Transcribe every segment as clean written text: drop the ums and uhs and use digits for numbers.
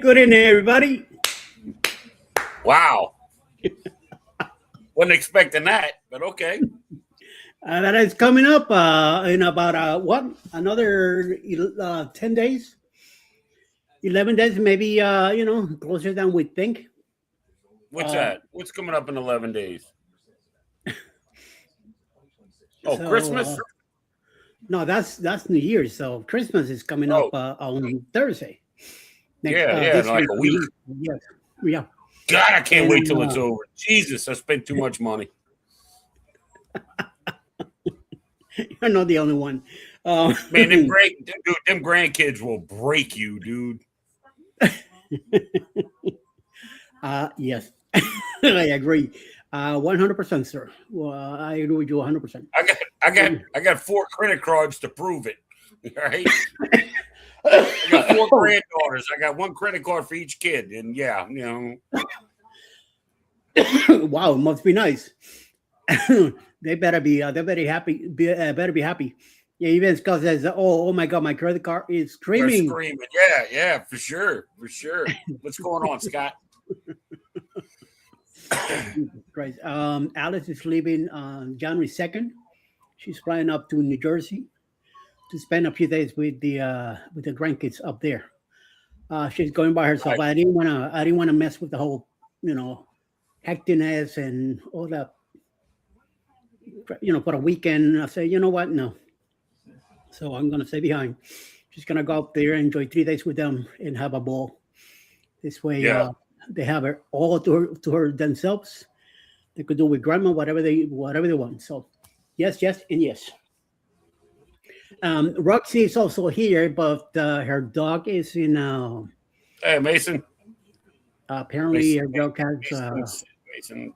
Good evening, everybody. Wow. Wasn't expecting that, but okay. That is coming up in about another 10 days, 11 days, maybe, closer than we think. What's Uh, that? What's coming up in 11 days? Oh, so Christmas? no, that's New Year's. So Christmas is coming up Oh, on Thursday next yeah, in this like week. a week. Yes, yeah, God, I can't and wait till it's over. Jesus, I spent too much money. you're not the only one. Man, them grandkids will break you, dude. Yes, I agree. 100%, sir. Well, I agree with you 100%. I got 4 credit cards to prove it. All right. I got 4 granddaughters. I got 1 credit card for each kid. And yeah, Wow, it must be nice. They better be. They better happy. Better be happy. Yeah, even Scott says, oh my God, my credit card is they're screaming." screaming. Yeah, for sure. For sure. What's going on, Scott? Christ. Alice is leaving on January 2nd. She's flying up to New Jersey to spend a few days with the grandkids up there. She's going by herself. Right. I didn't wanna mess with the whole, hecticness and all that. For a weekend. I say, you know what? No. So I'm gonna stay behind. She's gonna go up there, enjoy 3 days with them, and have a ball. This way, Yeah. they have it all to her themselves. They could do with grandma whatever they want. So, yes, and yes. Roxy is also here, but her dog is in. Hey, Mason. Apparently, her dog has. Mason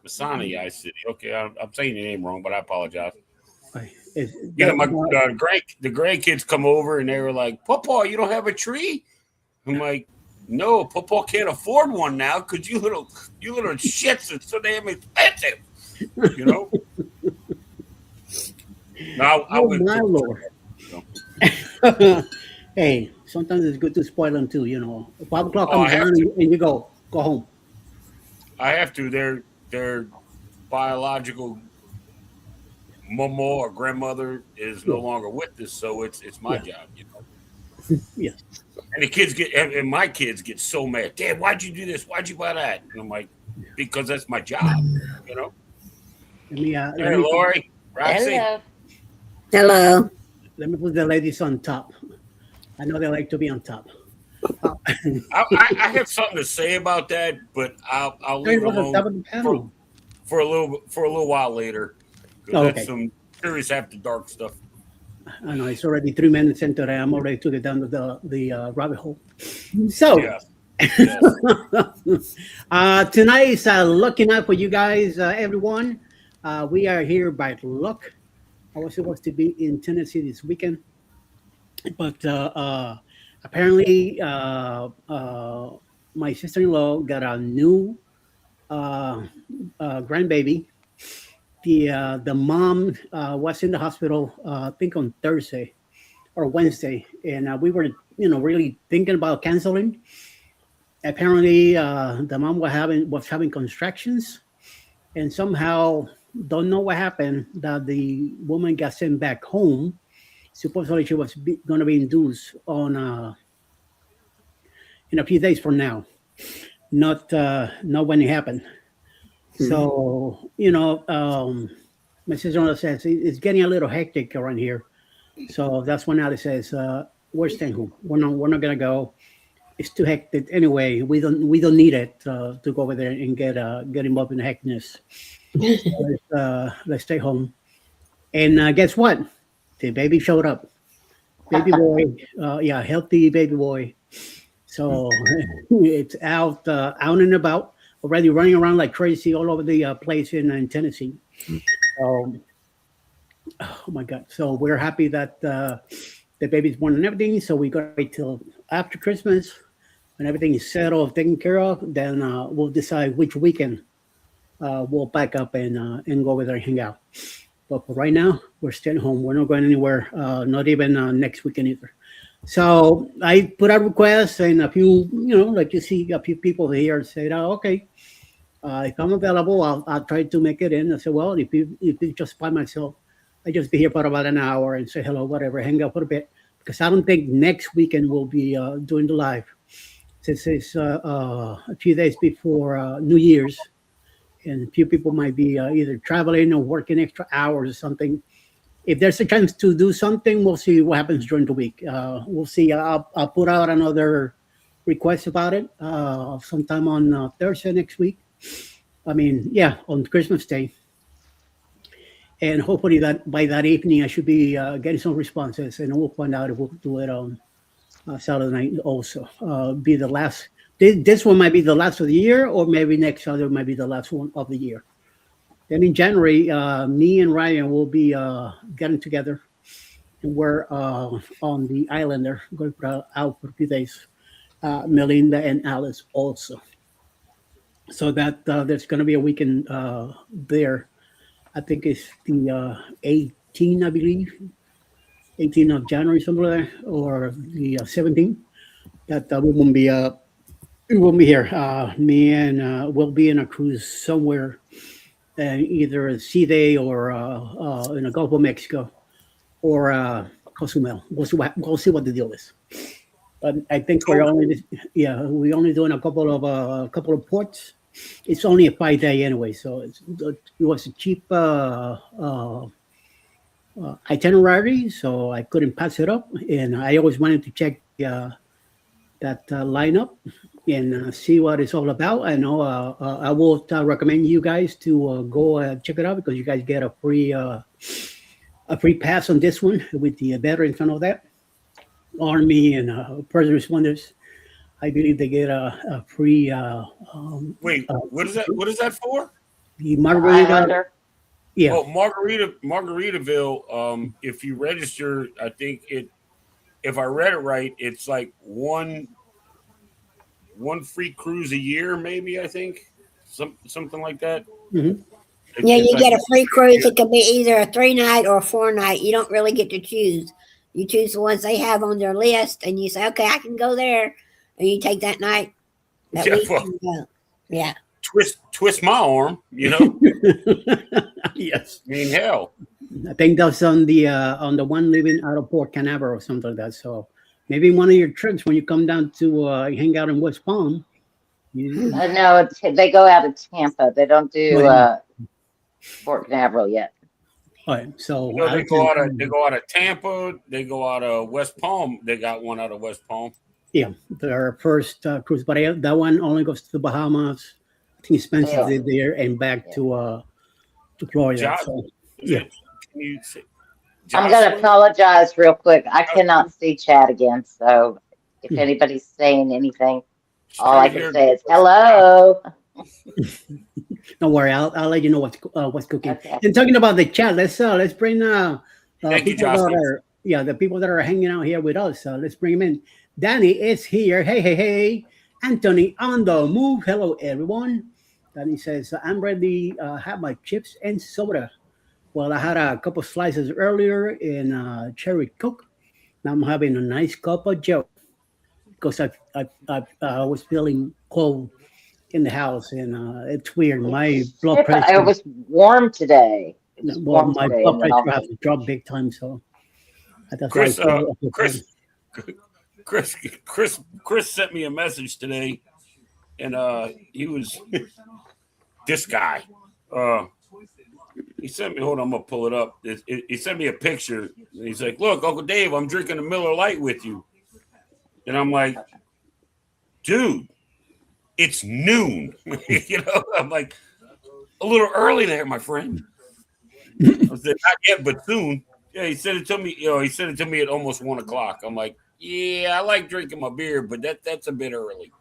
Masani, I City. Okay, I'm saying your name wrong, but I apologize. Is Yeah, that- the grandkids come over and they were like, "Papa, you don't have a tree?" I'm like, "No, Papa can't afford one now because you little shits are so damn expensive." You know. Now I Oh went my to lord! Hey, sometimes it's good to spoil them too. 5 o'clock Oh, I comes have around to. and you go home. I have to. Their biological mama or grandmother is no Yeah, longer with us, so it's my yeah, job. yes. And the kids and my kids get so mad. Dad, why'd you do this? Why'd you buy that? And I'm like, because that's my job. You know. Let me let Hey, me put, Lori, Roxy. Hello. Hello. let me put the ladies on top. I know they like to be on top. Uh, I have something to say about that, but I'll Hey, leave it look at alone top of the for panel. for a little while later because Oh, that's okay. some serious after dark stuff. I know it's already 3 minutes into that. I'm already took it down to the rabbit hole. So Yes, yes. tonight is lucky night for you guys, everyone. We are here by luck. I was supposed to be in Tennessee this weekend, but apparently my sister-in-law got a new uh, grandbaby. The mom was in the hospital, I think on Thursday or Wednesday, and we were really thinking about canceling. Apparently, the mom was having contractions, and somehow don't know what happened that the woman got sent back home. Supposedly, she was going to be induced on in a few days from now, not when it happened. Mhm. So my sister-in-law says it's getting a little hectic around here. So that's when Ali says, "We're staying home. We're not gonna go. It's too hectic anyway. We don't need it to go over there and get involved in the hecticness. So let's stay home." And guess what? The baby showed up. Baby boy, yeah, healthy baby boy. So it's out and about, already running around like crazy all over the place in Tennessee. So, oh my God! So we're happy that the baby's born and everything. So we gotta wait till after Christmas when everything is settled, taken care of. Then we'll decide which weekend we'll pack up and go over there and hang out. But for right now, we're staying home. We're not going anywhere. Not even next weekend either. So I put out requests, and a few, like you see, a few people here said, "Oh, okay, if I'm available, I'll try to make it in." I said, "Well, if it's just by myself, I just be here for about an hour and say hello, whatever, hang out for a bit, because I don't think next weekend we'll be doing the live, since it's a few days before New Year's, and a few people might be either traveling or working extra hours or something. If there's a chance to do something, we'll see what happens during the week. We'll see. I'll put out another request about it sometime on Thursday next week. I mean, yeah, on Christmas Day, and hopefully that by that evening I should be getting some responses, and we'll find out if we'll do it on Saturday night also. Be the last. This one might be the last of the year, or maybe next Saturday might be the last one of the year. Then in January, me and Ryan will be getting together, and we're on the island there, going out for a few days. Melinda and Alice also. So that there's going to be a weekend there. I think it's the 18th, I believe, 18th of January, something like that, or the 17th. That we won't be here. Me and we'll be in a cruise somewhere, either a sea day or in the Gulf of Mexico or Cozumel. We'll see what the deal is. But I think we're only we only doing a couple of ports. It's only a 5 day anyway, so it was a cheap itinerary, so I couldn't pass it up. And I always wanted to check that lineup and see what it's all about. I know I will recommend you guys to go check it out, because you guys get a free pass on this one with the veterans and all that, Army and first responders. I believe they get a free. Wait, what is that? What is that for? The Margarita. Yeah. Oh, Margaritaville. If you register, I think it. If I read it right, it's like one free cruise a year, maybe. I think something like that. Mm-hmm. Yeah, you get a free cruise. It could be either a 3-night or a 4-night. You don't really get to choose. You choose the ones they have on their list, and you say, "Okay, I can go there," and you take that night. That week, Well, and go. Yeah. Twist my arm, you know. Yes. I mean, hell. I think that's on the one living out of Port Canaveral or something like that. So maybe one of your trips when you come down to hang out in West Palm. No, they go out of Tampa. They don't do Fort Canaveral yet. All right, so they go out of Tampa. They go out of West Palm. They got one out of West Palm. Yeah, their first cruise, but that one only goes to the Bahamas. I think expensive there and back to Florida. Josh, so, yeah. Can you say, I'm going to apologize real quick. I cannot see chat again. So if anybody's saying anything, all I can say is hello. Don't worry, I'll let you know what's cooking. Okay. And talking about the chat, let's bring Thank you, people the people that are hanging out here with us. Let's bring them in. Danny is here. Hey. Anthony on the move. Hello, everyone. Danny says, I'm ready. Have my chips and soda. Well, I had a couple slices earlier in cherry Coke. Now I'm having a nice cup of Joe, because I was feeling cold in the house, and it's weird. My blood pressure. It was warm today. Well, my blood pressure has dropped big time, so that's Chris, why Chris sent me a message today, and he was this guy. He sent me. Hold on, I'm gonna pull it up. He sent me a picture. And he's like, "Look, Uncle Dave, I'm drinking a Miller Lite with you," and I'm like, "Dude, it's noon." You know, I'm like, a little early there, my friend. I said, "Not yet, but soon." Yeah, he said it to me. He said it to me at almost 1 o'clock. I'm like, "Yeah, I like drinking my beer, but that's a bit early."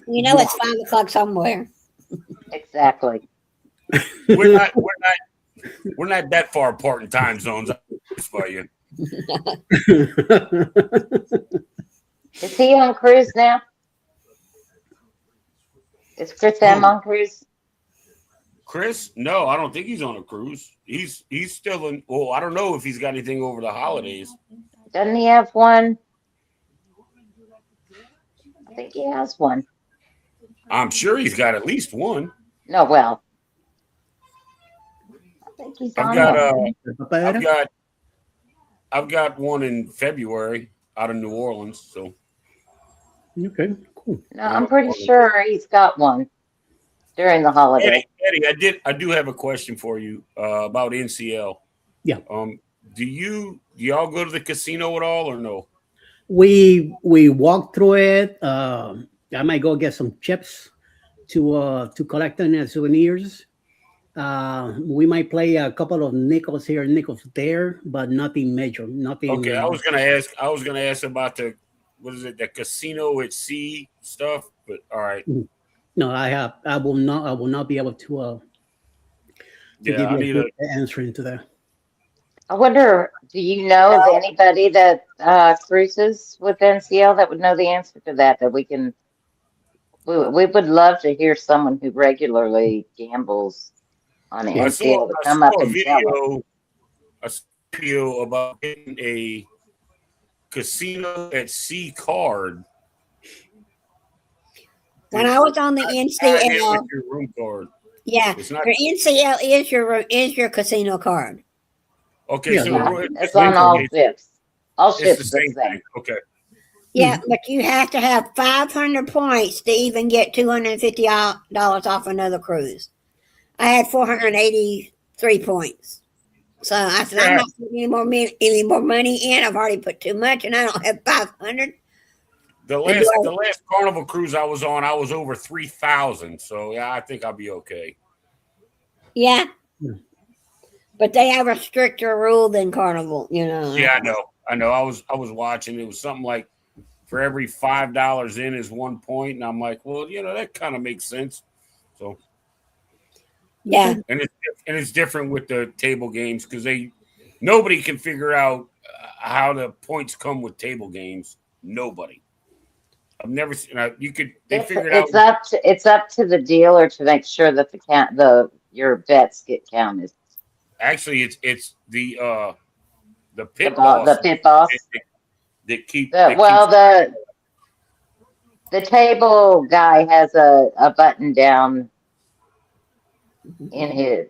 It's 5 o'clock somewhere. Exactly. We're not that far apart in time zones. For you. Is he on cruise now? Is Chris M on cruise? Chris? No, I don't think he's on a cruise. He's still in. Well, I don't know if he's got anything over the holidays. Doesn't he have one? I think he has one. I'm sure he's got at least one. No, well, I think he's I've on got there. I've got one in February out of New Orleans. So Okay, cool. No, I'm pretty sure he's got one during the holiday. Eddie, I do have a question for you about NCL. Yeah. Do y'all go to the casino at all or no? We walk through it. I might go get some chips to collect them as souvenirs. We might play a couple of nickels here, nickels there, but nothing major. Nothing. Okay, I was gonna ask about the the casino at sea stuff, but all right. No, I will not be able to give you a good answer into that. I wonder, do you know of anybody that cruises with NCL that would know the answer to that? That we would love to hear someone who regularly gambles on NCL to come up and tell us. I saw a video about getting a casino at sea card. When I was on the NCL, your room card. Yeah, your NCL is your casino card. Okay, Yeah, so it's on all ships. All ships it's the same thing. Okay. Yeah, but you have to have 500 points to even get $250 off another cruise. I had 483 points. So I said, I'm not putting any more money in. I've already put too much, and I don't have 500. The last Carnival cruise I was on, I was over 3,000. So yeah, I think I'll be okay. Yeah. But they have a stricter rule than Carnival, you know. Yeah, I know. I was watching. It was something like for every $5 in is 1 point, and I'm like, well, that kind of makes sense. So yeah, and it's different with the table games because nobody can figure out how the points come with table games. Nobody. I've never seen. They figure it out. It's up to the dealer to make sure that your bets get counted. Actually, it's the pit boss. The pit boss. The table guy has a button down in his.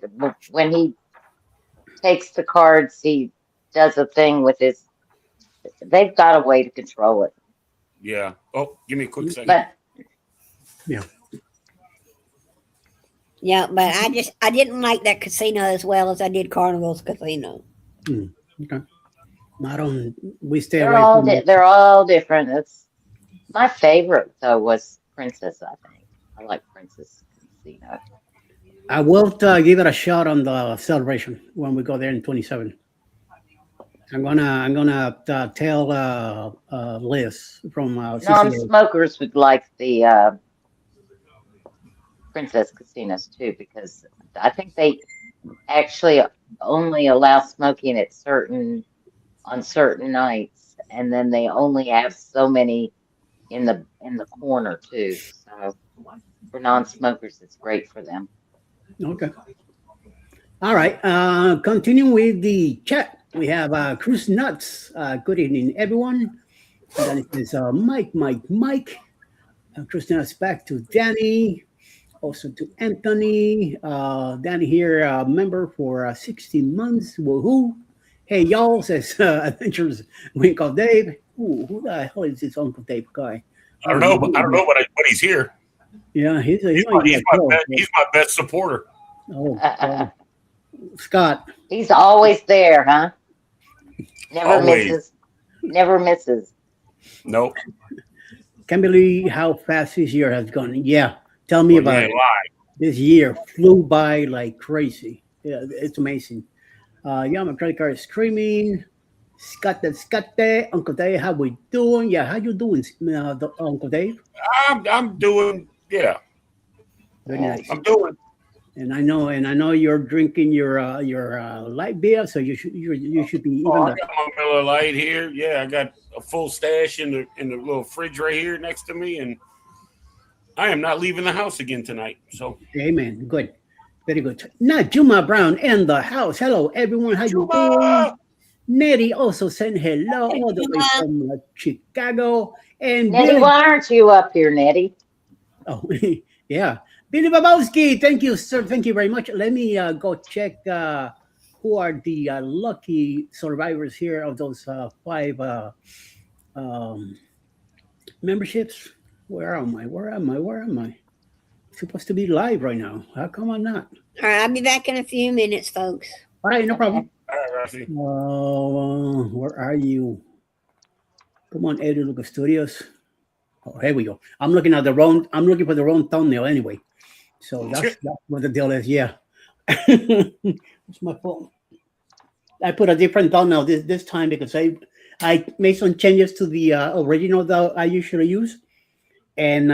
When he takes the cards, he does a thing with his. They've got a way to control it. Yeah. Oh, give me a quick second. Yeah. Yeah, but I didn't like that casino as well as I did Carnival's casino. Okay. We stay They're away all from it. they're all different. It's my favorite though was Princess. I think I like Princess Casino. I will give it a shot on the celebration when we go there in 27. I'm gonna tell Liz from CCA. Non-smokers would like the Princess Casinos too, because I think they actually only allow smoking on certain nights, and then they only have so many in the corner too. So for non-smokers, it's great for them. Okay. All right. Continuing with the chat, we have Cruise Nuts. Good evening, everyone. And then it is Mike. Cruise Nuts back to Danny. Also to Anthony. Danny here, member for 16 months. Woohoo. Hey, y'all, says Adventures Wink of Dave. Ooh, who the hell is this Uncle Dave guy? I don't know, but he's here. Yeah, he's my best supporter. Oh, Scott. He's always there, huh? Always. Never misses. Nope. Can't believe how fast this year has gone. Yeah, tell me about it. This year flew by like crazy. Yeah, it's amazing. Yeah, my credit card is screaming. Scott, Uncle Dave, how we doing? Yeah, how you doing, Uncle Dave? I'm doing, yeah. Very nice. I'm doing. And I know you're drinking your light beer, so you should be even. I got my Miller Lite here. Yeah, I got a full stash in the little fridge right here next to me, and I am not leaving the house again tonight. So, amen. Good, very good. Now Juma Brown in the house. Hello, everyone. How you doing? Nettie also sent hello all the way from Chicago. And Nettie, Billy, why aren't you up here, Nettie? oh, yeah. Billy Babowski, thank you, sir. Thank you very much. Let me go check who are the lucky survivors here of those five um, memberships. Where am I? Where am I? Where am I? Supposed to be live right now. How come I'm not? All right, I'll be back in a few minutes, folks. All right, no Okay. problem. All right, Rusty. Where are you? Come on, Eddie Lucas Studios. Oh, here we go. I'm looking at the wrong. I'm looking for the wrong thumbnail anyway. So that's what the deal is. Yeah. It's my phone. I put a different thumbnail this time because I made some changes to the original that I usually use, and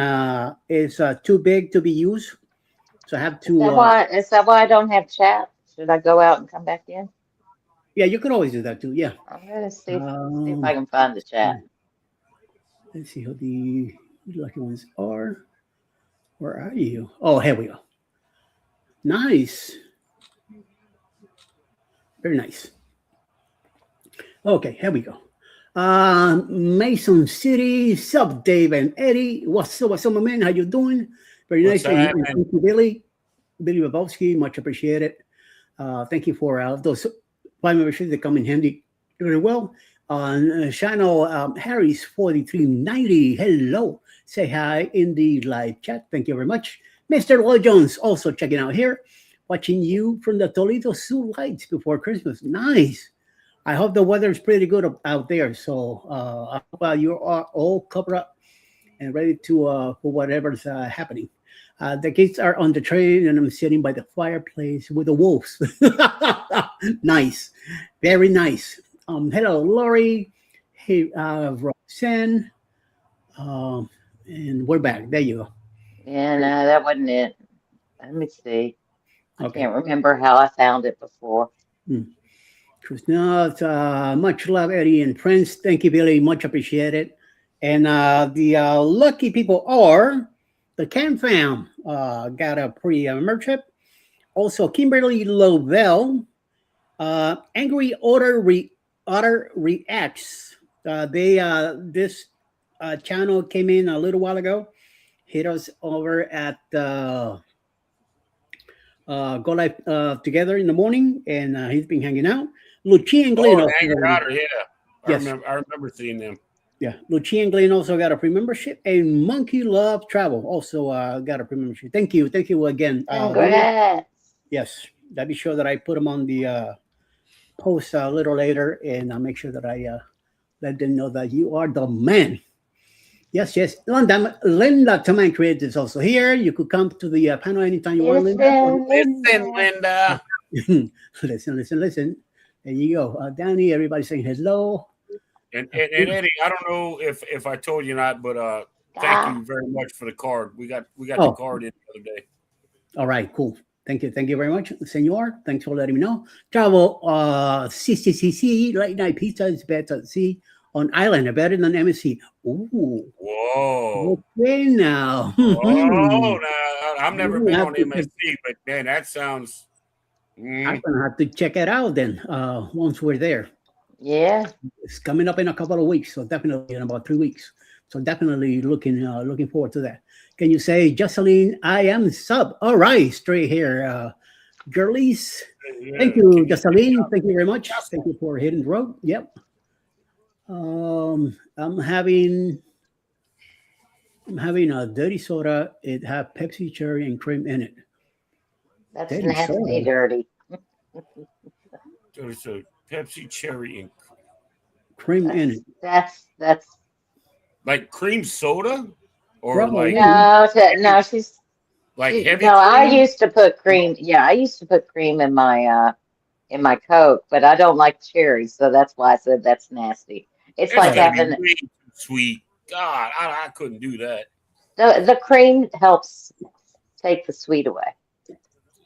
it's too big to be used. So I have to. Is that why I don't have chat? Should I go out and come back in? Yeah, you can always do that too. Yeah. I'm gonna see if I Um, can find the chat. let's see who the lucky ones are. Where are you? Oh, here we go. Nice. Very nice. Okay, here we go. Mason City, sup, Dave and Eddie. What's up, my man? How you doing? Very What's nice. And happening? thank you, Billy Babowski. Much appreciated. Thank you for those five memberships that come in handy very well. On channel Harry's 4390. Hello. Say hi in the live chat. Thank you very much. Mr. Lloyd Jones also checking out here. Watching you from the Toledo Zoo lights before Christmas. Nice. I hope the weather is pretty good out there. So I hope you are all covered up and ready to for whatever's happening. The kids are on the train, and I'm sitting by the fireplace with the wolves. Nice, very nice. Hello, Lori. Hey, Roxanne. And we're back. There you go. Yeah, no, that wasn't it. Let me see. I Okay. can't remember how I found it before. Not much love, Eddie and Prince. Thank you, Billy. Much appreciated. And the lucky people are the Cam Fam. Got a pre-membership. Also, Kimberly Lovell. Angry Otter Reacts. They this channel came in a little while ago. Hit us over at go live together in the morning, and he's been hanging out. Lucia and Glenn. Oh, Also Angry got Otter, yeah. Yes. I remember seeing them. Yeah, Lucia and Glenn also got a free membership, and Monkey Love Travel also got a free membership. Thank you again. Congrats. Yes, I'll be sure that I put them on the post a little later, and I'll make sure that I let them know that you are the man. Yes, yes. Linda Taman Creative is also here. You could come to the panel anytime you want, Linda. Listen, Linda. Listen. There you go. Danny, everybody saying hello. And Eddie, I don't know if I told you or not, but thank you very much for the card. We got the card in the other day. All right, cool. Thank you very much, Senor. Thanks for letting me know. Travel CCCC late night pizza is better at sea on island, better than MSC. Ooh. Whoa. Okay now. Oh, no, I've never You been have on to MSC, but man, that sounds. I'm gonna have to check it out then. Once we're there. Yeah. It's coming up in a couple of weeks, so definitely in about 3 weeks. So definitely looking forward to that. Can you say, Jocelyn, I am sub? All right, straight here. Girlies. Thank you, Jocelyn. Thank you very much. Thank you for hitting the road. Yep. I'm having a dirty soda. It has Pepsi, cherry, and cream in it. That's Dirty nasty, soda. dirty. There's a Pepsi cherry and Cream in it. That's like cream soda, or Probably. like no. She's like she, heavy. no. I cream? used to put cream. Yeah, I used to put cream in my Coke, but I don't like cherries, so that's why I said that's nasty. It's It's like gotta be having way too sweet. God, I couldn't do that. the cream helps take the sweet away.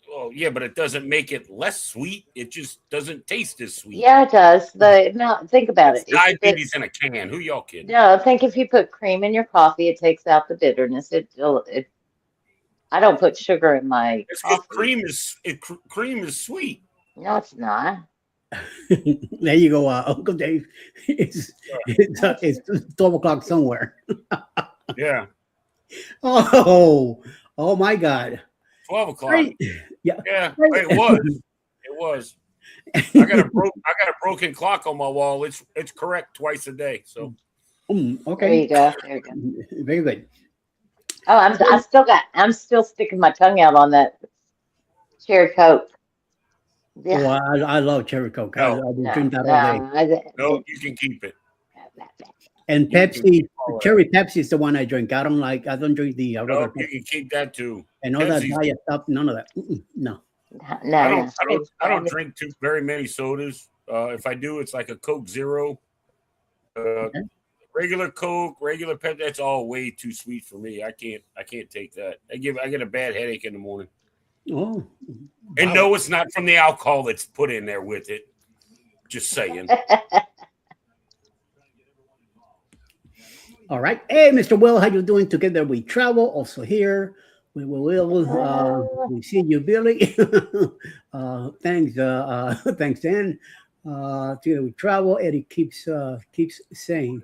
Oh yeah, but it doesn't make it less sweet. It just doesn't taste as sweet. Yeah, it does. No, think about It's it. If you put, diabetes in a can. Who y'all kidding? no, think if you put cream in your coffee, it takes out the bitterness. I don't put sugar in my It's because coffee. cream is sweet. No, it's not. There you go, Uncle Dave. It's 12 o'clock somewhere. Yeah, Oh, oh my God. 12 o'clock. Right. Yeah. Yeah, Right. it was. It was. I got a broken clock on my wall. It's correct twice a day. So There Okay. you go. There you go. Very good. Oh, I'm still sticking my tongue out on that cherry Coke. Oh, Yeah. I love cherry Coke. I no, will No, drink that all day. no. no, you can keep it. And You can Pepsi, keep all of that. cherry Pepsi is the one I drink. I don't drink the No, other you can keep that too. and all that Pepsi's. diet stuff. None of that. No. No, I no. don't. I don't. I don't drink too very many sodas. If I do, it's like a Coke Zero, Okay. regular Coke, regular Pepsi. That's all way too sweet for me. I can't take that. I get a bad headache in the morning. Oh, And wow. no, it's not from the alcohol that's put in there with it. Just saying. All right. Hey, Mr. Will, how you doing? Together we travel. Also here. We see you, Billy. Thanks, Dan. Together we travel. Eddie keeps saying,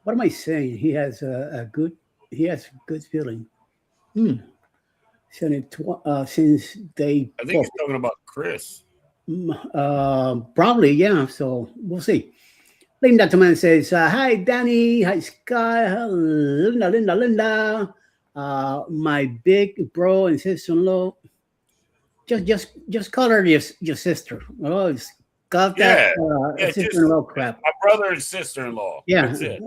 "What am I saying?" He has good feeling. Hmm. Since they I think he's talking about Chris. probably, yeah. So we'll see. Linda Toman says, "Hi, Danny. Hi, Sky. Linda. My big bro and sister-in-law. Just call her your sister. Oh, it's got that Yeah, just sister-in-law crap. my brother and sister-in-law. Yeah, That's it.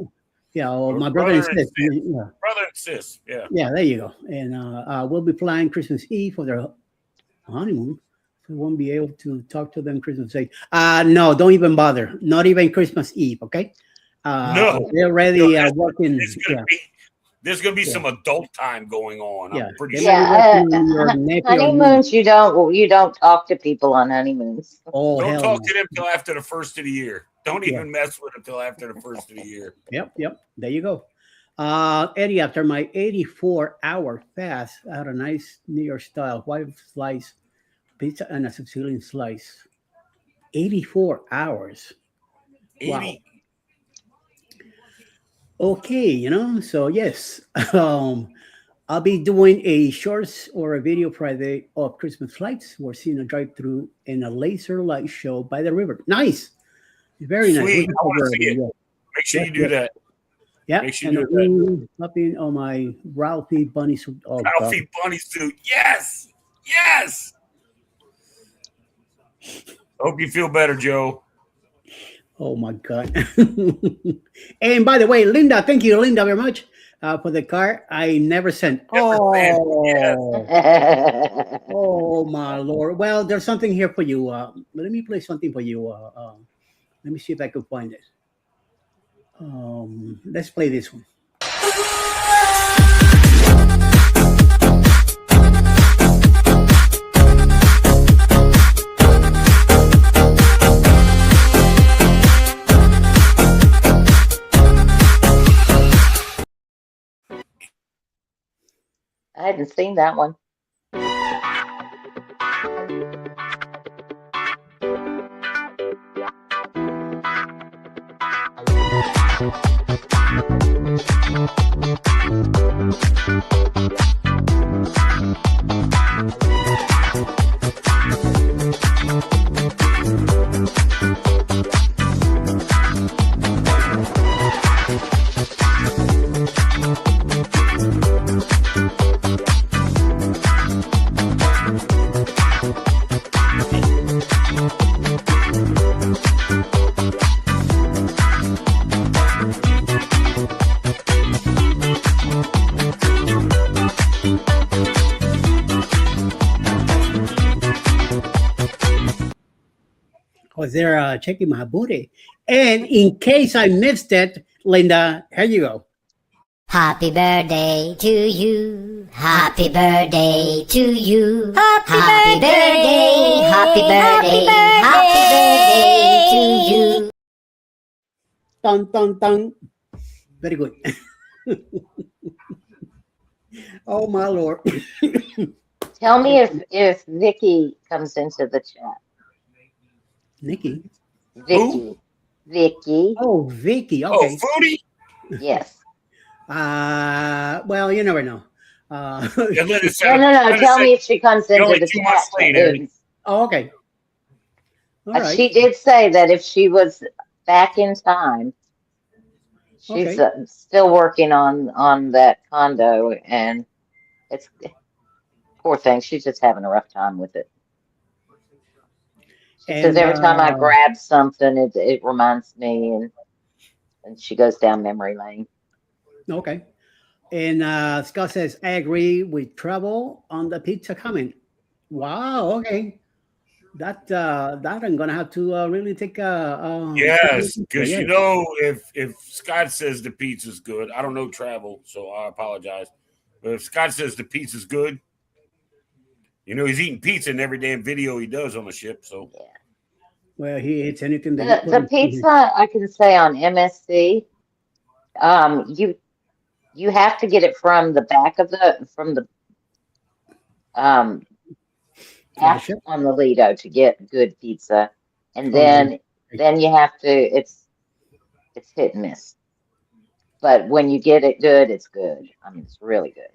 yeah. Oh, my Brother brother and and sister. sis. Yeah, Brother and sis. Yeah. yeah. There you go. And we'll be flying Christmas Eve for their honeymoon. So we won't be able to talk to them Christmas Eve. No, don't even bother. Not even Christmas Eve. Okay. No. They're already No, working. There's gonna be Yeah. some adult time going on. Yeah. I'm pretty They sure. might be Yeah, working your nephew or niece. honeymoons. You don't talk to people on honeymoons. Oh, Don't hell talk no. to them till after the first of the year. Don't Yeah. even mess with them till after the first of the year. Yep. There you go. Eddie, after my 84-hour fast, I had a nice New York style white slice pizza and a Sicilian slice. 84 hours. Wow. 80. Okay, so yes. I'll be doing a shorts or a video Friday of Christmas lights. We're seeing a drive-through and a laser light show by the river. Nice. Very nice. Sweet. Looking I want to forward see it. to it. Make sure Yeah, you do yeah. that. Yeah, Make sure and you do that. Hopping on my Ralphie bunny suit. Oh, God. Ralphie Bunny suit. Yes. Yes. Hope you feel better, Joe. Oh my God. And by the way, Linda, thank you, Linda, very much for the card I never sent. Oh, oh my Lord. Well, there's something here for you. Let me play something for you. Let me see if I can find it. Let's play this one. I hadn't seen that one. Was there checking my booty? And in case I missed it, Linda, here you go. Happy birthday to you. Happy birthday to you. Happy birthday. Happy birthday. Happy birthday to you. Dun. Very good. Oh my Lord. Tell me if Vicky comes into the chat. Nikki. Vicky. Vicky. Oh, Vicky. Oh, Okay. Foodie. Yes. Well, you never know. And then it No, said, no, no. then it Tell said, me if she comes "You're into only the 2 chat months to late, Eddie." Who's. Oh, okay. All But right. she did say that if she was back in time, she's Okay. still working on that condo, and it's poor thing. She's just having a rough time with it. She says And every time I grab something, it reminds me, and she goes down memory lane. okay. And Scott says, I agree with trouble on the pizza comment. Wow. Okay. That I'm gonna have to really take Yes, because yes. you know, if Scott says the pizza's good, I don't know travel, so I apologize. But if Scott says the pizza's good, you know he's eating pizza in every damn video he does on the ship. So Yeah. Well, he eats anything that you put The pizza I can say on MSC, you have to get it from the back of the on the app ship. on the Lido to get good pizza, and Oh, really? then you have to it's hit and miss. But when you get it good, it's good. I mean, it's really good.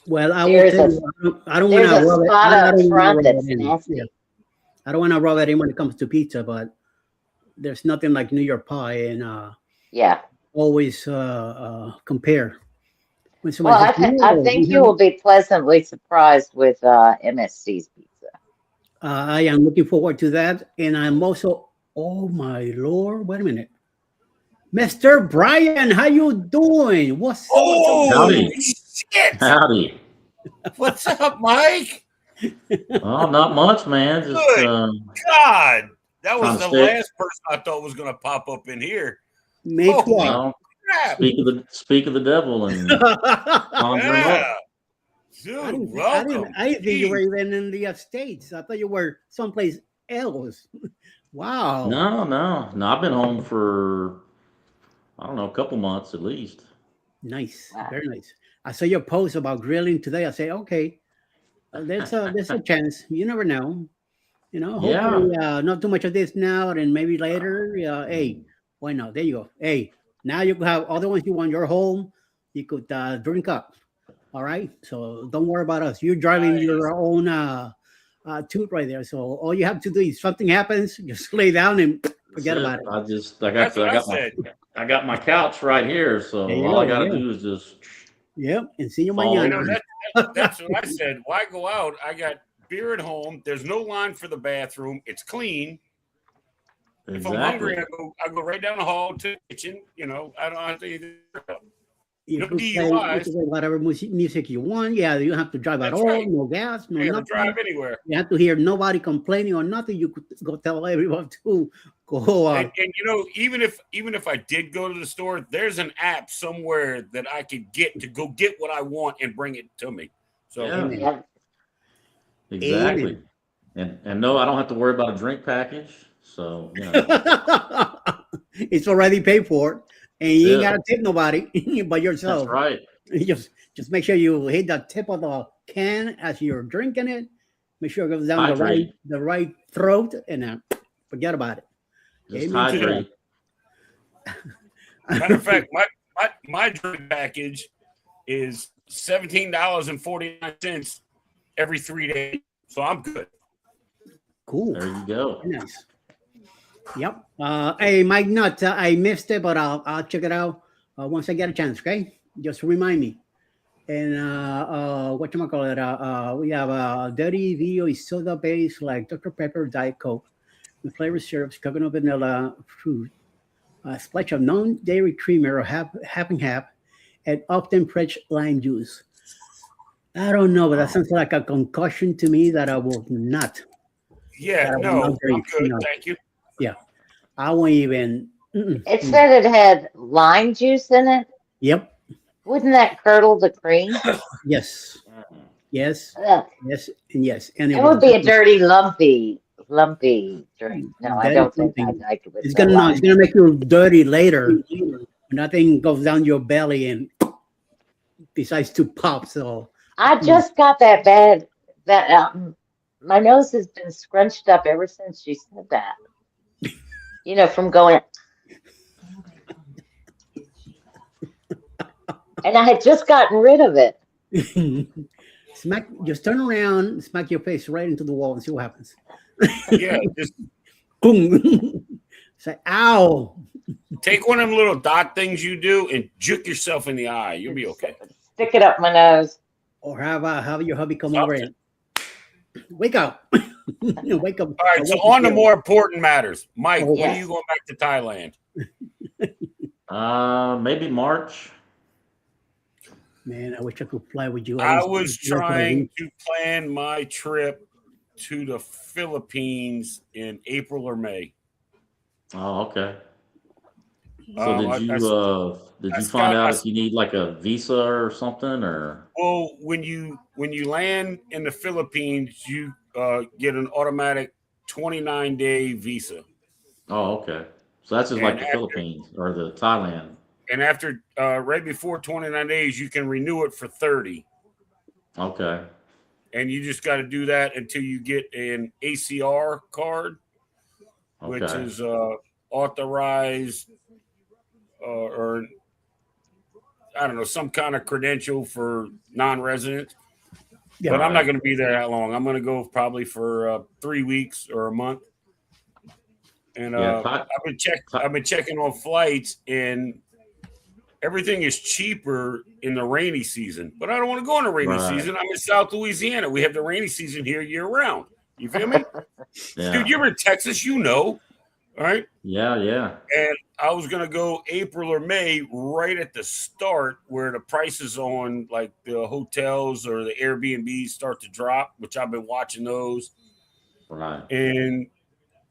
Well, I will There's tell a you, I don't want there's to a rub it. spot I up don't want to front rub that's it in. Yeah, nasty. I don't want to rub it in when it comes to pizza, but there's nothing like New York pie, and Yeah. always compare. When Well, somebody says, I "No, think you will be pleasantly surprised with MSC's pizza. I am looking forward to that, and I'm also, oh my lord, wait a minute, Mr. Brian, how you doing? What's up? oh Howdy. shit! Howdy. What's up, Mike? Oh, not much, man. Just Good God, that was trying to the stay. last person I thought was going to pop up in here. Me too. Holy Well, crap! speak of the devil and conjure him Yeah, up. dude, welcome. I didn't think you were Jeez. even in the States. I thought you were someplace else. Wow. No. I've been home for I don't know, a couple months at least. Nice. Wow. Very nice. I saw your post about grilling today. I say, okay, there's a chance. You never know. You know, Yeah. hopefully not too much of this now, and maybe later. Hey, why not? There you go. Hey, now you could have other ones you want your home. You could drink up. All right. So don't worry about us. You're driving Nice. your own toot right there. So all you have to do is something happens, just lay down and forget That's about it. That's what I said. I got my couch right here, so There you all I go. gotta Yeah. do is just Yep. And see you fall You mañana. know, that's what I said. Why go out? I got beer at home. There's no line for the bathroom. It's clean. If I'm hungry, exactly. I go right down the hall to the kitchen. You know, I don't have to either. You No could play DUIs. whatever music you want. Yeah, you don't have to drive at That's all. right. No gas, no I got to nothing. drive anywhere. You have to hear nobody complaining or nothing. You could go tell everyone to go. And you know, even if I did go to the store, there's an app somewhere that I could get to go get what I want and bring it to me. So Yeah. Yeah. Exactly. And no, I don't have to worry about a drink package. So, you know. It's already paid for, and you ain't Yeah. gotta tip nobody but yourself. That's right. You just make sure you hit the tip of the can as you're drinking it. Make sure it goes down Hydrate. the right throat, and forget about it. Just Amen to hydrate. matter of fact, my drink package is $17.49 every 3 days. So I'm good. Cool. There you go. Very nice. Yep. Hey, Mike Nutt, I missed it, but I'll check it out once I get a chance. Okay, just remind me. And whatchamacallit, we have dirty VO is soda based like Dr. Pepper, Diet Coke, with flavor syrups, coconut vanilla fruit, a splash of non-dairy creamer or half and half, and often fresh lime juice. I don't know, but that sounds like a concoction to me that I will not. Yeah, that I will no, not drink. I'm good. No. Thank you. Yeah, I won't even. It said it had lime juice in it. Yep. Wouldn't that curdle the cream? Yes. Yes. Ugh. Yes. And yes. And It would be a dirty, lumpy drink. No, I Dirty don't think lumpy. I'd like it with It's the gonna no, lime. it's gonna make you dirty later. Nothing goes down your belly and besides to pop. So I just got that my nose has been scrunched up ever since you said that. You know, from going, and I had just gotten rid of it. Smack, just turn around, smack your face right into the wall and see what happens. Yeah, just Boom. Say, ow. take one of them little dot things you do and juke yourself in the eye. You'll be okay. Stick it up my nose. Or have your hubby come over and wake up. Wake up. All right, so on to more important matters. Mike, when are you going back to Thailand? Maybe March. Man, I wish I could fly with you. I was trying to plan my trip to the Philippines in April or May. Oh, okay. So did you find out if you need like a visa or something, or? Well, when you land in the Philippines, you get an automatic 29-day visa. Oh, okay. So that's just like the Philippines or the Thailand. And after right before 29 days, you can renew it for 30. Okay. And you just got to do that until you get an ACR card, which is authorized or I don't know, some kind of credential for non-residents. Yeah, but I'm not going to be there that long. I'm going to go probably for 3 weeks or a month. And I've been checking on flights, and everything is cheaper in the rainy season. But I don't want to go in the rainy season. I'm in South Louisiana. We have the rainy season here year round. You feel me? Dude, you're in Texas, you know. All right. Yeah. And I was going to go April or May right at the start where the prices on like the hotels or the Airbnb start to drop, which I've been watching those. Right. And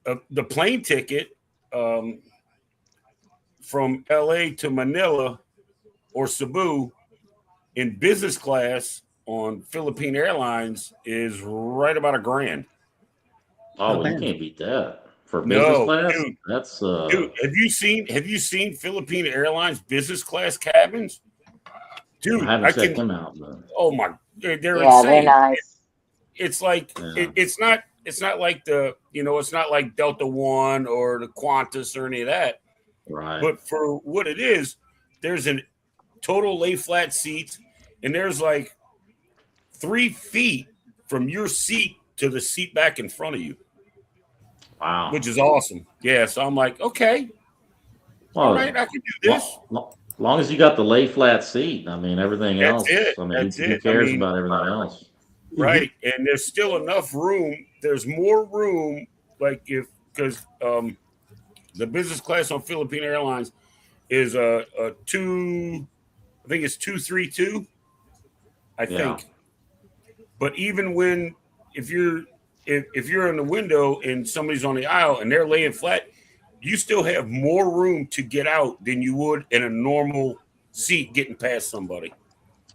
the plane ticket from LA to Manila or Cebu in business class on Philippine Airlines is right about $1,000. Oh, well, you can't beat that. For business class? Dude, that's dude, have you seen Philippine Airlines business class cabins? Dude, I haven't checked them out, though. Oh my, they're insane. They're nice. It's like it's not like it's not like Delta One or the Qantas or any of that. Right. But for what it is, there's a total lay flat seats, and there's like 3 feet from your seat to the seat back in front of you. Wow. Which is awesome. Yeah. So I'm like, okay. Well, all right, I can do this. As long as you got the lay flat seat, I mean, everything else. It. I mean, who cares about everything else? Right. And there's still enough room. There's more room, because the business class on Philippine Airlines is a 232, I think. But even if you're in the window and somebody's on the aisle and they're laying flat, you still have more room to get out than you would in a normal seat getting past somebody.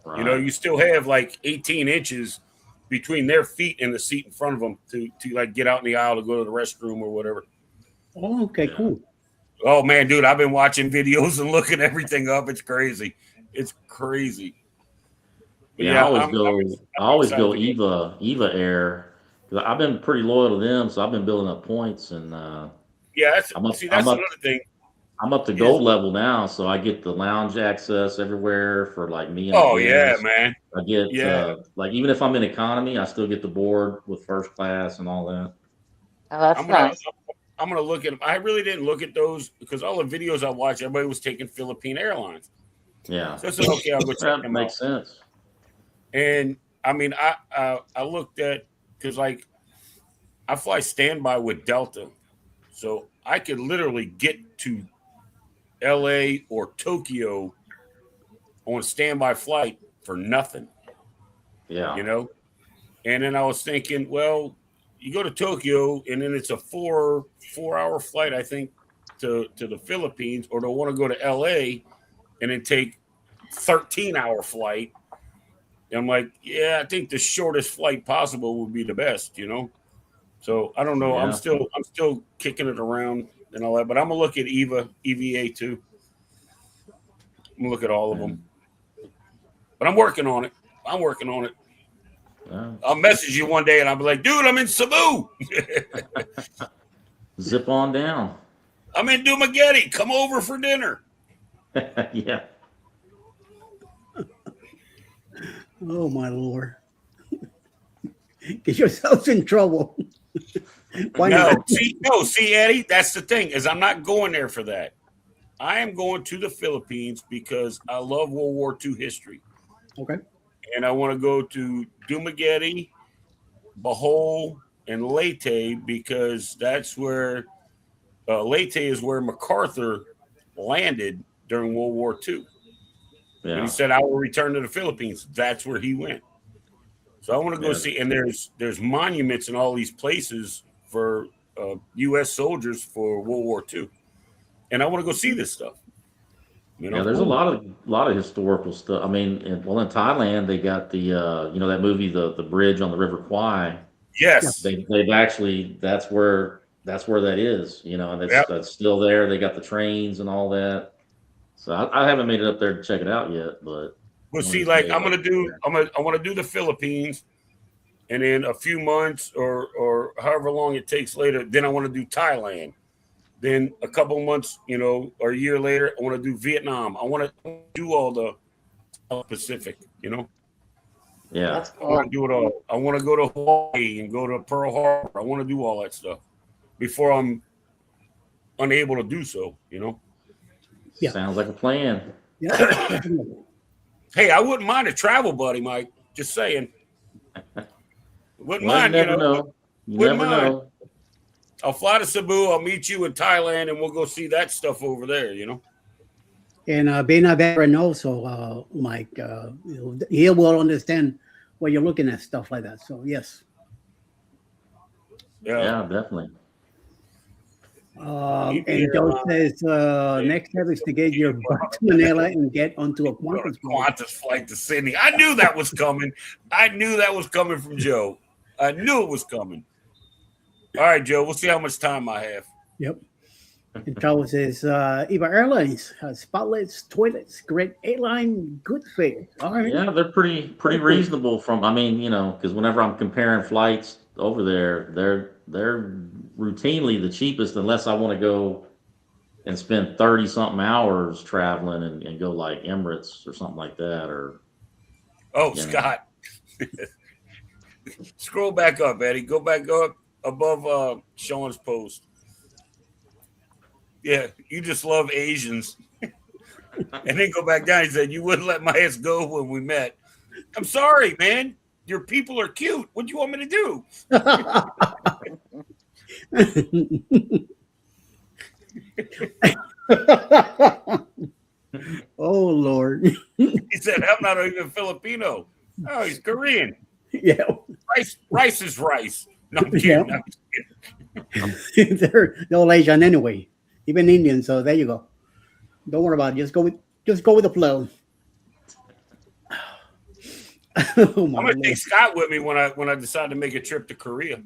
Right. You know, you still have like 18 inches between their feet and the seat in front of them to like get out in the aisle to go to the restroom or whatever. Oh, okay, cool. Oh man, dude, I've been watching videos and looking everything up. It's crazy. It's crazy. But I always go Eva Air. I've been pretty loyal to them, so I've been building up points, and that's another thing. I'm up to gold level now, so I get the lounge access everywhere for like me. And man! I get like even if I'm in economy, I still get the board with first class and all that. Oh, that's nice. I'm gonna look at them. I really didn't look at those because all the videos I watched, everybody was taking Philippine Airlines. Yeah, so I said, okay, I'll go check them out. Makes sense. And I mean, I looked at. Because, like, I fly standby with Delta. So I could literally get to LA or Tokyo on a standby flight for nothing. Yeah. You know? And then I was thinking, well, you go to Tokyo and then it's a four-hour flight, I think, to the Philippines, or they'll want to go to LA and then take 13-hour flight. I'm like, I think the shortest flight possible would be the best, you know? So I don't know. Yeah. I'm still kicking it around and all that, but I'm gonna look at EVA too. I'm gonna look at all of them. But I'm working on it. I'll message you one day and I'll be like, dude, I'm in Cebu. Zip on down. I'm in Dumaguete. Come over for dinner. Yeah. Oh my Lord. Get yourselves in trouble. Why not? See, Eddie, that's the thing, is I'm not going there for that. I am going to the Philippines because I love World War II history. Okay. And I want to go to Dumaguete, Bohol, and Leyte because that's where Leyte is where MacArthur landed during World War II. Yeah. And he said, I will return to the Philippines. That's where he went. So I want to go see, and there's monuments in all these places for U.S. soldiers for World War II. And I want to go see this stuff. You know? Yeah, there's a lot of historical stuff. I mean, in Thailand they got the that movie, the bridge on the River Kwai. Yes, they've actually that's where that is. And that's still there. They got the trains and all that. So I haven't made it up there to check it out yet, but see, like I want to do the Philippines, and then a few months or however long it takes later, then I want to do Thailand. Then a couple months, or a year later, I want to do Vietnam. I want to do all the Pacific, Yeah. That's I want cool. to do it all. I want to go to Hawaii and go to Pearl Harbor. I want to do all that stuff before I'm unable to do so, Yeah. Sounds like a plan. Yeah. Hey, I wouldn't mind a travel buddy, Mike. Just saying. Wouldn't mind, You never know. You Wouldn't never mind. know. I'll fly to Cebu. I'll meet you in Thailand, and we'll go see that stuff over there, And being a veteran also, Mike, he will understand when you're looking at stuff like that. So, yes. Yeah, definitely. And Joe says next step is to get your butt to Manila and get onto a Qantas flight to Sydney. I knew that was coming. I knew that was coming from Joe. I knew it was coming. All right, Joe, we'll see how much time I have. Yep. And Joe says Eva Airlines has spotless toilets, great airline, good fare. All right. Yeah, they're pretty reasonable because whenever I'm comparing flights over there, they're routinely the cheapest unless I want to go and spend 30 something hours traveling and go like Emirates or something like that Scott. Scroll back up, Eddie. Go back up above Sean's post. Yeah, you just love Asians. And then go back down. He said, you wouldn't let my ass go when we met. I'm sorry, man. Your people are cute. What do you want me to do? Oh, Lord. He said, I'm not even Filipino. Oh, he's Korean. Yeah. Rice is rice. No, I'm kidding. Yeah. They're all Asian anyway. Even Indian. So there you go. Don't worry about it. Just go with the flow. Oh, I'm gonna take Scott with me when I decide to make a trip to Korea.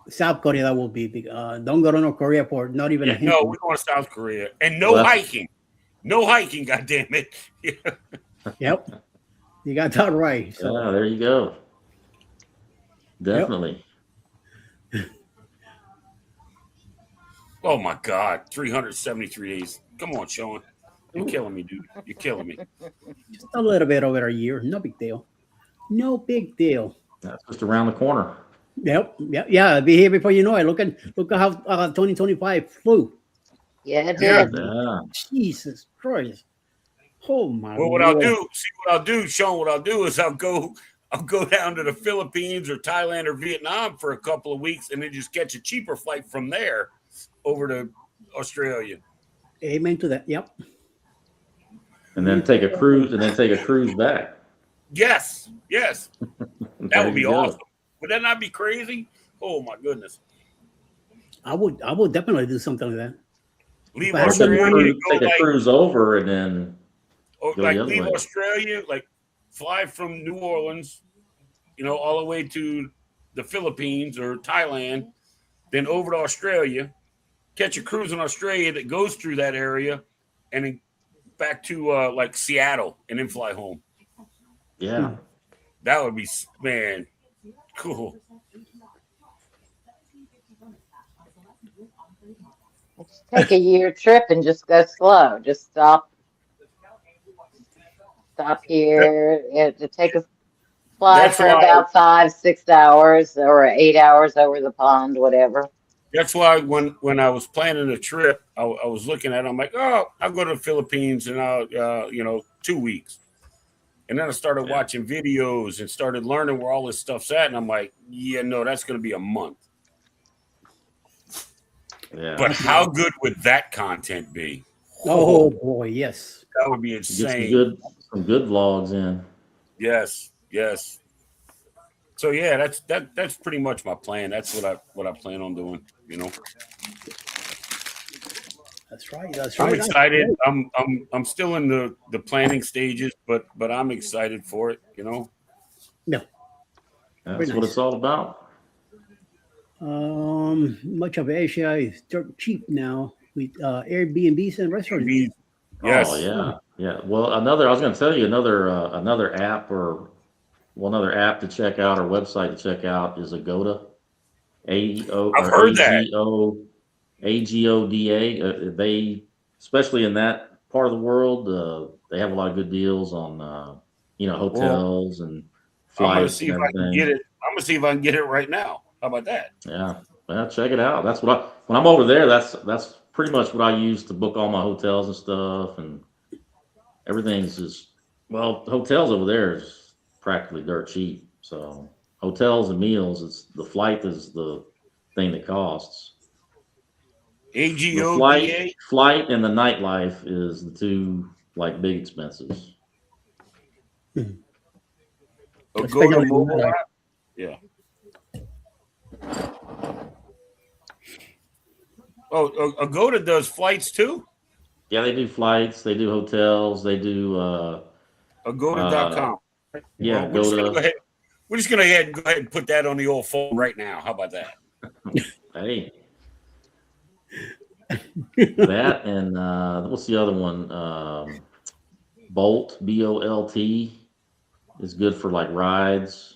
South Korea, that will be big. Don't go to North Korea for not even a hint. No, we're going to South Korea. And no hiking. No hiking, goddammit. Yep. You got that right. So. Yeah, there you go. Definitely. Yep. Oh my God. 373 days. Come on, Sean. You're killing me, dude. You're killing me. Just a little bit over a year. No big deal. No big deal. That's just around the corner. Yep. Yeah. Be here before you know it. Look at how 2025 flew. Yeah, it did. Yeah. Jesus Christ. Oh my. Well, what I'll do, Sean, what I'll do is I'll go down to the Philippines or Thailand or Vietnam for a couple of weeks and then just catch a cheaper flight from there over to Australia. Amen to that. Yep. And then take a cruise back. Yes. That would be awesome. Would that not be crazy? Oh my goodness. I would definitely do something like that. Leave Australia, take a cruise over and then leave Australia, fly from New Orleans, all the way to the Philippines or Thailand, then over to Australia, catch a cruise in Australia that goes through that area, and then back to Seattle, and then fly home. Yeah. That would be, man, cool. Just take a year trip and just go slow. Just stop That, here. To take a fly that's for why. about 5, 6 hours or 8 hours over the pond, whatever. That's why when I was planning a trip, I was looking at it. I'm like, oh, I'll go to the Philippines and I'll 2 weeks. And then I started Yeah. watching videos and started learning where all this stuff's at. And I'm like, yeah, no, that's going to be a month. Yeah. But how good would that content be? Oh boy, yes. That would be Get insane. some good vlogs in. Yes, yes. So yeah, that's pretty much my plan. That's what I plan on doing. That's right. That's I'm right. excited. I'm still in the planning stages, but I'm excited for it. Yeah. That's Very what nice. it's all about. Much of Asia is dirt cheap now with Airbnbs and restaurants. Yes. Oh yeah, yeah. Well, I was going to tell you another app another app to check out or website to check out is Agoda. A-O I've or heard that. Agoda. They, especially in that part of the world, they have a lot of good deals on Well, hotels and I'm gonna flights see and if I can get everything. it. I'm gonna see if I can get it right now. How about that? Yeah, well, check it out. That's what when I'm over there. That's pretty much what I use to book all my hotels and stuff, and everything's just hotels over there is practically dirt cheap. So hotels and meals, it's the flight is the thing that costs. The flight, AGODA. flight, and the nightlife is the two like big expenses. Especially Agoda in mobile Malay. app. Yeah. Oh, Agoda does flights too. Yeah, they do flights, they do hotels, they do Agoda.com. yeah, Well, we're just gonna go go ahead. We're just gonna go ahead and put that on the old phone right now. How about that? hey, that and what's the other one? Bolt, Bolt, is good for like rides.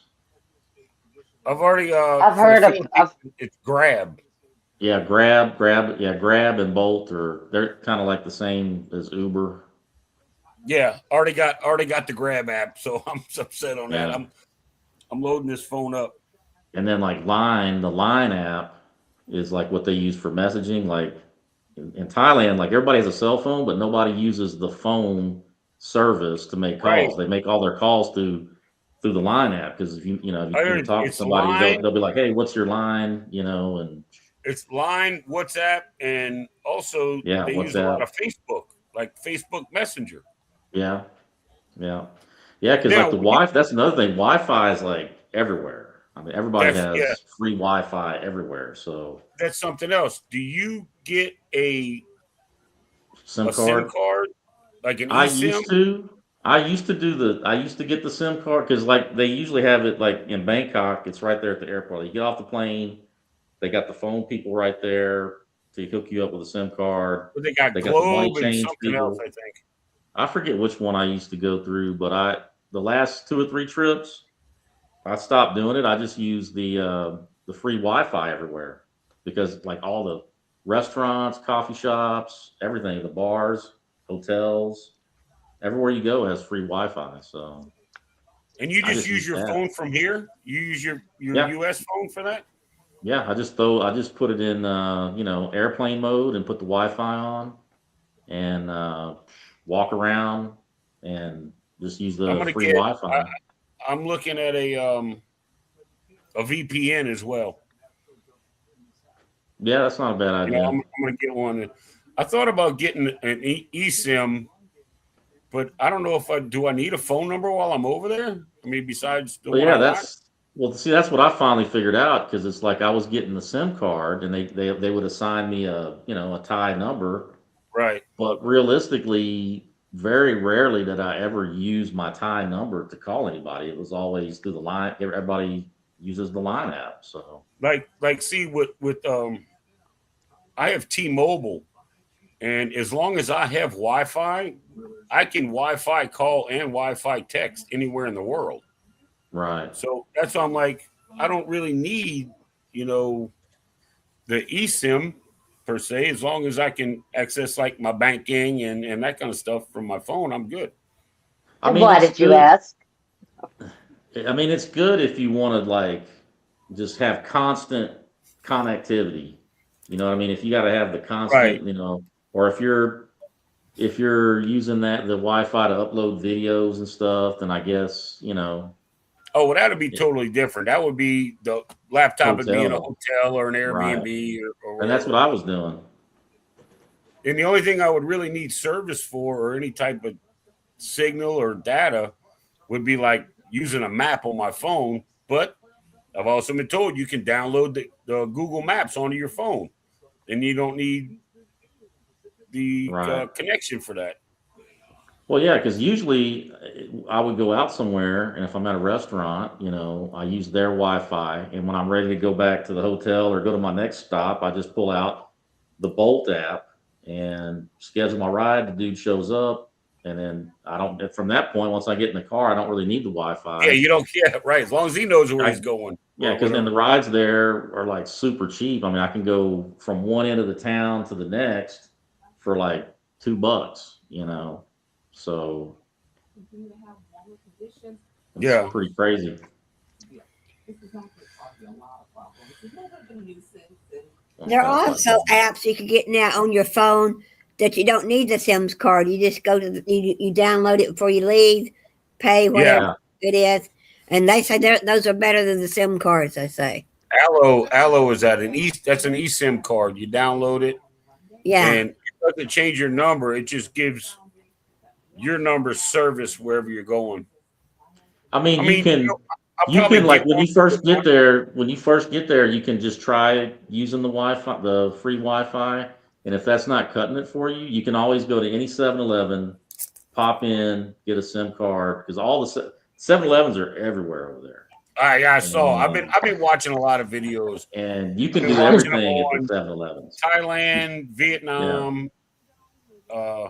I've already I've for the heard Philippines, of it's Grab. Yeah, Grab and Bolt they're kind of like the same as Uber. Yeah, already got the Grab app, so I'm upset on that. Yeah, I'm loading this phone up. and then like Line, the Line app is like what they use for messaging. Like in Thailand, like everybody has a cell phone, but nobody uses the phone service to make Right. calls. They make all their calls through the Line app because if if I you need to heard talk to it's somebody, Line, they'll be like, "Hey, what's your line?" And it's Line, WhatsApp, and also yeah, they use a lot WhatsApp. of Facebook, like Facebook Messenger. Yeah, yeah, yeah. Because like Now, the Wi, that's another thing. Wi-Fi is like everywhere. I mean, everybody yeah, has free Wi-Fi everywhere. So that's something else. Do you get SIM a SIM card. card, like an I eSIM? used to. I used to get the SIM card because like they usually have it like in Bangkok. It's right there at the airport. You get off the plane, they got the phone people right there to hook you up with a SIM card. But they got They got the money Globe and change something else, people. I think. I forget which one I used to go through, but the last 2 or 3 trips I stopped doing it. I just use the free Wi-Fi everywhere because like all the restaurants, coffee shops, everything, the bars, hotels, everywhere you go has free Wi-Fi. So And you I just just use use your that. phone from here? You use your Yeah, US phone for that? yeah. I just put it in airplane mode and put the Wi-Fi on and walk around and just use I'm the gonna free get. Wi-Fi. I'm looking at a VPN as well. Yeah, that's not a bad idea. I'm gonna get one. I thought about getting an eSIM, but I don't know if I need a phone number while I'm over there. I mean, besides the Well, one I yeah, got. see, that's what I finally figured out because it's like I was getting the SIM card and they would assign me a Thai number, Right. but realistically, very rarely did I ever use my Thai number to call anybody. It was always through the line. Everybody uses the line app, so See with I have T-Mobile, and as long as I have Wi-Fi, I can Wi-Fi call and Wi-Fi text anywhere in the world. Right. So that's why I'm like, I don't really need, you know, the eSIM per se. As long as I can access like my banking and that kind of stuff from my phone, I'm good. I And mean, why it's did you good. ask? I mean, it's good if you want to like just have constant connectivity. You know what I mean? If you got to have the Right. constant, or if you're using the Wi-Fi to upload videos and stuff, then I guess, Oh, well, that'd be totally different. That would be the laptop would be in a hotel, hotel or an right? Airbnb or And that's what wherever. I was doing. And the only thing I would really need service for or any type of signal or data would be like using a map on my phone. But I've also been told you can download the Google Maps onto your phone, and you don't need the Right. connection for that. Well, yeah, because usually I would go out somewhere, and if I'm at a restaurant, I use their Wi-Fi, and when I'm ready to go back to the hotel or go to my next stop, I just pull out the Bolt app and schedule my ride. The dude shows up, and then I don't. From that point, once I get in the car, I don't really need the Yeah, Wi-Fi. you don't. Yeah, right. As long as he knows where he's I going Yeah, or because then the whatever. rides there are like super cheap. I mean, I can go from one end of the town to the next for like $2. So it's Yeah. pretty crazy. There are That's also apps you can get now on your phone that you don't need the Sims card. You just go to you download it before you leave, pay whatever Yeah. it is, and they say those are better than the SIM cards. They say, Allo is at an that's an eSIM card. You download it yeah, and it doesn't change your number. It just gives your number service wherever you're going. I mean, I you mean, can I'll you probably can get like when one you for the first get there, you can just try using the Wi-Fi, the free Wi-Fi, and if that's not cutting it for you, you can always go to any 7-Eleven, pop in, get a SIM card because all the 7-Elevens are everywhere over there. I saw. And, I've been watching a lot of videos. and you I've can been do watching them everything at the on 7-Elevens. Thailand, Yeah. Vietnam, uh,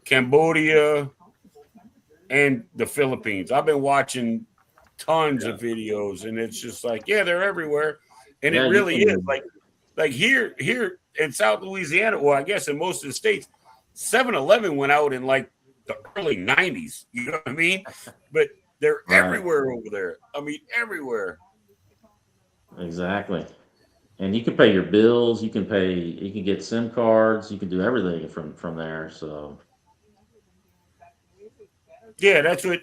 Cambodia, and the Philippines. I've been watching tons Yeah. of videos, and it's just like, yeah, they're everywhere, and it Yeah, you really is. can. Like here in South Louisiana, well, I guess in most of the states, 7-Eleven went out in like the early '90s. You know what I mean? But they're Right. everywhere over there. I mean, everywhere. Exactly. And you can pay your bills. You can get SIM cards. You can do everything from there. So Yeah, that's what.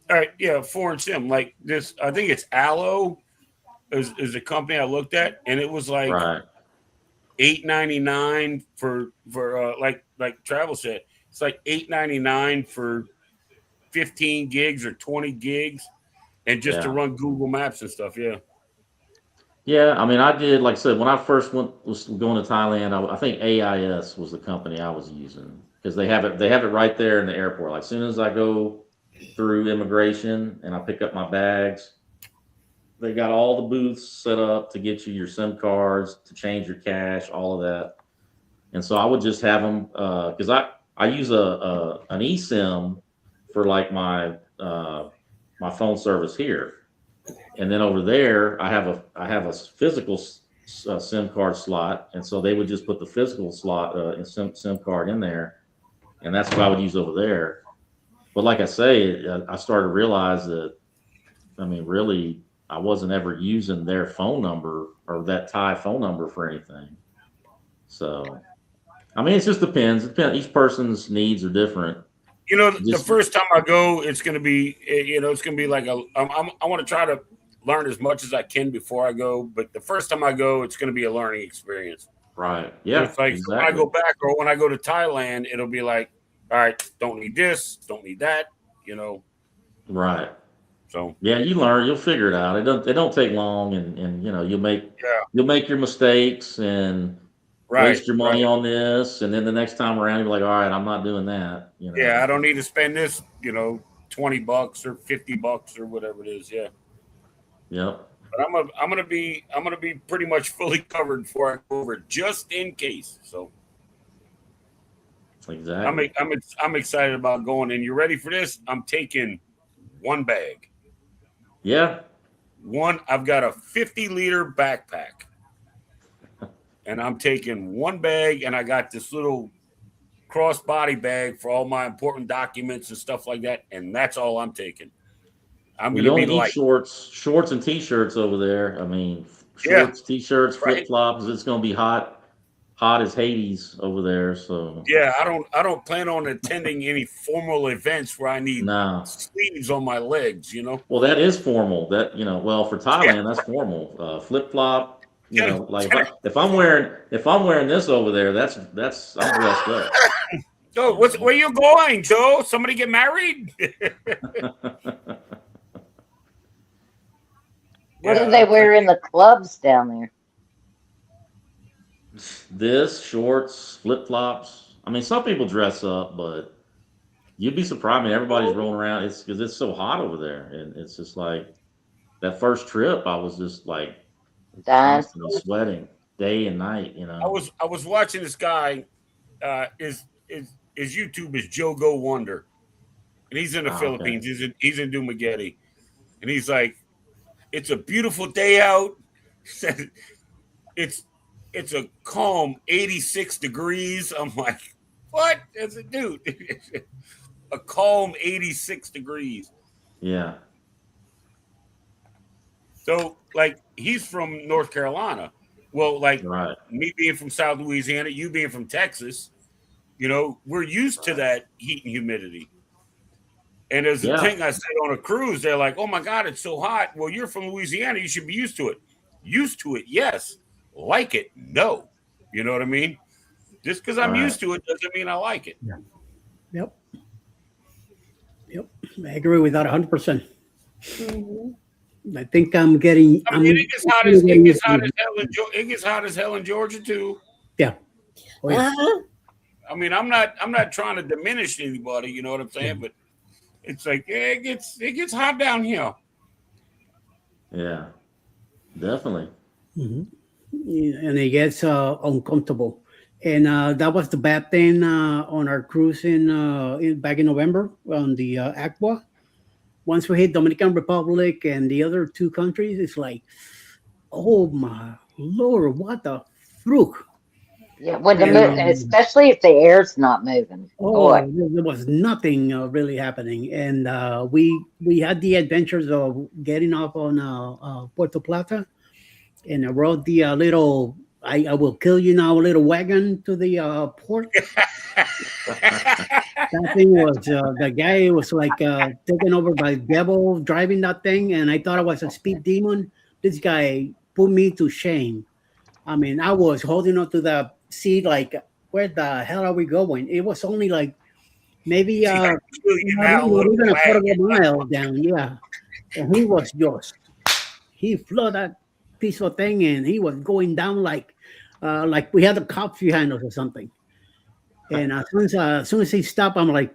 All right, yeah, foreign sim like this. I think it's Allo is a company I looked at, and it was like right. $8.99 for like Travel said. It's like $8.99 for 15 gigs or 20 gigs, and just to Yeah. run Google Maps and stuff. Yeah, Yeah. I mean, I did, like I said, when I first was going to Thailand, I think AIS was the company I was using because they have it right there in the airport. Like, as soon as I go through immigration and I pick up my bags, they got all the booths set up to get you your SIM cards, to change your cash, all of that. And so I would just have them because I use an eSIM for like my phone service here, and then over there I have a physical SIM card slot, and so they would just put the physical slot SIM card in there, and that's what I would use over there. But like I say, I started to realize that, I mean, really, I wasn't ever using their phone number or that Thai phone number for anything. So I mean, it just depends. Each person's needs are different. you know, the Just first time I go, it's gonna be it's gonna be like I want to try to learn as much as I can before I go, but the first time I go, it's gonna be a learning experience. right. So Yeah, it's like so when I exactly. go back or when I go to Thailand, it'll be like, all right, don't need this, don't need that, you know. Right. So Yeah, you learn. You'll figure it out. It don't take long, and yeah, you'll make your mistakes and right, waste your money right. on this, and then the next time around, you're like, all right, I'm not doing that. Yeah, I don't need to spend this, $20 or $50 or whatever it is. Yeah, Yep. but I'm gonna be pretty much fully covered before I go over, just in case. So Exactly. I'm excited about going. And you ready for this? I'm taking one bag. Yeah. One, I've got a 50-liter backpack, and I'm taking one bag, and I got this little crossbody bag for all my important documents and stuff like that, and that's all I'm taking. I'm Well, gonna you be only need light. shorts and t-shirts over there. I mean, Yeah, shorts, t-shirts, flip right. flops. It's gonna be hot as Hades over there. So Yeah, I don't plan on attending any formal events where I need nah. sleeves on my legs. Well, that is formal. That well for Yeah, Thailand, that's formal. Flip flop. Jenny, Like Jenny. if I'm wearing this over there, that's I'm dressed up. Joe, You where you going, Joe? Somebody get married? know. What do Yeah, they wear in the clubs down there? This shorts, flip flops. I mean, some people dress up, but you'd be surprised. I mean, everybody's rolling around. It's because it's so hot over there, and it's just like that first trip. I was just like Dying. constantly sweating day and night. I was watching this guy. His YouTube is Joe Go Wonder, and he's in the Oh, okay. Philippines. He's in Dumaguete, and he's like, "It's a beautiful day out. it's it's a calm 86 degrees." I'm like, "What?" As a dude, a calm 86 degrees. Yeah. So, like, he's from North Carolina. Well, like Right. me being from South Louisiana, you being from Texas, we're used to that heat and humidity. And there's a Yeah. thing I said on a cruise, they're like, "Oh my God, it's so hot." Well, you're from Louisiana, you should be used to it. Used to it, yes. Like it, no. You know what I mean? Just because I'm Right. used to it doesn't mean I like it. Yeah. Yep. Yep. I agree with that 100%. I think I'm getting. I I'm mean, it getting gets used hot to as it. hell it gets hot as hell in Georgia too. Yeah. Oh yeah. Uh-huh. I mean, I'm not trying to diminish anybody, you know what I'm saying? But it's like, yeah, it gets hot down here. Yeah. Definitely. Hmm. And it gets uncomfortable. And that was the bad thing on our cruise back in November on the Aqua. Once we hit Dominican Republic and the other two countries, it's like, oh my lord, what the fruit! Yeah, when And especially if the air's not moving. oh, Boy, there was nothing really happening. And we had the adventures of getting off on Puerto Plata, and I rode the little I will kill you now little wagon to the port. That thing was the guy was like taken over by the devil driving that thing, and I thought I was a speed demon. This guy put me to shame. I mean, I was holding on to the seat like, where the hell are we going? It was only like maybe See, I can kill you now, not little even a quarter of a wagon. mile down. Yeah, and he was just he flew that piece of thing, and he was going down like we had the cops behind us or something. And as soon as he stopped, I'm like,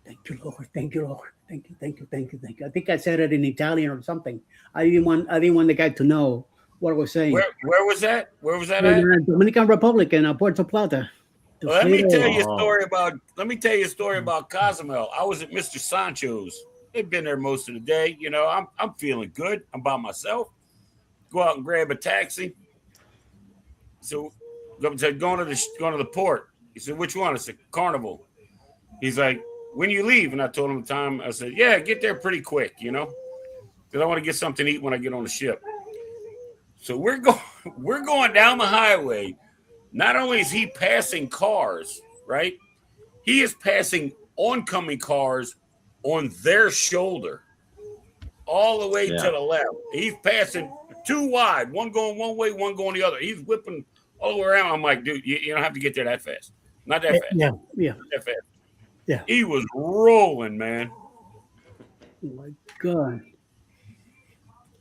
"Thank you, Lord. Thank you, Lord. Thank you, thank you, thank you, thank you." I think I said it in Italian or something. I didn't want the guy to know what I was saying. Where was that? Where was that In at? Dominican Republic in Puerto Plata. Well, let me tell you a Oh. story about. Let me tell you a story about Cozumel. I was at Mr. Sancho's. They've been there most of the day. I'm feeling good. I'm by myself. Go out and grab a taxi. So, going to the port. He said, "Which one?" I said, "Carnival." He's like, "When you leave?" And I told him the time. I said, "Yeah, get there pretty quick, because I want to get something to eat when I get on the ship." So we're going we're going down the highway. Not only is he passing cars, right? He is passing oncoming cars on their shoulder all the way to Yeah. the left. He's passing two wide, one going one way, one going the other. He's whipping all the way around. I'm like, dude, you don't have to get there that fast. Not that fast. Yeah, yeah, Not that fast. yeah. He was rolling, man. Oh my God.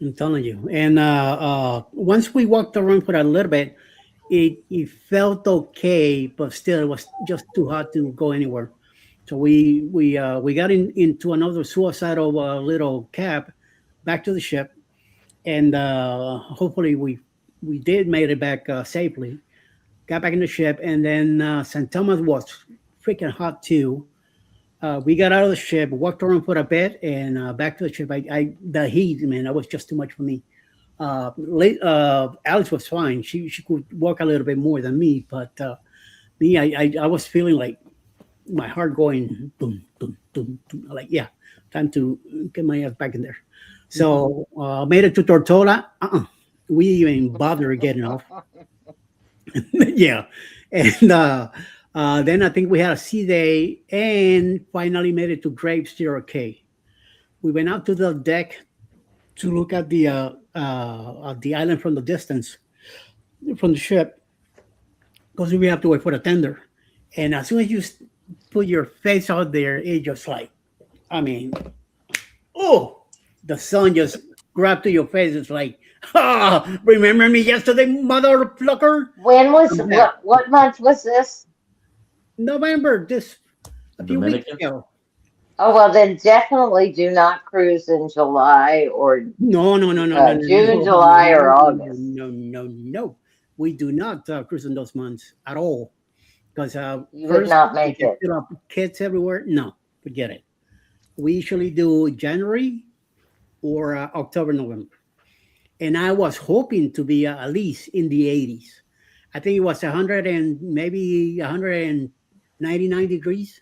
I'm telling you. And once we walked around for a little bit, it felt okay, but still it was just too hot to go anywhere. So we got into another suicidal little cab back to the ship, and hopefully we did made it back safely. Got back in the ship, and then St. Thomas was freaking hot too. We got out of the ship, walked around for a bit, and back to the ship. The heat, man, that was just too much for me. Alice was fine. She could walk a little bit more than me, but me, I was feeling like my heart going boom, boom, boom, boom. Like, yeah, time to get my ass back in there. So made it to Tortola. We didn't even bother getting off. Yeah, and then I think we had a sea day, and finally made it to Grape Zero K. We went out to the deck to look at the island from the distance, from the ship, because we have to wait for the tender. And as soon as you put your face out there, it just like, I mean, oh, the sun just grabbed to your face. It's like, remember me yesterday, mother plucker? When was Yeah. what month was this? November, this a few weeks Dominican? ago. Oh well, then definitely do not cruise in July or No, no, no, no, no, no, June, no, July, or no, August. no, no, no. We do not cruise in those months at all. Because You would first, not we make get it. fill up kids everywhere. No, forget it. We usually do January or October, November. And I was hoping to be at least in the 80s. I think it was 100 and maybe 199 degrees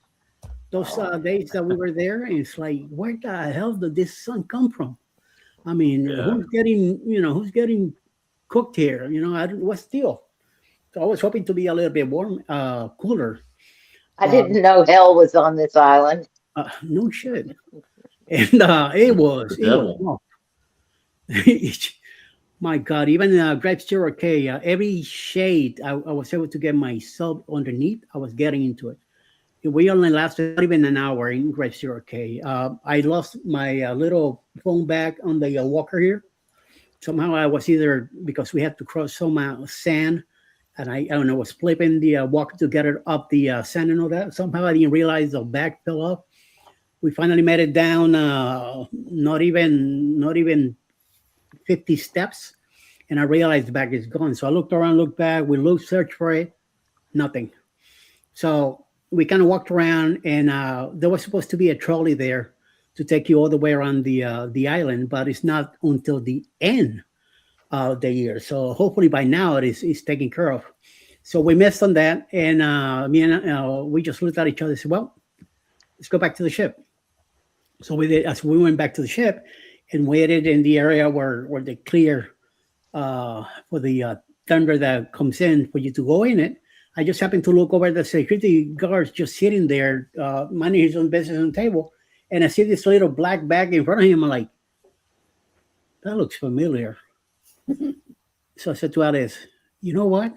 those days that we were there. And it's like, where the hell did this sun come from? I mean, Yeah. who's getting cooked here? What's the deal? So I was hoping to be a little bit warm, cooler. I Uh, didn't know hell was on this island. no shit. And it The was devil. rough. My God, even Grapes Cherokee, every shade I was able to get myself underneath, I was getting into it. We only lasted not even an hour in Grapes Cherokee. I lost my little phone bag on the walker here. Somehow I was either because we had to cross some sand, and I don't know, was flipping the walker to get it up the sand and all that. Somehow I didn't realize the bag fell off. We finally made it down, not even 50 steps, and I realized the bag is gone. So I looked around, looked back, we looked, searched for it, nothing. So we kind of walked around, and there was supposed to be a trolley there to take you all the way around the island, but it's not until the end of the year. So hopefully by now it's taken care of. So we missed on that, and me and we just looked at each other and said, "Well, let's go back to the ship." So we did. As we went back to the ship and waited in the area where they clear for the thunder that comes in for you to go in it. I just happened to look over the security guards just sitting there, minding his own business on the table, and I see this little black bag in front of him. I'm like, that looks familiar. So I said to Alice, "You know what?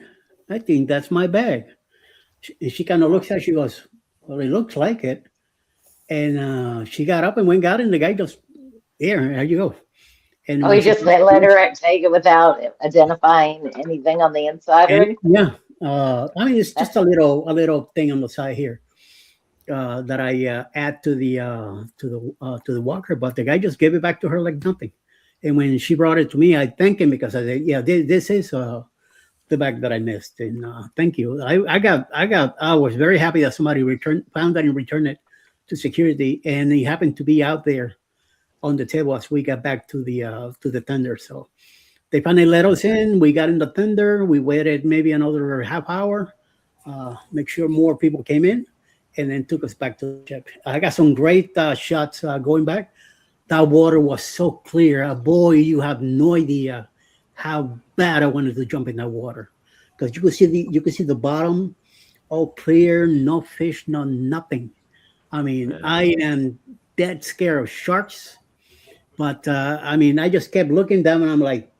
I think that's my bag." She kind of looks at it. She goes, "Well, it looks like it." And she got up and went got it, and the guy just, "Here you go." And Oh, when you she, just let her take it without identifying anything on the inside or and anything? yeah, I mean, it's just That's a little thing on the side here that I add to the walker, but the guy just gave it back to her like nothing. And when she brought it to me, I thanked him because I said, "Yeah, this is the bag that I missed, and thank you." I was very happy that somebody found that and returned it to security, and he happened to be out there on the table as we got back to the tender. So they finally let us in. We got in the tender. We waited maybe another half hour, make sure more people came in, and then took us back to the ship. I got some great shots going back. That water was so clear. Boy, you have no idea how bad I wanted to jump in that water because you could see the bottom all clear, no fish, no nothing. I mean, Yeah. I am dead scared of sharks, but I mean, I just kept looking down, and I'm like,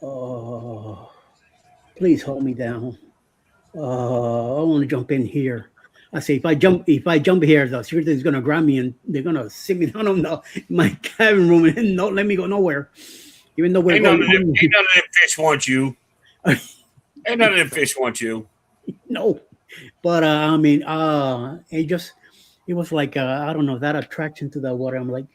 "Oh, please hold me down. I want to jump in here." I say, if I jump here, the security is gonna grab me and they're gonna sit me down on my cabin room and not let me go nowhere. Even though we're Ain't none going of them. home. Ain't none of them fish want you. Ain't none of them fish want you. No, but I mean, it was like I don't know, that attraction to the water. I'm like,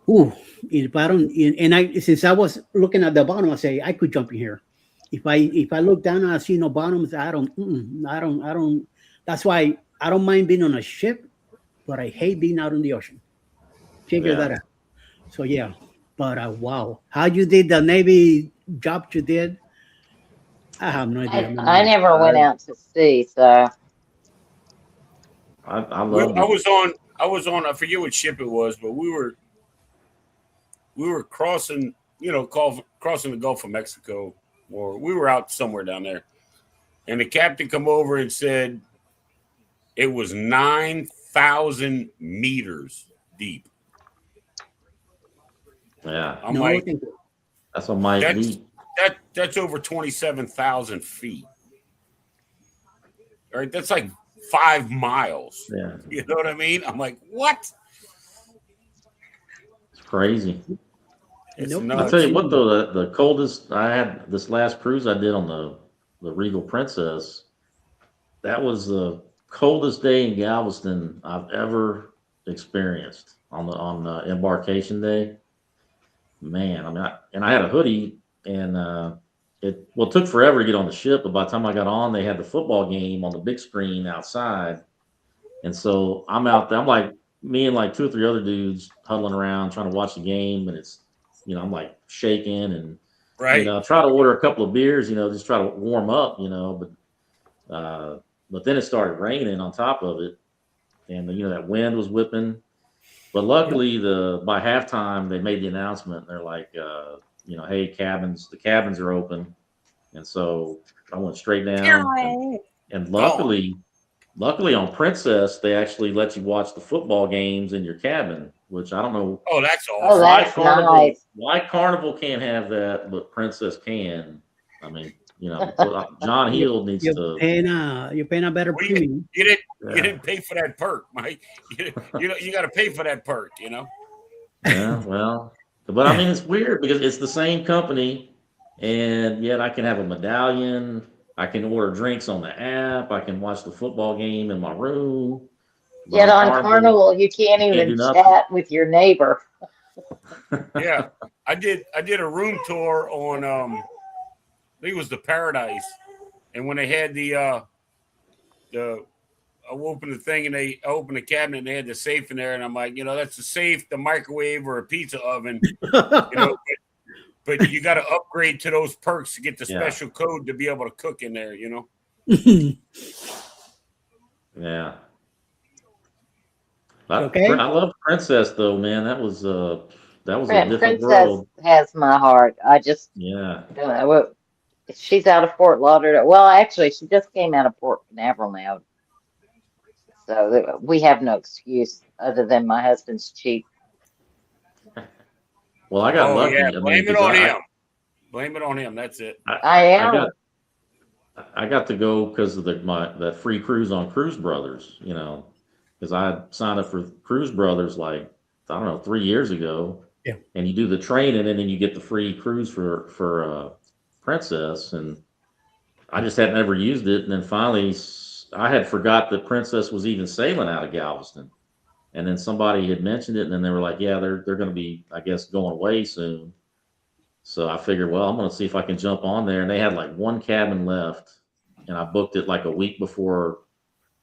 ooh, if I don't, and I since I was looking at the bottom, I say I could jump in here. If I look down and I see no bottoms, I don't. That's why I don't mind being on a ship but I hate being out in the ocean. Figure that Yeah. out. So yeah, but wow, how you did the Navy job you did? I have no idea, I man. never went out to sea, so I We, loved it. I was on. I forget what ship it was, but we were crossing. Crossing the Gulf of Mexico, or we were out somewhere down there, and the captain come over and said it was 9,000 meters deep. Yeah, I'm No, like, thank you. that's a might that's deep. that's over 27,000 feet. All right, that's like 5 miles. Yeah, You know what I mean? I'm like, what? it's crazy. It's Nope, I'll not tell nuts. you what seeing. though, the coldest I had this last cruise I did on the Regal Princess, that was the coldest day in Galveston I've ever experienced on embarkation day. Man, I mean, I had a hoodie, and it took forever to get on the ship, but by the time I got on, they had the football game on the big screen outside, and so I'm out there. I'm like me and like two or three other dudes huddling around trying to watch the game, and it's I'm like shaking and Right? try to order a couple of beers, just try to warm up, but then it started raining on top of it, and that wind was whipping. But Yep. luckily, by halftime they made the announcement. They're like, hey, the cabins are open, and so I went straight down, and Gone. luckily on Princess they actually let you watch the football games in your cabin, which I don't know Oh, that's oh, awesome. that's nice. why Carnival can't have that, but Princess can. I mean, John You, Hill needs to. you're paying a better Well, premium. you didn't you Yeah, didn't pay for that perk, Mike. You got to pay for that perk. yeah, well, but I mean, it's weird because it's the same company, and yet I can have a medallion. I can order drinks on the app. I can watch the football game in my room. But Yet on on Carnival, Carnival, you can't you can't even do nothing. chat with your neighbor. Yeah, I did a room tour on I think it was the Paradise, and when they had the I opened the thing and I opened the cabinet and they had the safe in there, and I'm like, that's the safe, the microwave, or a pizza oven, you know. But you got to upgrade to those perks to get the Yeah, special code to be able to cook in there. yeah. Okay. I love Princess though, man. That was a different Princess world. has my heart. I just Yeah. don't know. She's out of Fort Lauderdale. Well, actually, she just came out of Port Canaveral now. So we have no excuse other than my husband's cheap. Well, I got Oh yeah, lucky. I mean, blame it because on him. Blame it on him. That's it. I I am. got I got to go because of that free cruise on Cruise Brothers, because I had signed up for Cruise Brothers like I don't know 3 years ago, Yeah. and you do the training and then you get the free cruise for Princess, and I just had never used it, and then finally I had forgot that Princess was even sailing out of Galveston, and then somebody had mentioned it, and then they were like, yeah, they're going to be, I guess, going away soon. So I figured, well, I'm going to see if I can jump on there. And they had like one cabin left, and I booked it like a week before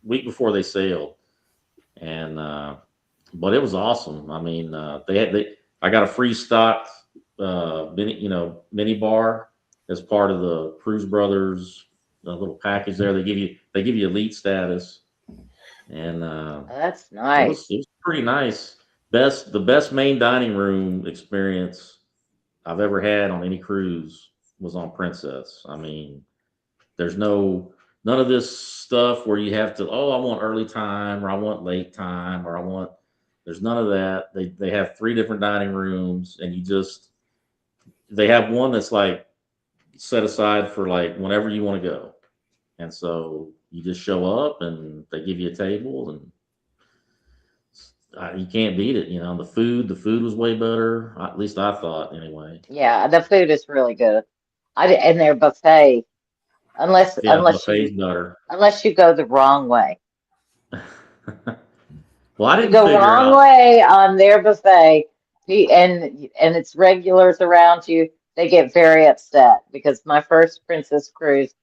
they sailed. And but it was awesome. I mean, I got a free stocked mini bar as part of the Cruise Brothers little package there. They give you elite status, and That's it was nice. it was pretty nice. The best main dining room experience I've ever had on any cruise was on Princess. I mean, there's none of this stuff where you have to, oh, I want early time or I want late time or there's none of that. They have three different dining rooms, and they have one that's like set aside for like whenever you want to go. And so you just show up and they give you a table, and you can't beat it. The food was way better. At least I thought anyway. Yeah, the food is really good. And their buffet, unless Yeah, unless buffet's you better. unless you go the wrong way. Well, I You didn't go figure wrong out. way on their buffet, and it's regulars around you. They get very upset because my first Princess cruise,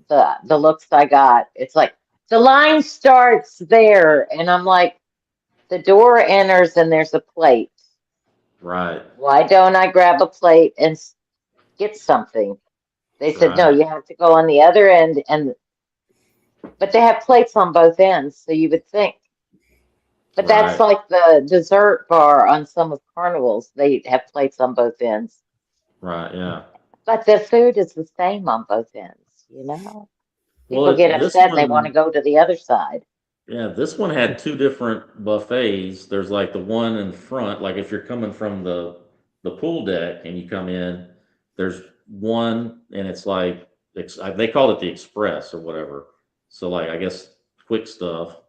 the looks I got, it's like the line starts there, and I'm like, the door enters and there's a plate. Right. Why don't I grab a plate and get something? They said, no, Right. you have to go on the other end, but they have plates on both ends, so you would think. But that's Right. like the dessert bar on some of Carnival's. They have plates on both ends. Right. Yeah. But the food is the same on both ends, you know? People Well, get this upset and they want to one, go to the other side. yeah, this one had two different buffets. There's like the one in front, like if you're coming from the pool deck and you come in, there's one, and it's like they call it the express or whatever. So like I guess quick stuff.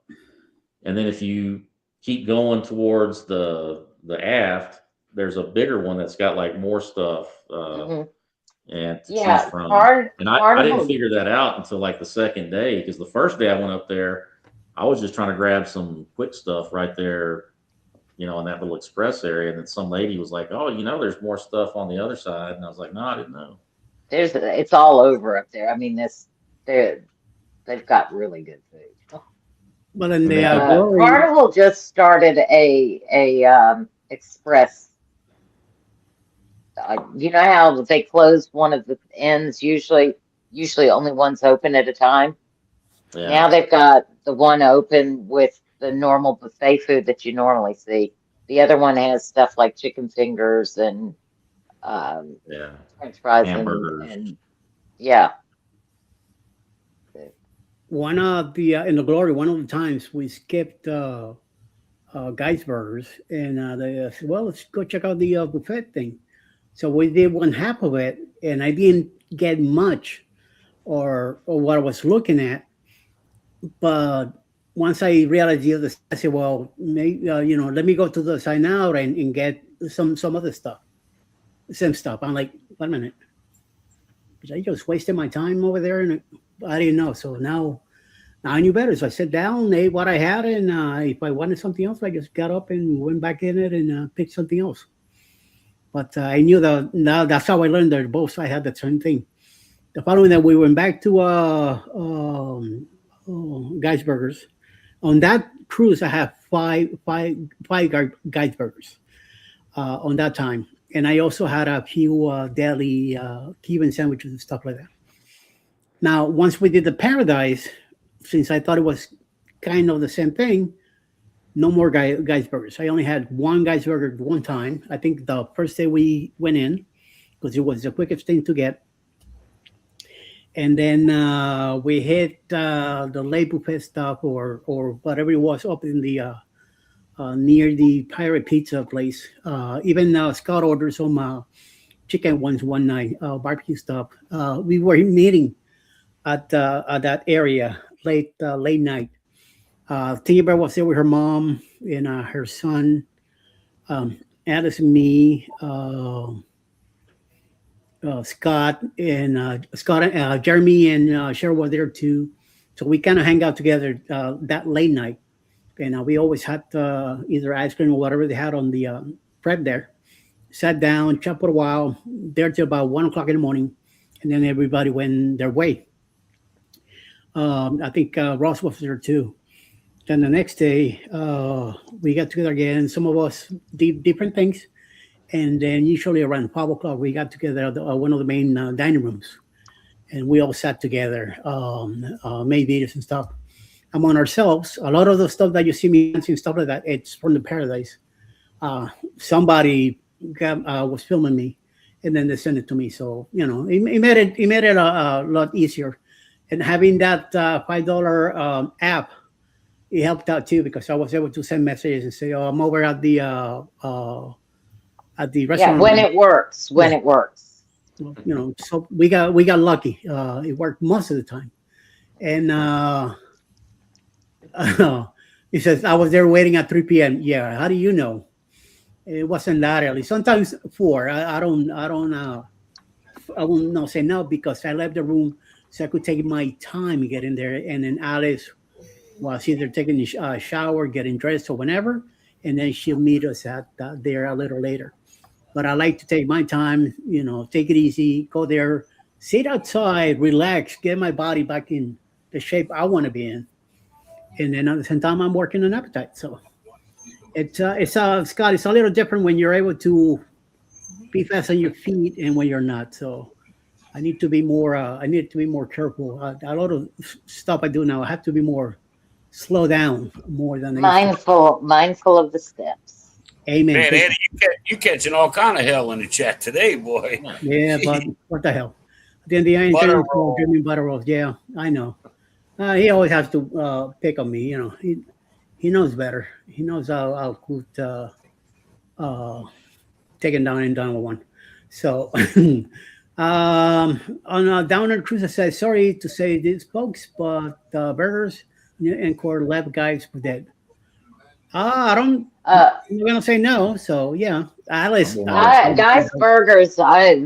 And then if you keep going towards the aft, there's a bigger one that's got like more stuff Hmm. and to choose Yeah, from. And I didn't Carnival. figure that out until like the second day, because the first day I went up there, I was just trying to grab some quick stuff right there, in that little express area. And then some lady was like, "Oh, there's more stuff on the other side." And I was like, "No, I didn't know." It's all over up there. I mean, they're they've got really good food. But in And the they have, Glory, Carnival just started a express. You know how they close one of the ends usually only one's open at a time. Now yeah, they've got the one open with the normal buffet food that you normally see. The other one has stuff like chicken fingers and um, yeah, French fries hamburgers. and yeah. one of the in the Glory, one of the times we skipped Guy's Burgers, and they said, "Well, let's go check out the buffet thing." So we did one half of it, and I didn't get much or what I was looking at. But once I realized the other, I said, "Well, let me go to the sign out and get some other stuff, same stuff." I'm like, "Wait a minute, was I just wasting my time over there?" And I didn't know. So now I knew better. So I sat down, ate what I had, and if I wanted something else, I just got up and went back in it and picked something else. But I knew that now that's how I learned that both sides had the same thing. The following that we went back to Guy's Burgers. On that cruise, I had five Guy's Burgers on that time, and I also had a few deli Cuban sandwiches and stuff like that. Now, once we did the Paradise, since I thought it was kind of the same thing, no more Guy's Burgers. I only had one Guy's Burger one time. I think the first day we went in because it was the quickest thing to get. And then we hit the late buffet stuff or whatever it was up in the near the Pirate Pizza place. Even Scott ordered some chicken ones one night, barbecue stuff. We were meeting at that area late night. Tia Bear was there with her mom and her son, Alice and me, Scott, Jeremy and Cheryl were there too. So we kind of hang out together that late night, and we always had either ice cream or whatever they had on the prep there. Sat down, chat for a while, there till about 1 o'clock in the morning, and then everybody went their way. I think Ross was there too. Then the next day, we got together again. Some of us did different things. And then usually around 5 o'clock, we got together at one of the main dining rooms. And we all sat together, made videos and stuff among ourselves. A lot of the stuff that you see me dancing, stuff like that, it's from the Paradise. Somebody was filming me and then they sent it to me. So, it made it a lot easier. And having that $5 app, it helped out too because I was able to send messages and say, "Oh, I'm over at the Yeah, restaurant." when it works, when Yeah, it works. well, so we got lucky. It worked most of the time. And he says I was there waiting at 3 p.m. Yeah, how do you know? It wasn't that early. Sometimes four. I won't not say no because I left the room so I could take my time to get in there. And then Alice was either taking a shower, getting dressed, or whenever, and then she'll meet us at there a little later. But I like to take my time, take it easy, go there, sit outside, relax, get my body back in the shape I want to be in. And then at the same time, I'm working on appetite. So Scott. It's a little different when you're able to be fast on your feet and when you're not. So I need to be more. I need to be more careful. A lot of stuff I do now, I have to be more slow down more than I used to. Mindful of the steps. Amen. Man, Eddie, you catching all kind of hell in the chat today, boy. Yeah, but what the hell? At the end of the day, I ain't Butter doing for roll. Jimmy butter rolls. Yeah, I know. He always has to pick on me. You know, he knows better. He knows how good uh, taking down and down with one. So, on Downer Cruiser says, sorry to say this, folks, but burgers and core lab guys were dead. I don't. Uh, I'm gonna say no. So yeah, Alice. I'm Alice Guys Burgers,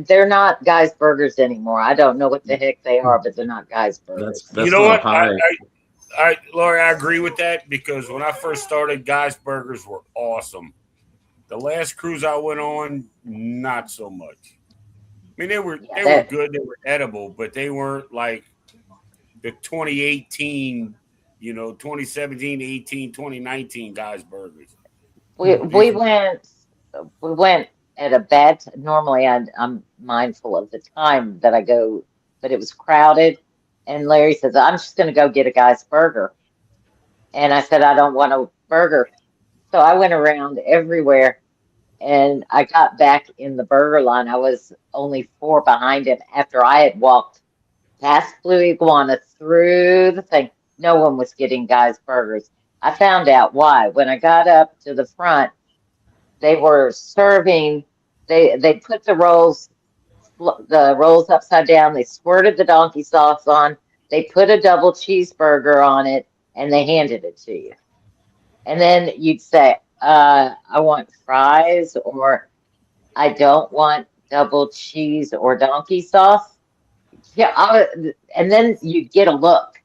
they're not Guys Burgers anymore. I don't know what the heck they are, but they're not Guys Burgers. That's You know not what? high. Lori, I agree with that because when I first started, guys' burgers were awesome. The last cruise I went on, not so much. I mean, they were good, they were edible, but they weren't like the 2018, 2017, 18, 2019 guys' burgers. We Mm. we went at a bad normally I'm mindful of the time that I go, but it was crowded and Larry says, I'm just gonna go get a Guy's burger. And I said, I don't want a burger. So I went around everywhere and I got back in the burger line. I was only 4 behind him after I had walked past Blue Iguana through the thing. No one was getting Guy's burgers. I found out why. When I got up to the front, they were serving. They put the rolls upside down. They squirted the donkey sauce on. They put a double cheeseburger on it, and they handed it to you. And then you'd say, "I want fries," or "I don't want double cheese or donkey sauce." Yeah, and then you'd get a look.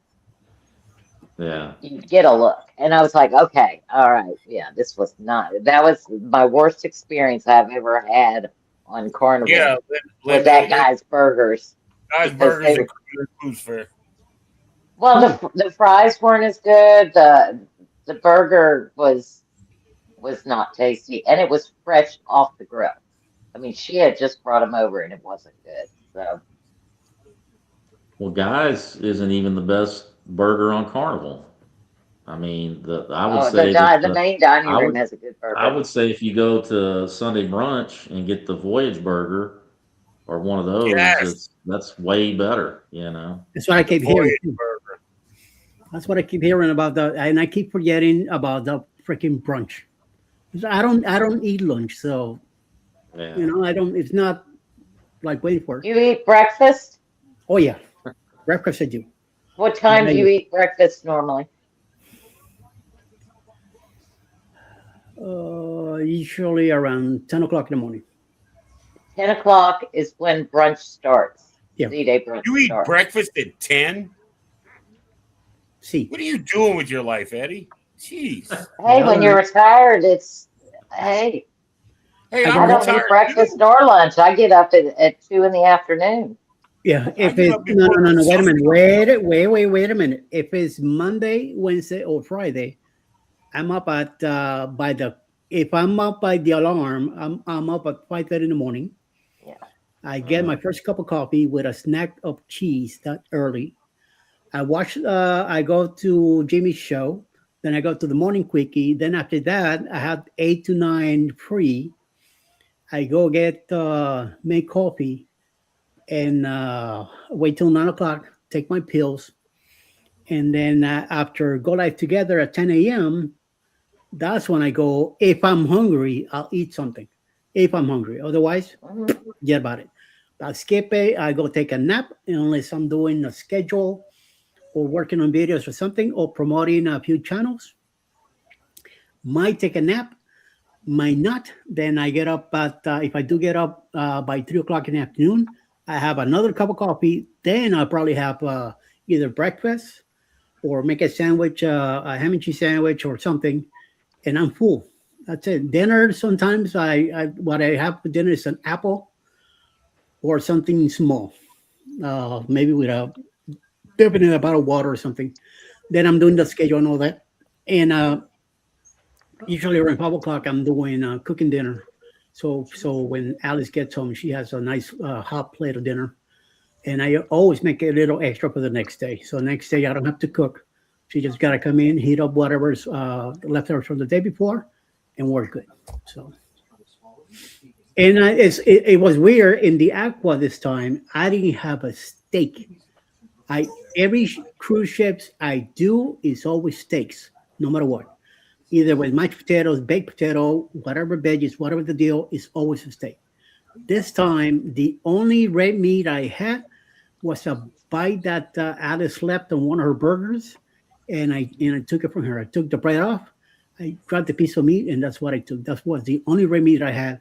Yeah. You'd get a look. And I was like, okay, all right. Yeah, that was my worst experience I've ever had on Carnival Yeah, with that guy's burgers. guys' Because burgers they and were, cruise fair. well, the fries weren't as good. The burger was not tasty, and it was fresh off the grill. I mean, she had just brought them over, and it wasn't good. So, Well, guys isn't even the best burger on Carnival. I mean, I would oh, say that the main dining I room would has a good I burger. would say if you go to Sunday brunch and get the Voyage burger or one of those, Yes, that's way better. You know. That's what I the keep hearing. Voyage burger. That's what I keep hearing about and I keep forgetting about the freaking brunch. 'Cause I don't eat lunch, so Yeah. I don't. It's not like waiting for it. You eat breakfast? Oh yeah, breakfast I do. What time do you eat breakfast normally? Usually around 10 o'clock in the morning. 10 o'clock is when brunch starts. Yeah. Z-Day brunch You eat starts. breakfast at 10? See, What are you doing with your life, Eddie? Jeez. Hey, when you're retired, hey, Hey, I I I'm don't eat retired breakfast too. nor lunch. I get up at 2 in the afternoon. yeah. If get it's up no, before no, no, the no. Wait a sun minute. comes Wait a minute. If it's Monday, Wednesday, or Friday, I'm up at by the. If I'm up by the alarm, I'm up at 5:30 in the morning. Yeah. I get my first cup of coffee with a snack of cheese that early. I watch. I go to Jimmy's show. Then I go to the morning quickie. Then after that, I have 8 to 9 free. I go get make coffee and wait till 9 o'clock. Take my pills, and then after go live together at 10 a.m. That's when I go. If I'm hungry, I'll eat something. If I'm hungry, otherwise, Mhm. forget about it. I skip it. I go take a nap unless I'm doing a schedule or working on videos or something or promoting a few channels. Might take a nap, might not. Then I get up if I do get up by 3 o'clock in the afternoon, I have another cup of coffee. Then I'll probably have either breakfast or make a sandwich, a ham and cheese sandwich or something, and I'm full. That's it. Dinner sometimes what I have for dinner is an apple or something small, maybe with a dipping in a bottle of water or something. Then I'm doing the schedule and all that. And usually around 5 o'clock, I'm doing cooking dinner. So when Alice gets home, she has a nice hot plate of dinner, and I always make a little extra for the next day. So next day I don't have to cook. She just gotta come in, heat up whatever's leftovers from the day before, and we're good. So and it was weird in the aqua this time. I didn't have a steak. I every cruise ships I do is always steaks, no matter what. Either with mashed potatoes, baked potato, whatever veggies, whatever the deal, is always a steak. This time, the only red meat I had was a bite that Alice left on one of her burgers, and I took it from her. I took the bread off, I grabbed the piece of meat, and that's what I took. That was the only red meat I had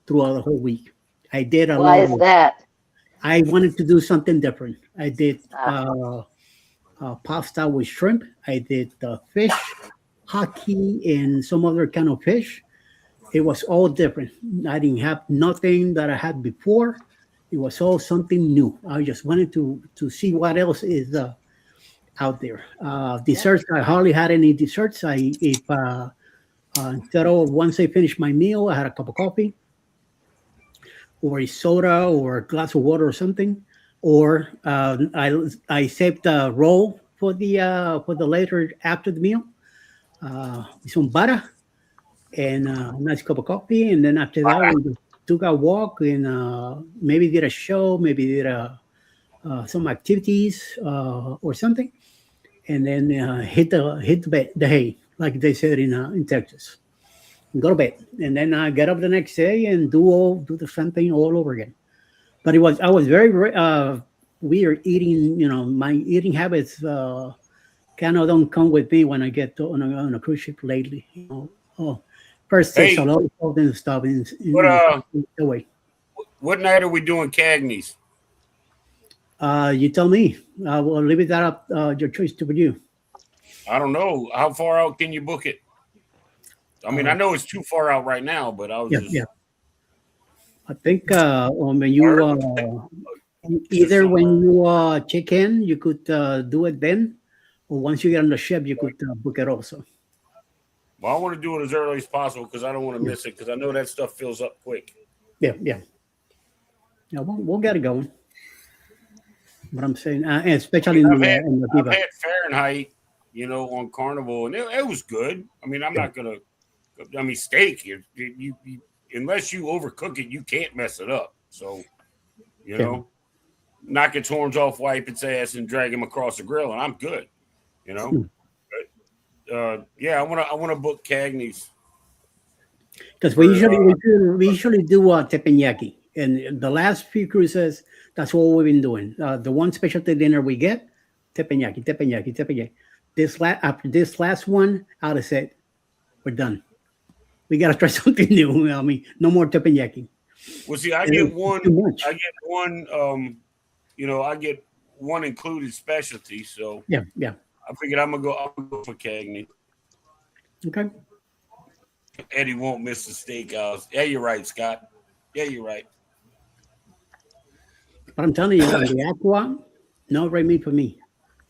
throughout the whole week. I did a Why is little. that? I wanted to do something different. I did Uh, pasta with shrimp. I did fish, hockey, and some other kind of fish. It was all different. I didn't have nothing that I had before. It was all something new. I just wanted to see what else is out there. Desserts. I hardly had any desserts. I if instead of once I finished my meal, I had a cup of coffee or a soda or a glass of water or something. Or I saved a roll for the later after the meal. With some butter and a nice cup of coffee, and then after that we just took a walk and maybe did a show, maybe did some activities or something, and then hit the bed, the hay, like they said in Texas, and go to bed, and then get up the next day and do the same thing all over again. But I was very weird eating. My eating habits kind of don't come with me when I get on a cruise ship lately. Oh, first takes a Hey, lot of salt and stuff what in the way. what night are we doing Cagney's? You tell me. I will leave it that up. Your choice to you. I don't know. How far out can you book it? I mean, I Uh, know it's too far out right now, but I was yeah, just yeah. I think when I you heard it was just either some. when you check in, you could do it then, or once you get on the ship, you could book it also. Well, I want to do it as early as possible because I don't want to Yeah, miss it because I know that stuff fills up quick. yeah, yeah. Yeah, we'll get it going. What I'm saying, and I especially mean, in the I've Viva. had Fahrenheit, on Carnival, and it was good. I mean, I'm Yeah. not gonna. I mean, steak. You unless you overcook it, you can't mess it up. So you Yeah. know, knock its horns off, wipe its ass, and drag him across the grill, and I'm good. You know. Yeah, I want to book Cagney's Because we for. usually we usually do teppanyaki, and the last few cruises, that's what we've been doing. The one specialty dinner we get, teppanyaki, teppanyaki, teppanyaki. After this last one, I said we're done. We gotta try something new. I mean, no more teppanyaki. Well, see, I It's get one. too much. I get one. I get one included specialty. So Yeah, yeah. I figured I'm gonna go. I'm gonna go for Cagney. Okay. Eddie won't miss the steakhouse. Yeah, you're right, Scott. Yeah, you're right. But I'm telling you, on the aqua, no red meat for me.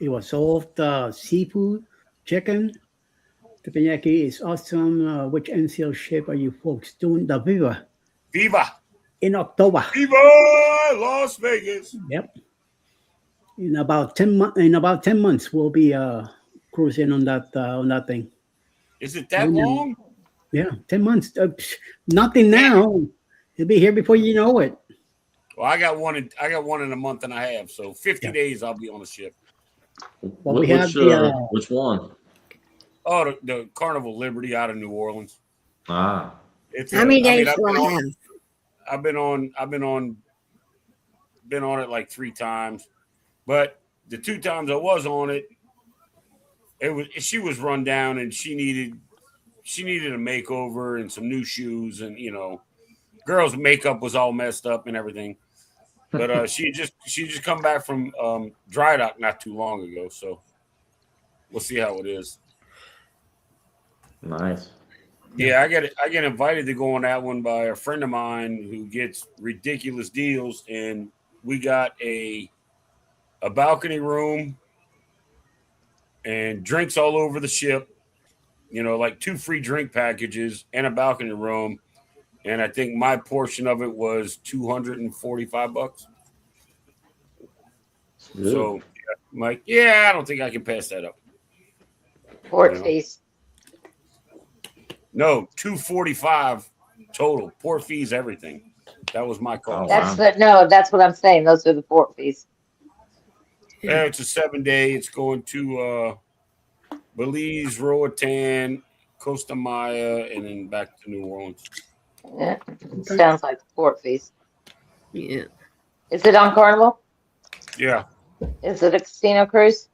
It was soft seafood, chicken. Teppanyaki is awesome. Which NCL ship are you folks doing? The Viva Viva, in October. Viva, Las Vegas. Yep. In about 10 months, we'll be cruising on that thing. Is it Right that now. long? Yeah, 10 months. Nothing Damn it. now. It'll be here before you know it. Well, I got one in a month and a half. So 50 Yeah. days I'll be on the ship. Well, we have Which one? Oh, the Carnival Liberty out of New Orleans. Ah, It's How a. many I mean, days do I have? been on it like 3 times, but the 2 times I was on it, she was run down and she needed a makeover and some new shoes and girl's makeup was all messed up and everything. But she just come back from dry dock not too long ago, so we'll see how it is. nice. Yeah, I get invited to go on that one by a friend of mine who gets ridiculous deals, and we got a balcony room and drinks all over the ship. like 2 free drink packages and a balcony room, and I think my portion of it was $245. Good. So I'm like, I don't think I can pass that up. Port You know? fees. No, 245 total. Port fees, everything. That was my cost. That's what I'm saying. Those are the port fees. Yeah, it's a 7-day. It's going to Belize, Roatan, Costa Maya, and then back to New Orleans. Yeah, sounds like port fees. Yeah. Is it on Carnival? Yeah. Is it a casino cruise?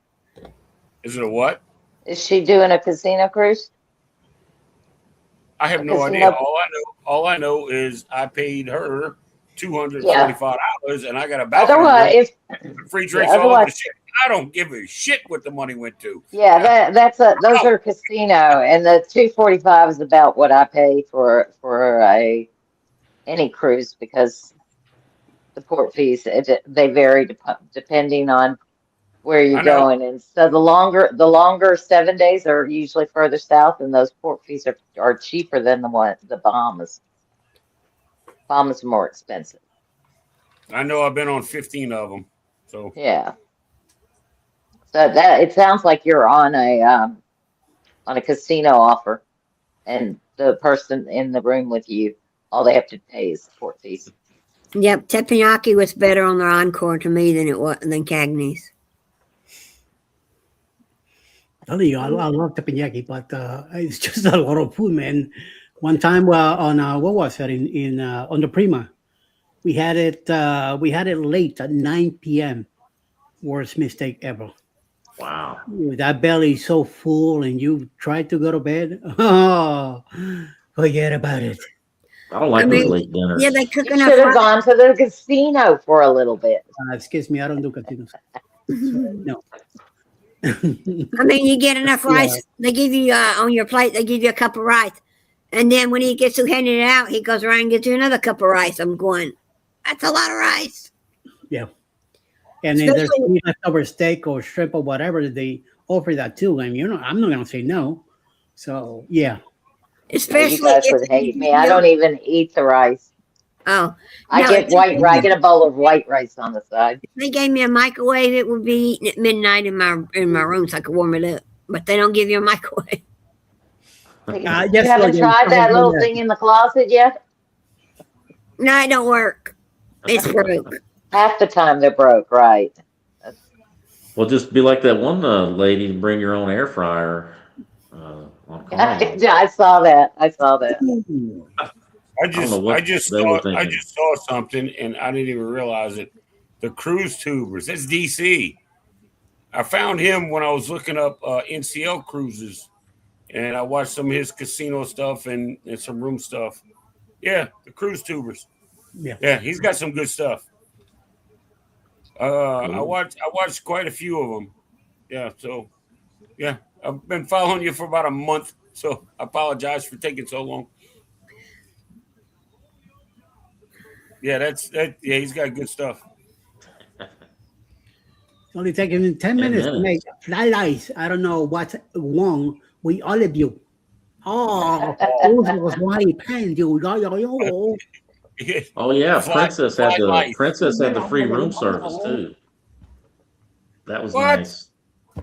Is it a what? Is she doing a casino cruise? I have A no casino- idea. All I know is I paid her $245, and I got a balcony Otherwise, room, free drinks, all over the shit. I don't give a shit what the money went to. those are casino, and the 245 is about what I pay for any cruise, because the port fees they vary depending on where you're I know. going, and so the longer 7 days are usually further south, and those port fees are cheaper than the Bahamas. Bahamas are more expensive. I know. I've been on 15 of them. So Yeah. So that it sounds like you're on a casino offer, and the person in the room with you, all they have to pay is the port fees. Yep, Teppanyaki was better on their encore to me than Cagney's. I love teppanyaki, but it's just a lot of food, man. One time on what was it in on the Prima, we had it late at 9 p.m. Worst mistake ever. Wow. That belly is so full, and you try to go to bed. Oh, forget about it. I don't like those late dinners. Yeah, they cook You enough should have rice. gone to the casino for a little bit. Excuse me, I don't do casinos. No. I mean, you get enough rice. Yeah. They give you on your plate. They give you a cup of rice, and then when he gets to handing it out, he goes around and gets you another cup of rice. I'm going, that's a lot of rice. Yeah. And if there's any leftover steak or shrimp or whatever, they offer that too. And I'm not gonna say no. So yeah. Especially You guys if would hate me. I don't even eat the rice. Oh, I no, get I get a bowl of white rice on the side. If they gave me a microwave, it would be eaten at midnight in my room so I could warm it up. But they don't give you a microwave. You yes, haven't Logan, tried that someone little did thing in the closet yet? No, it don't work. It's broke. Half the time they're broke, right? Well, just be like that one lady and bring your own air fryer on Carnival. I saw that. I saw that. I don't know what just they were saw thinking. something, and I didn't even realize it. The cruise tubers. That's DC. I found him when I was looking up NCL cruises, and I watched some of his casino stuff and some room stuff. Yeah, the cruise tubers. Yeah, he's got some good stuff. I watched quite a few of them. Yeah, so yeah, I've been following you for about a month, so I apologize for taking so long. Yeah, that. Yeah, he's got good stuff. It's only taking him 10 minutes to make fly lice. I don't know what's wrong with all of you. Oh, those was why pants you. Oh yeah, Princess had the free room service too. That was What? nice.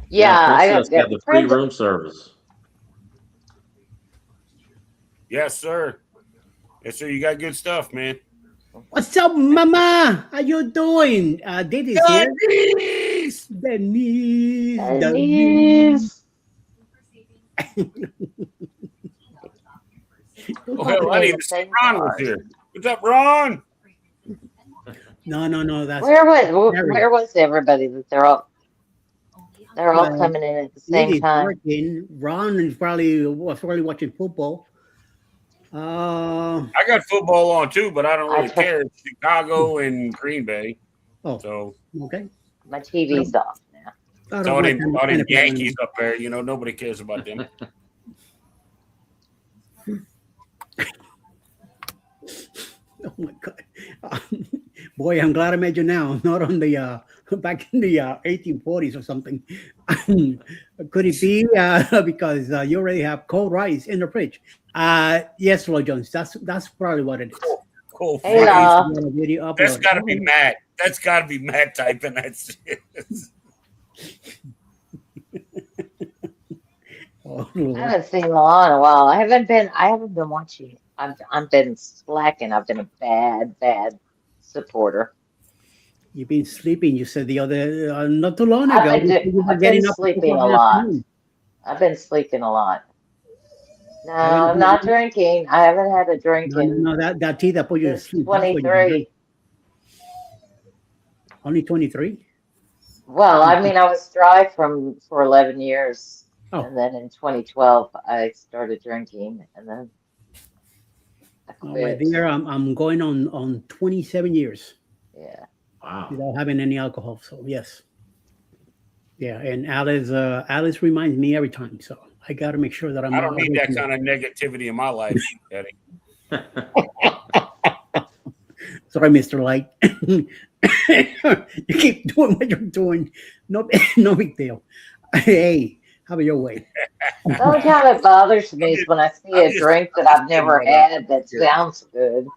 Yeah, Princess had the free room service. Yes, sir. Yes, sir. You got good stuff, man. What's up, Mama? How you doing? Diddy's here. Denise. Oh, hell, I didn't even see Ron was here. What's up, Ron? No. That's where was everybody? That they're all coming in at the same time. Working. Ron was probably watching football. I got football on too, but I don't really care. It's Chicago and Green Bay. Oh, so okay. My TV's off now. It's all them Yankees up there. Nobody cares about them. Oh my God, boy! I'm glad I met you now, not on the back in the 1840s or something. Could it be because you already have cold rice in the fridge? Yes, Lloyd Jones. That's probably what it is. Cool. Hey, I used to La. get a video That's upload. got to be Matt. That's got to be Matt typing that shit. Oh, I Lord. haven't seen La in a while. I haven't been watching. I've been slacking. I've been a bad supporter. You've been sleeping. You said the other not too long I've ago. been do, You were I've been getting up at 2 sleeping o'clock a in the lot. afternoon. I've been sleeping a lot. No, Haven't I'm not drinking. I haven't had a drink in no, that tea that put you to since sleep. That's what you drink. 23. Only 23. Well, I mean, I was dry for 11 years, Oh, and then in 2012 I started drinking, and then I oh, my quit. dear, I'm going on 27 years Yeah. Wow. without having any alcohol. So yes, yeah. And Alice reminds me every time. So I got to make sure that I'm. I don't need that kind of negativity in my life, Eddie. Sorry, Mr. Light. You keep doing what you're doing. No, no big deal. Hey, have it your way. The only time it bothers me is when I see I'm a drink that I've never kidding, brother. had that sounds good.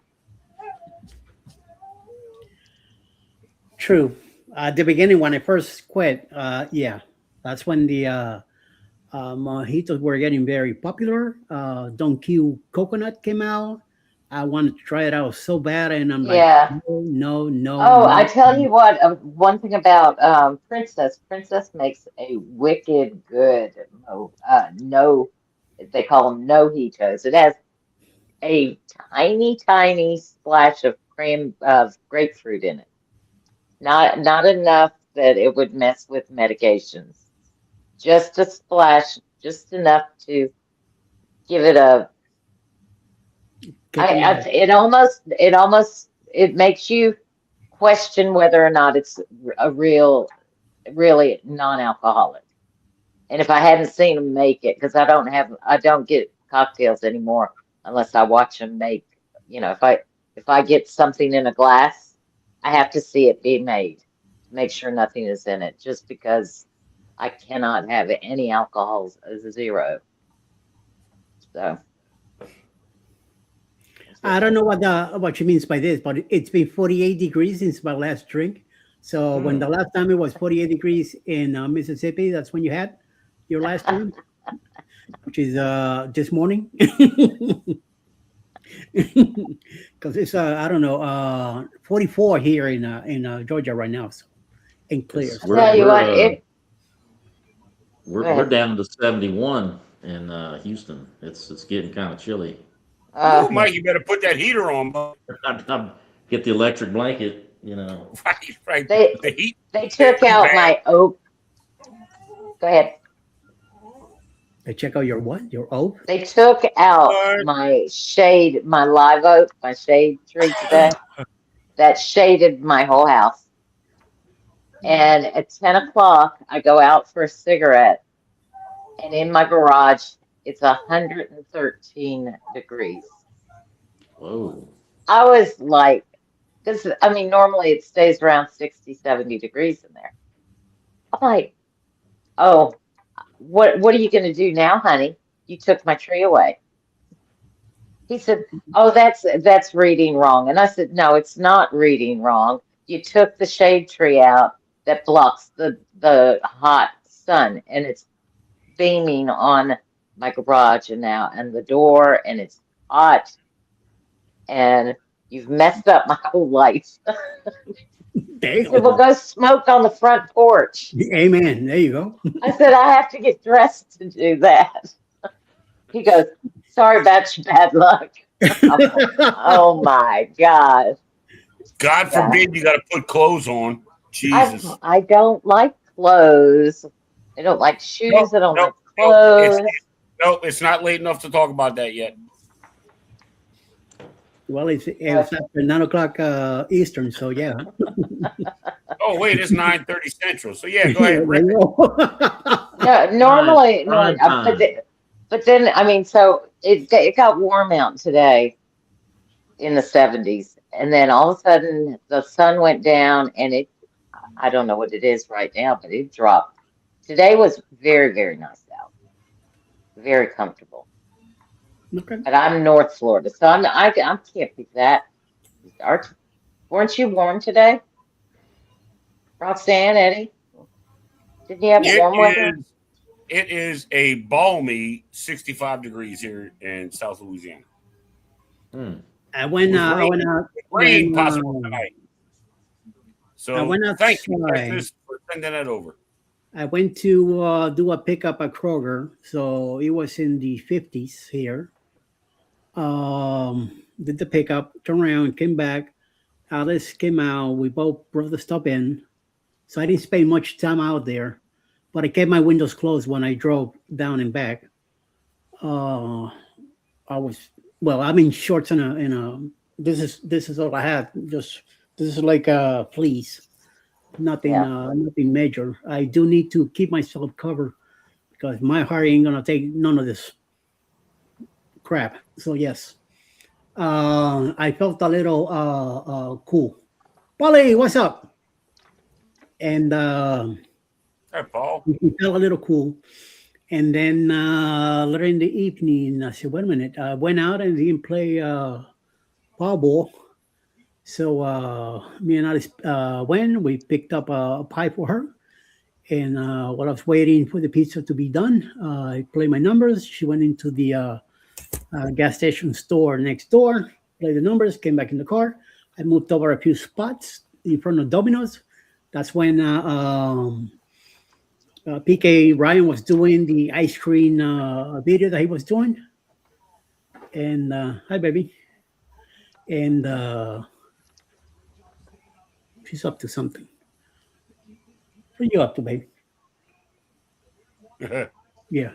True. At the beginning, when I first quit, yeah, that's when the mojitos were getting very popular. Don't Q Coconut came out. I wanted to try it out so bad, and I'm like, Yeah. no, Oh, I no. tell you what, one thing about Princess. Princess makes a wicked good no, they call them no-hitos. It has a tiny splash of cream of grapefruit in it. Not enough that it would mess with medications. Just a splash, just enough to give it a. Kick 'em out. It makes you question whether or not it's a really non-alcoholic. And if I hadn't seen them make it, because I don't get cocktails anymore unless I watch them make. If I get something in a glass, I have to see it be made to make sure nothing is in it, just because I cannot have any alcohols as a zero. So I don't know what she means by this, but it's been 48 degrees since my last drink. So when the last time it was 48 degrees in Mississippi, that's when you had your last drink, which is this morning. Because it's I don't know 44 here in Georgia right now, so and clear. It's- I tell you what, we're Go ahead. down to 71 in Houston. It's getting kind of chilly. Ooh, Mike, you better put that heater on, bud. Get the electric blanket, you know. Right. They The heat. they took out my oak. Go ahead. They check out your what? Your oak? They took out What? my live oak, my shade tree today. That shaded my whole house. And at 10 o'clock, I go out for a cigarette, and in my garage, it's 113 degrees. Whoa. I was like, because I mean, normally it stays around 60, 70 degrees in there. I'm like, oh, what are you going to do now, honey? You took my tree away. He said, "Oh, that's reading wrong." And I said, "No, it's not reading wrong. You took the shade tree out that blocks the hot sun, and it's beaming on my garage and now and the door, and it's hot, and you've messed up my whole life." He said, "Well, Damn. go smoke on the front porch." Amen. There you go. I said, "I have to get dressed to do that." He goes, "Sorry about your bad luck." I'm like, oh my God. God Yeah. forbid you got to put clothes on. Jesus. I don't like clothes. I don't like shoes. I don't like Nope, clothes. it's not late enough to talk about that yet. Well, it's after 9 o'clock Eastern, so yeah. Oh, wait, it's 9:30 Central. So, yeah, go ahead. There Rick. you go. No, normally, Prime time. but then, I mean, so it got warm out today in the 70s, and then all of a sudden the sun went down, and I don't know what it is right now, but it dropped. Today was very, very nice out. Very comfortable. Okay. But I'm North Florida, so I can't beat that. Weren't you warm today? Roxanne, Eddie? Didn't you have Yeah. warm weather? It is a balmy 65 degrees here in South Louisiana. Hmm. I went With I rain, went out rain when possible tonight. I So went thank you, outside. Texas, for sending that over. I went to do a pickup at Kroger, so it was in the 50s here. Did the pickup, turned around, came back. Alice came out. We both brought the stuff in, so I didn't spend much time out there. But I kept my windows closed when I drove down and back. Uh, I was well. I'm in shorts and a. This is all I had. Just this is like fleece. Nothing Yeah. nothing major. I do need to keep myself covered because my heart ain't gonna take none of this crap. So yes, I felt a little cool. Polly, what's up? And Hey, Paul. it felt a little cool. And then later in the evening, I said, "Wait a minute!" I went out and didn't play Powerball. So me and Alice went. We picked up a pie for her. And while I was waiting for the pizza to be done, I played my numbers. She went into the gas station store next door, played the numbers, came back in the car. I moved over a few spots in front of Domino's. That's when PK Ryan was doing the ice cream video that he was doing. And hi, baby. And she's up to something. What are you up to, babe? Yeah.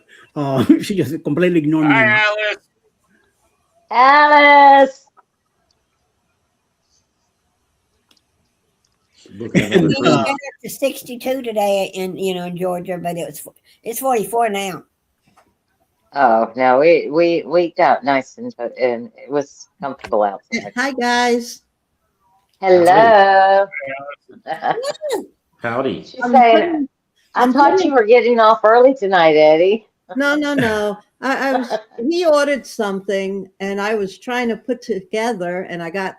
She just completely ignored me. Hi, Alice. Alice! Looking at It another got cruise. up to 62 today in Georgia, but it's 44 now. Oh no, we got nice and it was comfortable outside. Hi, guys. Hello. Howdy. She's saying, I I'm thought putting- you were getting off early tonight, Eddie. No. He ordered something and I was trying to put together and I got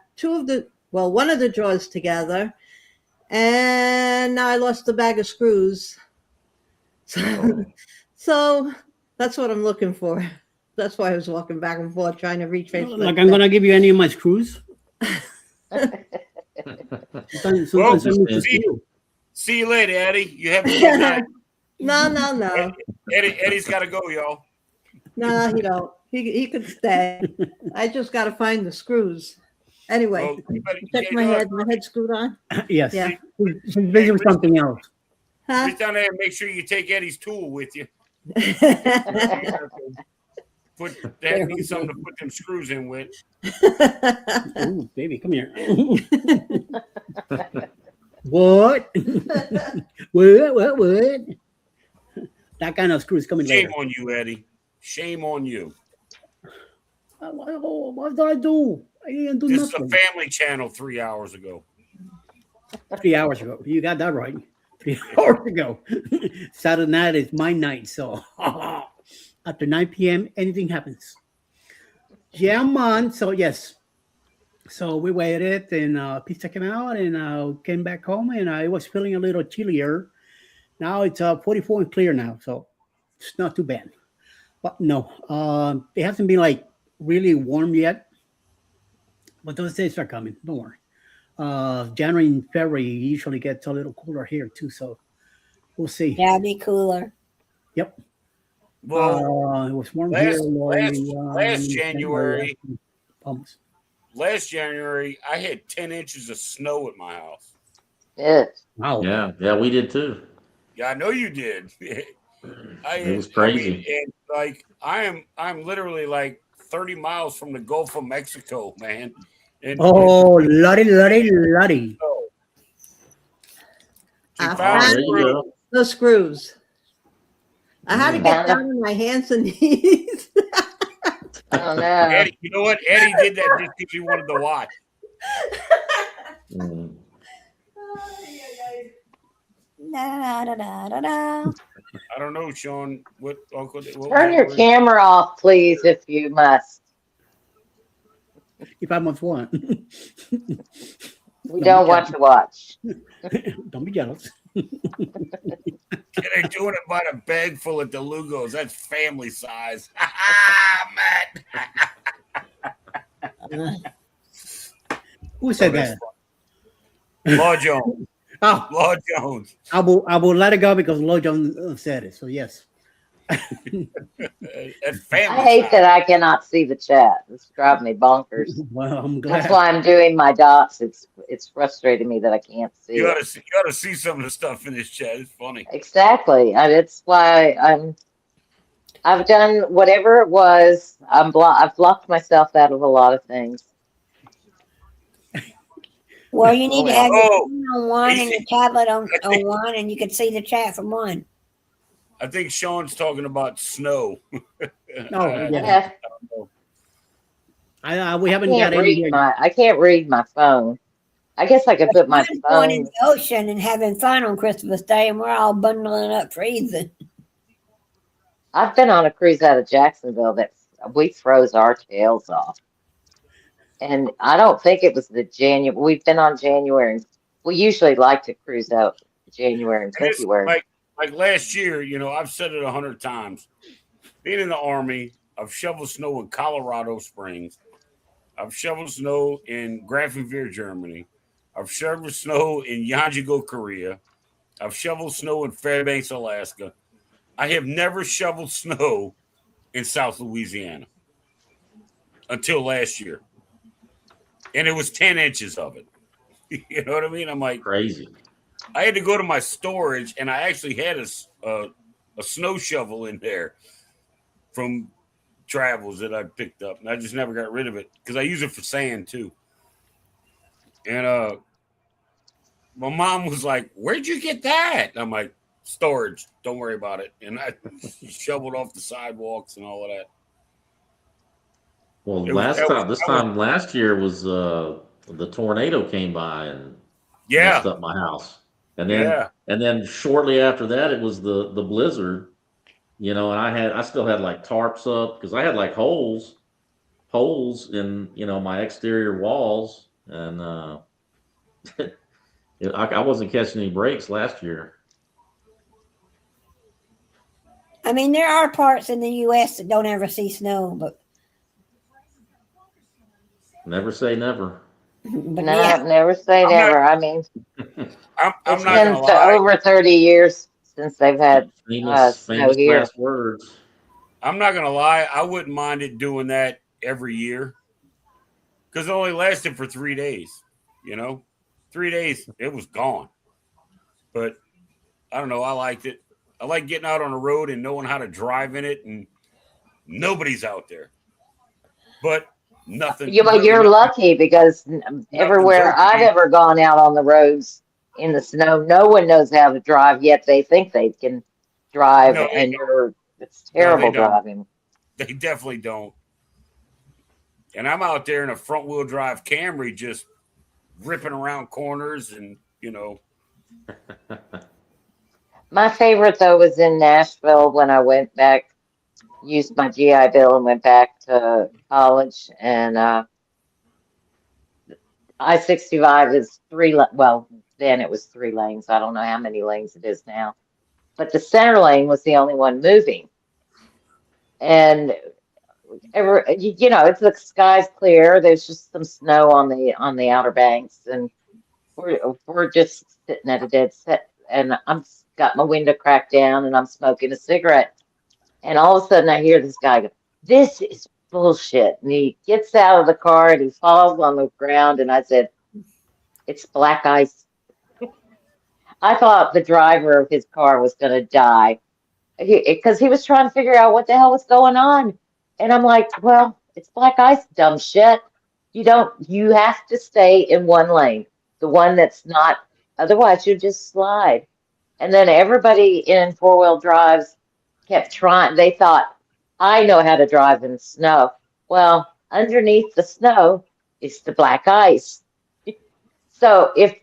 one of the drawers together and now I lost a bag of screws. So that's what I'm looking for. That's why I was walking back and forth trying to retrace. Like I'm gonna give you any of my screws. Sometimes Well, I need to see you. See you later, Eddie. You have a good night. No. Eddie's got to go, y'all. No, he don't. He could stay. I just got to find the screws. Anyway, Well, you better- check yeah, my you know, head. My head's screwed on. Yes. Yeah. She's busy with something else. Huh? Reach down there and make sure you take Eddie's tool with you. That needs something to put them screws in with. Ooh, baby, come here. What? What? That kind of screw is coming Shame later. on you, Eddie. Shame on you. What did I do? I didn't do This is nothing. a family channel 3 hours ago. 3 hours ago. You got that right. 3 hours ago. Saturday night is my night, so after 9 p.m., anything happens. Yeah, man. So yes. So we waited, and pizza came out, and came back home, and I was feeling a little chillier. Now it's 44 and clear now, so it's not too bad. But no, it hasn't been like really warm yet. But those days are coming. Don't worry. January and February usually gets a little cooler here too, so we'll see. Yeah, it'd be cooler. Yep. Well, It was warm last- here. last January- Almost. last January, I had 10 inches of snow at my house. Yeah. Wow. Yeah, we did too. Yeah, I know you did. It was crazy. And like I'm literally like 30 miles from the Gulf of Mexico, man. And Oh, lordy. she I found There you go. The screws. I had to get Found them. down on my hands and knees. Oh no. Eddie, you know what? Eddie did that just because he wanted to watch. Mm. Da, da, da, da, da. I don't know, Sean. What was Turn that your word? camera off, please, if you must. If I must want. We Don't be don't want jealous. to watch. Don't be jealous. Yeah, they're doing it by the bag full of DeLugos. That's family size. Matt. Who said that's that? funny. Law Jones. Oh, Law Jones. I will let it go because Lloyd Jones said it. So yes. That's I family hate size. that I cannot see the chat. It's driving me bonkers. Well, I'm That's glad. why I'm doing my dots. It's frustrating me that I can't see You it. ought to see some of the stuff in this chat. It's funny. Exactly. It's why I've done whatever it was. I've blocked myself out of a lot of things. Well, you Oh need to well. have your Oh, phone on one and easy. your tablet on I think, one, and you can see the chat from one. I think Sean's talking about snow. Oh yeah. Yeah, We haven't got any here. I can't read my phone. I guess I could put my Mine's going in phone. the ocean and having fun on Christmas Day, and we're all bundling up freezing. I've been on a cruise out of Jacksonville that we froze our tails off. And I don't think it was the January. We've been on January. We usually like to cruise out January and And it's February. like last year, I've said it 100 times. Being in the Army, I've shoveled snow in Colorado Springs. I've shoveled snow in Grafenwehr, Germany. I've shoveled snow in Yeonju, Korea. I've shoveled snow in Fairbanks, Alaska. I have never shoveled snow in South Louisiana until last year. And it was 10 inches of it. You know what I mean? I'm like, Crazy. I had to go to my storage, and I actually had a snow shovel in there from travels that I picked up, and I just never got rid of it because I use it for sand too. And my mom was like, "Where'd you get that?" And I'm like, "Storage. Don't worry about it." And I shoveled off the sidewalks and all of that. Well, That was last year was the tornado came by and messed yeah, up my house, and yeah. then shortly after that it was the blizzard, and I still had like tarps up because I had like holes in my exterior walls, and I wasn't catching any breaks last year. I mean, there are parts in the U.S. that don't ever see snow, but Never say never. but No, yeah, never say I'm not. never. I mean, I'm it's not been gonna lie. over 30 years since they've had snow Famous here. last words. I'm not gonna lie. I wouldn't mind it doing that every year because it only lasted for 3 days. 3 days it was gone. But I don't know. I liked it. I like getting out on the road and knowing how to drive in it, and nobody's out there. But nothing. But Really, you're lucky because nothing's everywhere open. I've ever gone out on the roads in the snow, no one knows how to drive yet. They think they can drive, No, and it's no, they terrible don't. driving. They definitely don't. And I'm out there in a front wheel drive Camry, just ripping around corners, and My favorite though was in Nashville when I went back, used my GI Bill and went back to college, and I-65 is well, then it was 3 lanes. I don't know how many lanes it is now. But the center lane was the only one moving. And it's the sky's clear. There's just some snow on the Outer Banks, and we're just sitting at a dead set. And I'm got my window cracked down, and I'm smoking a cigarette. And all of a sudden, I hear this guy go, "This is bullshit." And he gets out of the car and he falls on the ground. And I said, "It's black ice." I thought the driver of his car was going to die because he was trying to figure out what the hell was going on. And I'm like, well, it's black ice, dumb shit. You have to stay in one lane, the one that's not, otherwise you just slide. And then everybody in four-wheel drives kept trying. They thought, I know how to drive in snow. Well, underneath the snow is the black ice. So if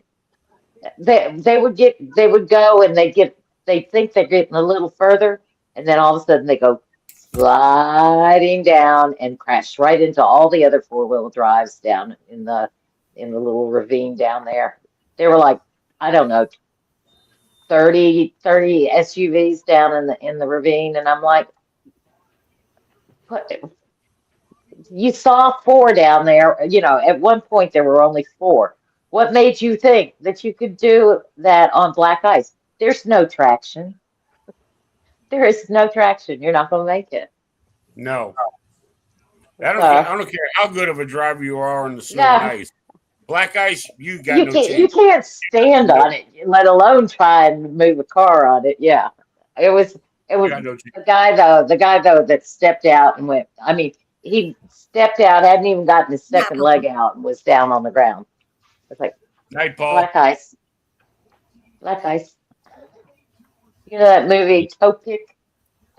they would go and they think they're getting a little further, and then all of a sudden they go sliding down and crash right into all the other four-wheel drives down in the little ravine down there. There were like, I don't know, 30 SUVs down in the ravine, and I'm like, what? You saw four down there. You know, at one point there were only four. What made you think that you could do that on black ice? There's no traction. There is no traction. You're not going to make it. No. So, I don't care how good of a driver you are on the snow and no, ice. Black ice, you got no you chance. can't stand on it, let alone try and move a car on it. Yeah, it You was got no chance. the guy though that stepped out and went. I mean, he stepped out, hadn't even gotten his second leg out, and was down on the ground. It's like Night, Paul. black ice, black ice. You know that movie Topic?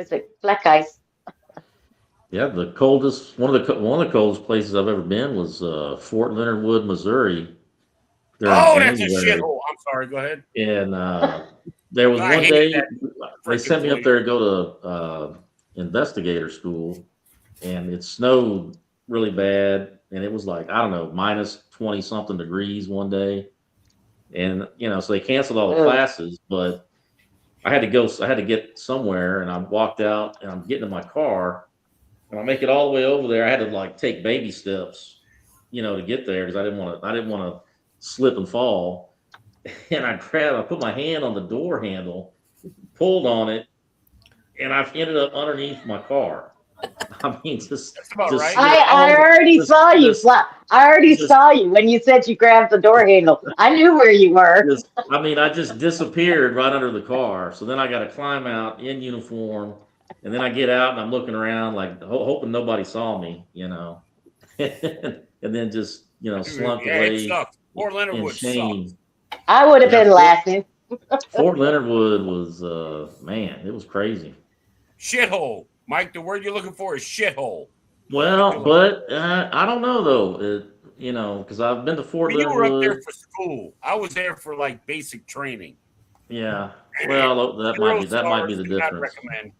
It's like black ice. Yeah, the coldest one of the coldest places I've ever been was Fort Leonard Wood, Missouri. During Oh, that's a January, shithole. I'm sorry. Go ahead. and there was I one hated day that they freaking sent me up place. there to go to investigator school, and it snowed really bad, and it was like, I don't know, minus 20 something degrees one day, and so they canceled all the Ugh. classes, but I had to get somewhere, and I walked out, and I'm getting in my car. And I make it all the way over there. I had to like take baby steps, to get there because I didn't want to slip and fall. And I put my hand on the door handle, pulled on it, and I ended up underneath my car. I mean, That's about right. I already saw you fly. I already saw you when you said you grabbed the door handle. I knew where you were. I just disappeared right under the car. So then I got to climb out in uniform. And then I get out and I'm looking around like hoping nobody saw me, and then just, slunk Yeah, away it sucks. Fort Leonard in Wood shame. sucks. I would have Yeah, been laughing. Fort Leonard Wood was, man, it was crazy. Shithole. Mike, the word you're looking for is shithole. Well, but I don't know though, because I've been to Fort Well, you Leonard were up Wood. there for school. I was there for like basic training. Yeah, well, that might be the Do not difference. recommend.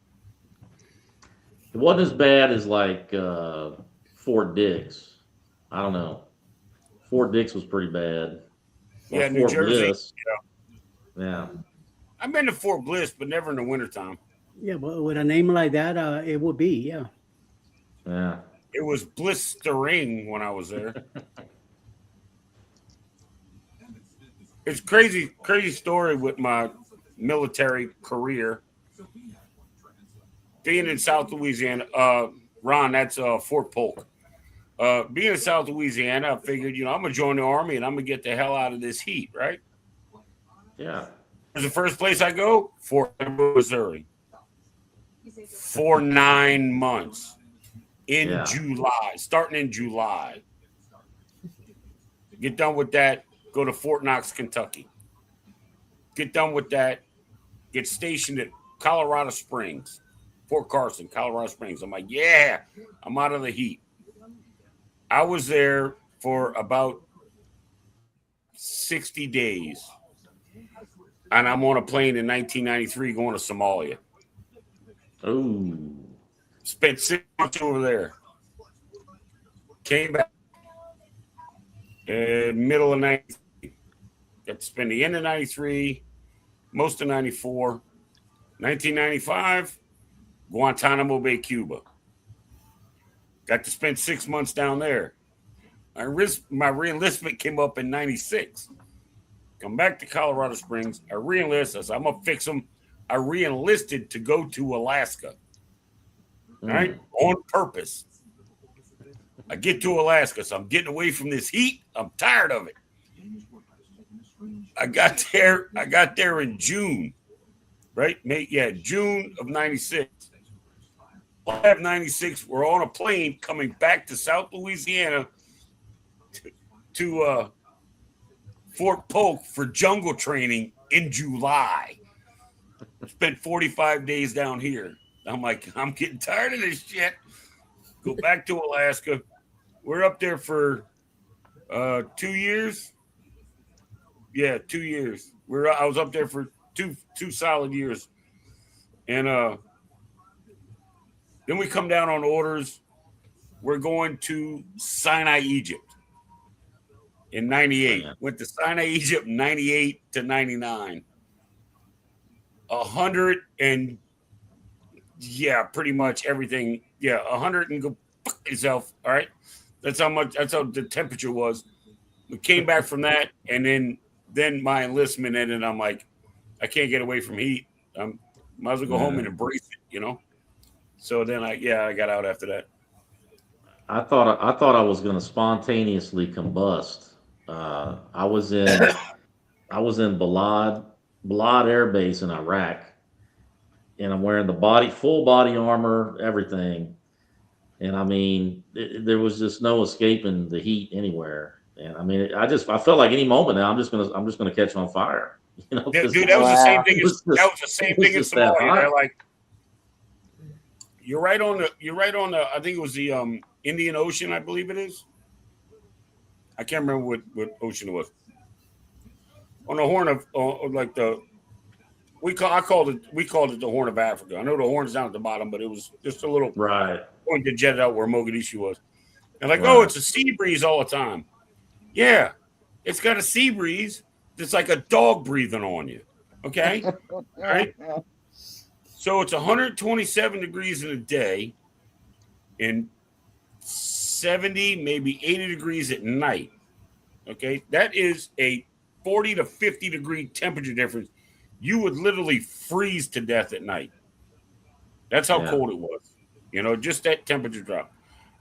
It wasn't as bad as like Fort Dix. I don't know. Fort Dix was pretty bad. Or Yeah, New Fort Jersey. Bliss. Yeah. I've been to Fort Bliss, but never in the wintertime. Yeah, but with a name like that, it would be, yeah. Yeah. It was blistering when I was there. It's crazy story with my military career. Being in South Louisiana, Ron, that's Fort Polk. Being in South Louisiana, I figured, I'm gonna join the army and I'm gonna get the hell out of this heat, right? Yeah. Where's the first place I go? Fort Leonard, Missouri. For 9 months in July, starting in July. Get done with that, go to Fort Knox, Kentucky. Get done with that, get stationed at Colorado Springs, Fort Carson, Colorado Springs. I'm like, yeah, I'm out of the heat. I was there for about 60 days. And I'm on a plane in 1993 going to Somalia. Oh. Spent 6 months over there. Came back middle of 93. Got to spend the end of 93, most of 94. 1995, Guantanamo Bay, Cuba. Got to spend 6 months down there. My re-enlistment came up in 96. Come back to Colorado Springs. I re-enlist. I said, I'm going to fix them. I re-enlisted to go to Alaska. All right? On purpose. I get to Alaska, so I'm getting away from this heat. I'm tired of it. I got there in June. Right? June of 96. July of 96, we're on a plane coming back to South Louisiana to Fort Polk for jungle training in July. Spent 45 days down here. I'm like, I'm getting tired of this shit. Go back to Alaska. We're up there for 2 years. Yeah, 2 years. I was up there for two solid years, and then we come down on orders. We're going to Sinai, Egypt, in '98. Man. Went to Sinai, Egypt, '98 to '99. 100 and yeah, pretty much everything. Yeah, 100 and go fuck yourself. All right, that's how much. That's how the temperature was. We came back from that, and then my enlistment ended. I'm like, I can't get away from heat. Might as well go home and embrace it, you know. So then I got out after that. I thought I was going to spontaneously combust. I was in Balad Air Base in Iraq, and I'm wearing the full body armor, everything. And I mean, there was just no escaping the heat anywhere. And I mean, I felt like any moment now, I'm just gonna catch on fire. You know, Dude, that was the same thing. it was That just- was the same it was thing in just that Somalia. hot. They're like, you're right on the. I think it was the Indian Ocean, I believe it is. I can't remember what ocean it was. On the Horn of like the we called it the Horn of Africa. I know the horn's down at the bottom, but it was just a little Right. point to jet out where Mogadishu was. And like, Right. oh, it's a sea breeze all the time. Yeah, it's got a sea breeze that's like a dog breathing on you. Okay, all right. So it's 127 degrees in a day, and 70, maybe 80 degrees at night. Okay, that is a 40 to 50 degree temperature difference. You would literally freeze to death at night. That's how cold it was. You know, just that temperature drop.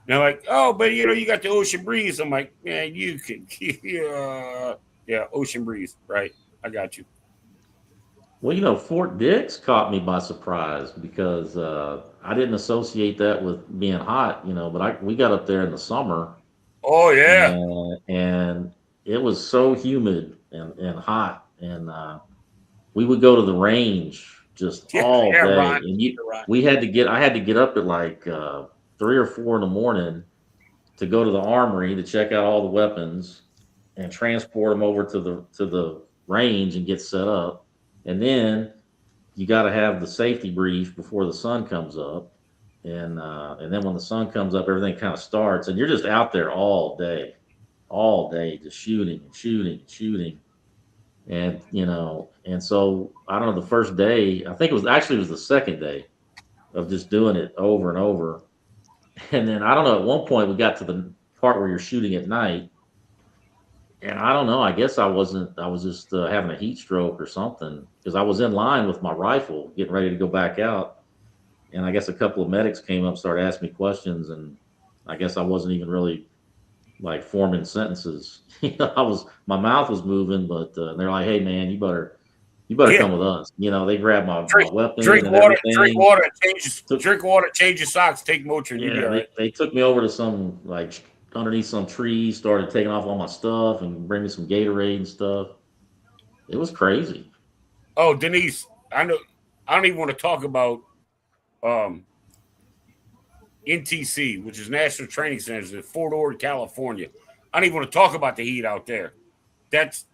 They're like, oh, but you know, you got the ocean breeze. I'm like, man, you can, yeah, ocean breeze, right? I got you. Well, you know, Fort Dix caught me by surprise because I didn't associate that with being hot, you know, but we got up there in the summer. Oh yeah. And it was so humid and hot. And we would go to the range just all day. Ron, And I had to get up at like 3 or 4 in the morning to go to the armory to check out all the weapons and transport them over to the range and get set up. And then you got to have the safety brief before the sun comes up, and then when the sun comes up, everything kind of starts, and you're just out there all day, just shooting and shooting and shooting, and you know, and so I don't know. The first day, I think it was the second day of just doing it over and over, and then I don't know. At one point, we got to the part where you're shooting at night. And I don't know. I guess I was just having a heat stroke or something because I was in line with my rifle getting ready to go back out. And I guess a couple of medics came up, started asking me questions. And I guess I wasn't even really like forming sentences. You know, my mouth was moving, but they're like, hey man, you better come with us. You know, they grabbed my weapon. Drink and water, everything. drink water, change your socks, take Motrin. Yeah, they took me over to some like underneath some trees, started taking off all my stuff and bring me some Gatorade and stuff. It was crazy. Oh, Denise, I know. I don't even want to talk about NTC, which is National Training Center in Fort Ord, California. I don't even want to talk about the heat out there. It's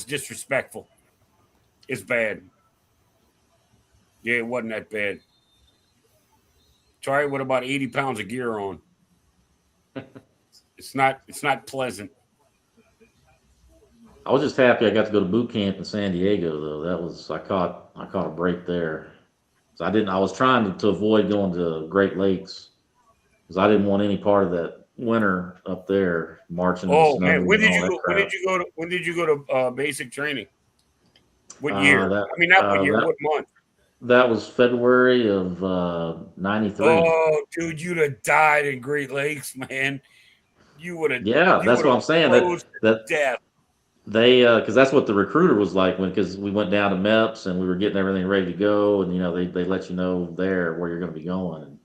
disrespectful. It's bad. Yeah, it wasn't that bad. Try it with about 80 pounds of gear on. It's not pleasant. I was just happy I got to go to boot camp in San Diego though. I caught a break there. So I was trying to avoid going to Great Lakes because I didn't want any part of that winter up there marching. Oh man, when did you go to basic training? What year? What month? That was February of '93. Oh, dude, you'd have died in Great Lakes, man. You would have. Yeah, that's what I'm saying. That death. They because that's what the recruiter was like because we went down to MEPS and we were getting everything ready to go, and you know they let you know there where you're going to be going,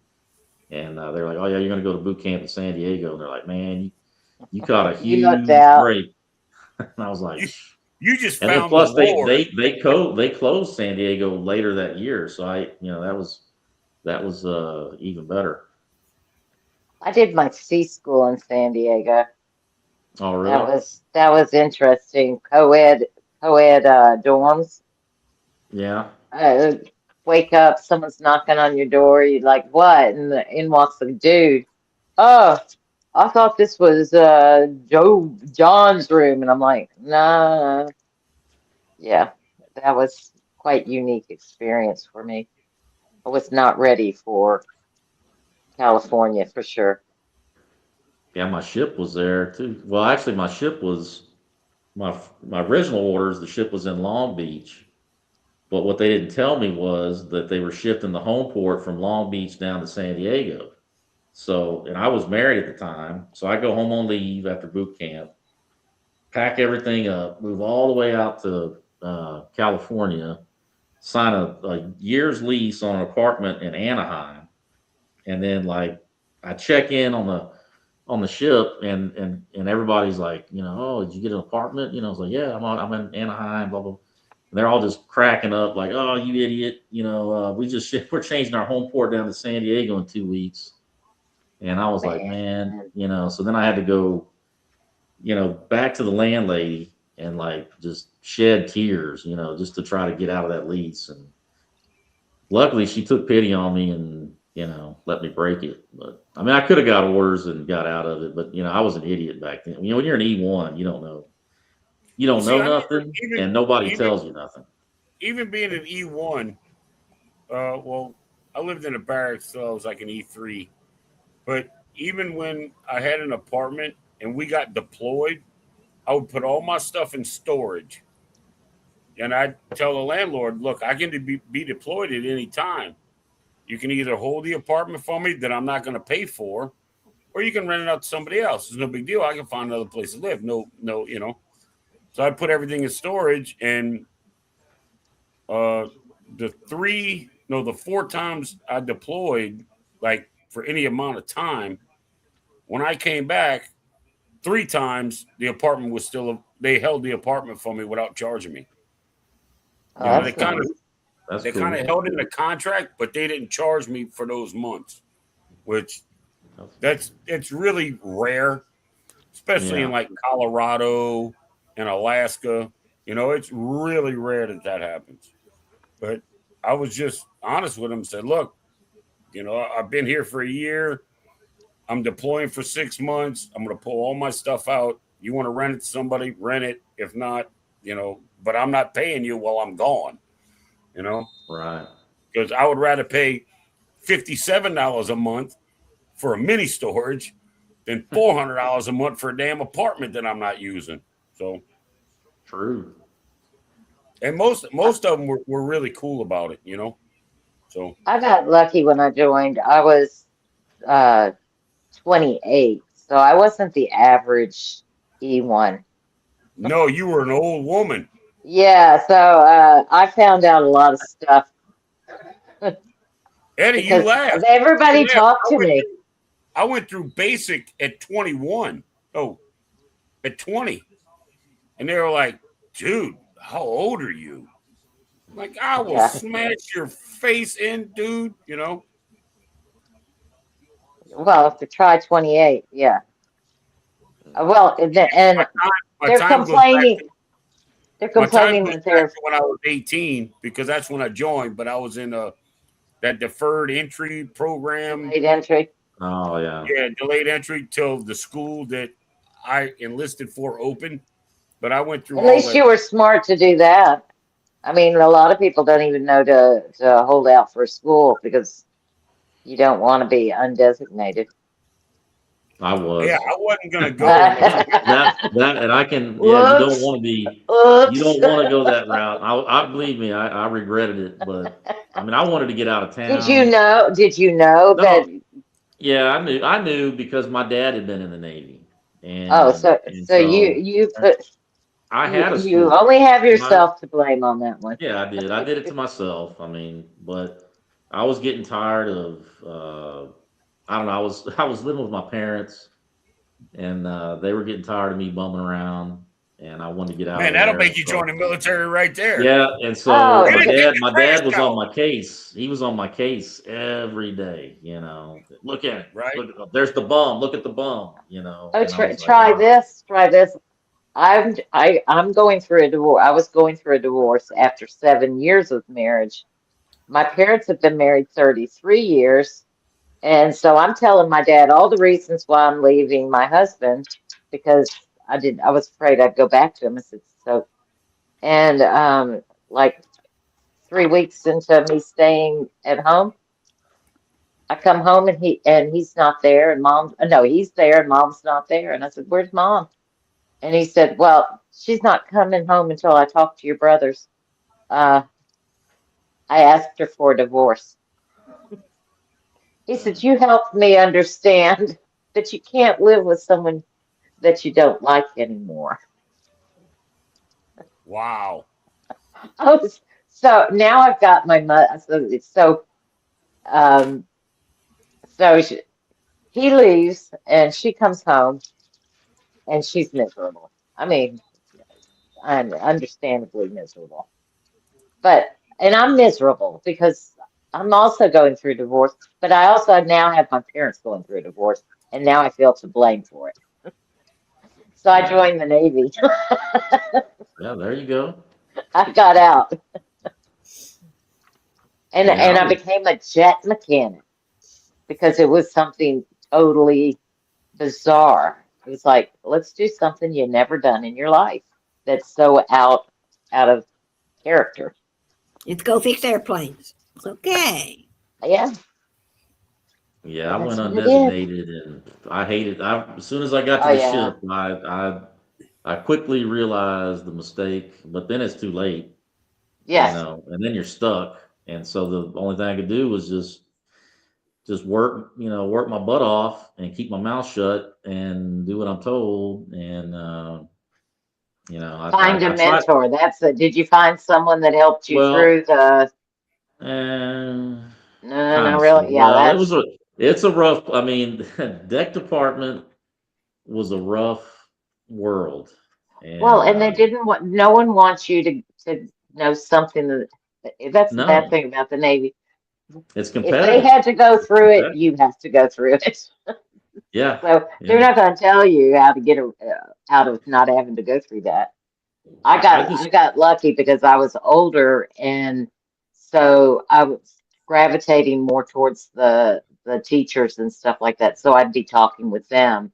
and they're like, oh yeah, you're going to go to boot camp in San Diego, and they're like, man, you caught a huge break. And I was like, you just and found then plus the war. they closed San Diego later that year, so that was even better. I did my C school in San Diego. Oh, That really? was interesting. Co-ed dorms. Yeah. Uh, Wake up, someone's knocking on your door. You're like, what? And in walks a dude. Oh, I thought this was John's room, and I'm like, nah. Yeah, that was quite unique experience for me. I was not ready for California for sure. Yeah, my ship was there too. Well, actually, my ship was my original orders. The ship was in Long Beach, but what they didn't tell me was that they were shifting the home port from Long Beach down to San Diego. So, and I was married at the time, so I go home on leave after boot camp, pack everything up, move all the way out to California, sign a year's lease on an apartment in Anaheim, and then like I check in on the ship, and everybody's like, oh, did you get an apartment? I was like, yeah, I'm in Anaheim, blah blah. And they're all just cracking up, like, oh, you idiot, we're changing our home port down to San Diego in 2 weeks. And I was like, Man, man, so then I had to go, back to the landlady and like just shed tears, just to try to get out of that lease. And luckily she took pity on me and, let me break it. But I mean, I could have got orders and got out of it, but I was an idiot back then. When you're an E1, you don't know. You Well, don't see, know I never nothing and nobody tells you nothing. even being an E1. Well, I lived in a barracks, so I was like an E3. But even when I had an apartment and we got deployed, I would put all my stuff in storage. And I'd tell the landlord, look, I can be deployed at any time. You can either hold the apartment for me that I'm not going to pay for, or you can rent it out to somebody else. It's no big deal. I can find another place to live. No, no, So I put everything in storage, and uh, the 4 times I deployed, like for any amount of time, when I came back, 3 times the apartment was still. They held the apartment for me without charging me. oh, They that's kind of nice. That's they kind cool. of held in the contract, but they didn't charge me for those months, which it's really rare, especially in Yeah. like Colorado and Alaska. It's really rare that happens. But I was just honest with him. Said, look, I've been here for a year. I'm deploying for 6 months. I'm going to pull all my stuff out. You want to rent it to somebody, rent it. If not, but I'm not paying you while I'm gone, you know, Right. because I would rather pay $57 a month for a mini storage than $400 a month for a damn apartment that I'm not using. So, True. and most of them were really cool about it. So, I got lucky when I joined. I was uh 28, so I wasn't the average E1. no, you were an old woman. Yeah, so I found out a lot of stuff Eddie, you because laughed. You everybody laughed. talked to me. I went through basic at 21. Oh, at 20. And they were like, dude, how old are you? Like, I will Yeah. smash your face in, dude. Well, to try 28, yeah. Well, My and time, my they're time goes back complaining. to They're my time complaining goes that back they're to when I was 18 because that's when I joined, but I was in that deferred entry program. delayed entry. Oh, yeah. Yeah, delayed entry till the school that I enlisted for open. But I went through At all least that. you were smart to do that. I mean, a lot of people don't even know to hold out for school because you don't want to be undesignated. I Yeah, was. I wasn't gonna go unless I got. And I can, yeah, Whoops. you Oops. don't want to go that route. I believe me, I regretted it, but I mean, I wanted to get out of town. Did you know that? No, yeah, I knew because my dad had been in the Navy, Oh, and so you put I had a you school. only have My, yourself to blame on that one. yeah, I did. I did it to myself. I mean, but I was getting tired of, I don't know. I was living with my parents, and they were getting tired of me bumming around. and I wanted to get out Man, of that'll there. make you join the military right there. Yeah, and so Oh, my yeah. dad was on my case. He was on my case every day. Look at it. Right. Look, there's the bum. Look at the bum. Oh, And I was like, try wow. this. Try this. I'm going through a divorce. I was going through a divorce after 7 years of marriage. My parents have been married 33 years. And so I'm telling my dad all the reasons why I'm leaving my husband because I was afraid I'd go back to him. I said, so, and like 3 weeks into me staying at home, I come home and he's not there and no, he's there and mom's not there. And I said, where's mom? And he said, well, she's not coming home until I talk to your brothers. Uh, I asked her for a divorce. He said, you helped me understand that you can't live with someone that you don't like anymore. Wow. Oh, so now I've got my mother. Um, so he leaves and she comes home and she's miserable. I mean, I'm understandably miserable. And I'm miserable because I'm also going through divorce, but I also now have my parents going through a divorce, and now I feel to blame for it. So I Yeah. joined the Navy. Yeah, there you go. I got out, and Yeah, I became a jet mechanic because it was something totally bizarre. It was like, let's do something you've never done in your life that's so out of character. Let's go fix airplanes. Okay. Yeah, yeah, I and went that's what I did. undesignated, and I hated. As soon as I got to Oh the yeah, ship, I quickly realized the mistake. But then it's too late, yes. and then you're stuck. And so the only thing I could do was just work, work my butt off and keep my mouth shut and do what I'm told. And Find a I tried. mentor. Did you find someone that helped you Well, through the, and no, kind no, of, really? Yeah, well, that's, it's a rough. I mean, deck department was a rough world, well, and and they didn't want, no one wants you to know something that's the bad no, thing about the Navy. it's If they competitive. had to go It's through it, competitive. you have to go through it. Yeah, So they're yeah. not going to tell you how to get out of not having to go through that. I I just got lucky because I was older, and so I was gravitating more towards the teachers and stuff like that. So I'd be talking with them,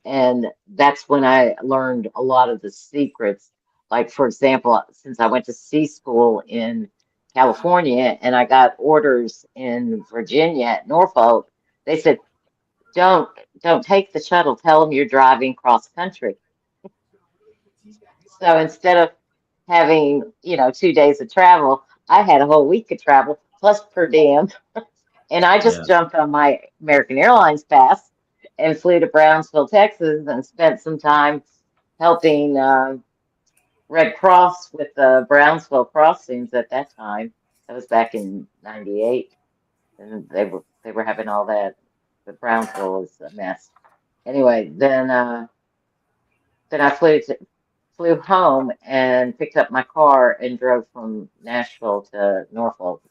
and that's when I learned a lot of the secrets. Like for example, since I went to sea school in California and I got orders in Virginia at Norfolk, they said, "Don't take the shuttle. Tell them you're driving cross country." So instead of having, 2 days of travel, I had a whole week of travel plus per diem. And I yeah, just jumped on my American Airlines pass and flew to Brownsville, Texas, and spent some time helping Red Cross with the Brownsville crossings at that time. That was back in '98, and they were having all that. The Brownsville was a mess. Anyway, then I flew home and picked up my car and drove from Nashville to Norfolk.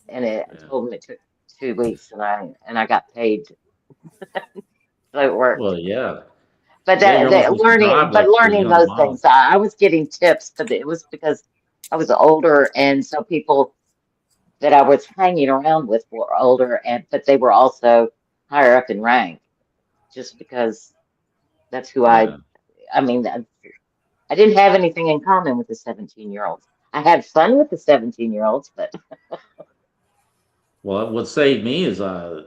And it yeah. told me it took 2 weeks, and I got paid, so it worked. Well, yeah, But yeah. You're only supposed to drive like a learning young those miles. things, I was getting tips, but it was because I was older, and so people that I was hanging around with were older, but they were also higher up in rank, just because that's who Yeah. I mean, I didn't have anything in common with the 17-year-olds. I had fun with the 17-year-olds, but Well, what saved me is I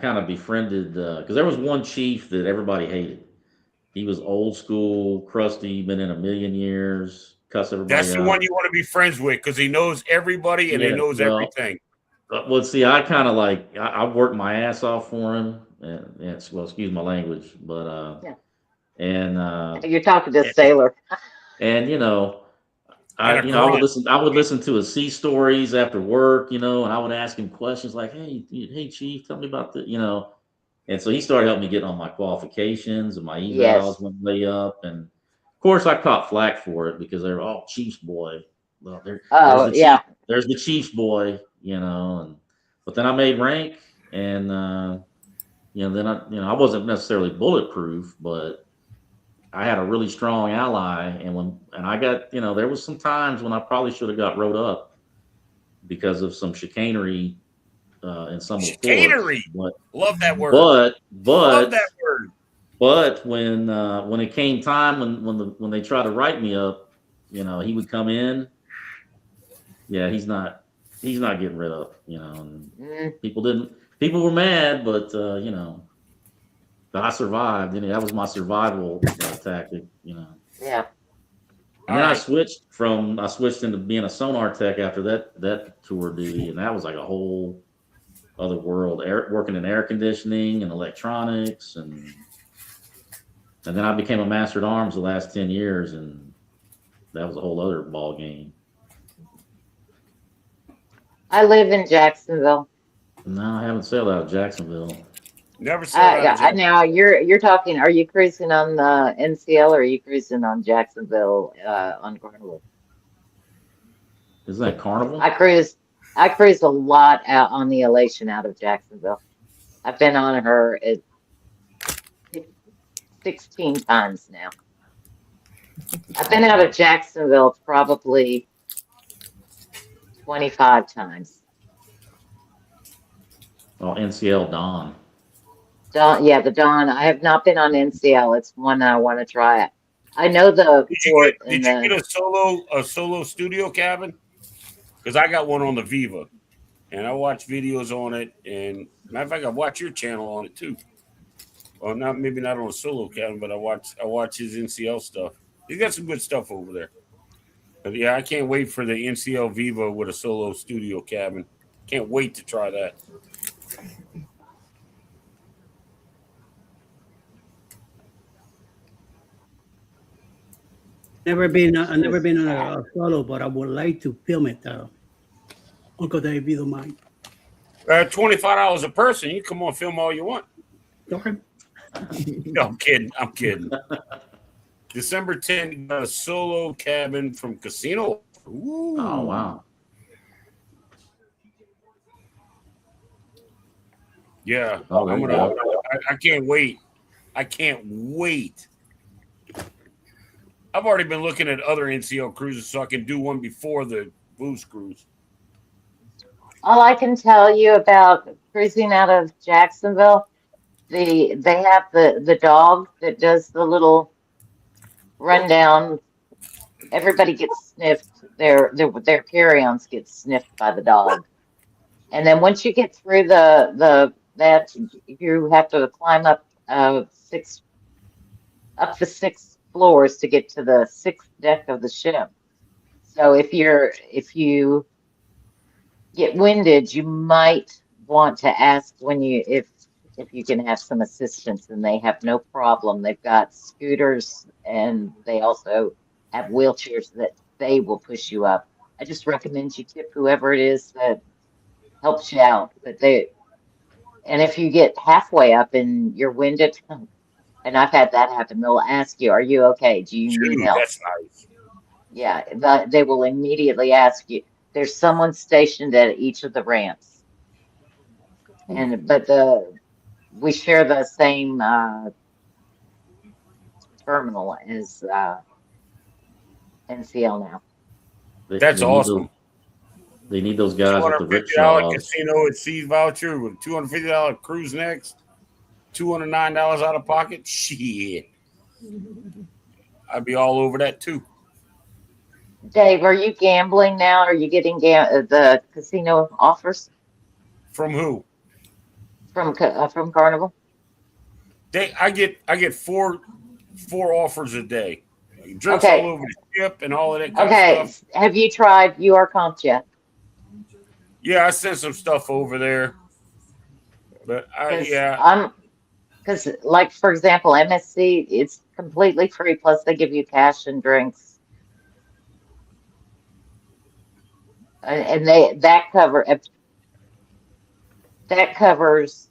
kind of befriended because there was one chief that everybody hated. He was old school, crusty, been in a million years, cuss everybody That's the one out. you want to be friends with because he knows everybody and he Yeah, knows well, everything. see, I kind of like I worked my ass off for him, and well, excuse my language, but yeah, and you're talking to a sailor. and And a I grunt. would listen to his sea stories after work, and I would ask him questions like, hey, chief, tell me about and so he started helping me get on my qualifications and my evals Yes. went way up, and Of course, I caught flack for it because they're all Chiefs boy. Well, Oh, yeah. There's the Chiefs boy, but then I made rank, and then I wasn't necessarily bulletproof, but I had a really strong ally, and I got, there was some times when I probably should have got wrote up because of some chicanery in some reports. Chicanery. But Love that word. But Love that word. But when it came time when they tried to write me up, he would come in. Yeah, he's not getting rid of. And people were mad, but but I survived. That was my survival tactic. Yeah. And then I switched into being a sonar tech after that tour duty, and that was like a whole other world. Working in air conditioning and electronics, and then I became a master at arms the last 10 years, and that was a whole other ball game. I live in Jacksonville. No, I haven't sailed out of Jacksonville. Never sailed out of Jacksonville. Now you're talking. Are you cruising on the NCL or are you cruising on Jacksonville on Carnival? Isn't that Carnival? I cruise a lot out on the Elation out of Jacksonville. I've been on her 16 times now. I've been out of Jacksonville probably 25 times. Oh, NCL Dawn. Yeah, the Dawn. I have not been on NCL. It's one I want to try it. I know the port. Did you get a solo studio cabin? Because I got one on the Viva, and I watch videos on it. And matter of fact, I watch your channel on it too. Well, maybe not on a solo cabin, but I watch his NCL stuff. He's got some good stuff over there. But yeah, I can't wait for the NCL Viva with a solo studio cabin. Can't wait to try that. I've never been on a solo, but I would like to film it. Uncle Dave, you don't mind? $25 a person. You come on, film all you want. Okay. No, I'm kidding. December 10th, you got a solo cabin from Casino. Ooh. Oh wow. Yeah. Oh, I can't wait. I can't wait. I've already been looking at other NCL cruises so I can do one before the Boost cruise. All I can tell you about cruising out of Jacksonville, they have the dog that does the little rundown. Everybody gets sniffed. Their carry-ons get sniffed by the dog. And then once you get through that, you have to climb up the 6 floors to get to the 6th deck of the ship. So if you get winded, you might want to ask if you can have some assistance, and they have no problem. They've got scooters, and they also have wheelchairs that they will push you up. I just recommend you tip whoever it is that helps you out. And if you get halfway up and you're winded, and I've had that happen, they'll ask you, "Are you okay? Do you need help?" That's nice. Yeah, they will immediately ask you. There's someone stationed at each of the ramps, but we share the same terminal as NCL now. That's awesome. They need those guys with the rickshaws. Casino at Seas voucher with $250 cruise next, $209 out of pocket. Shit, I'd be all over that too. Dave, are you gambling now? Are you getting the casino offers? From who? From Carnival. I get four offers a day. Drinks all over the ship and all of that kind of stuff. Have you tried UR Comps yet? Yeah, I sent some stuff over there. But because like for example, MSC, it's completely free. Plus they give you cash and drinks. And that covers.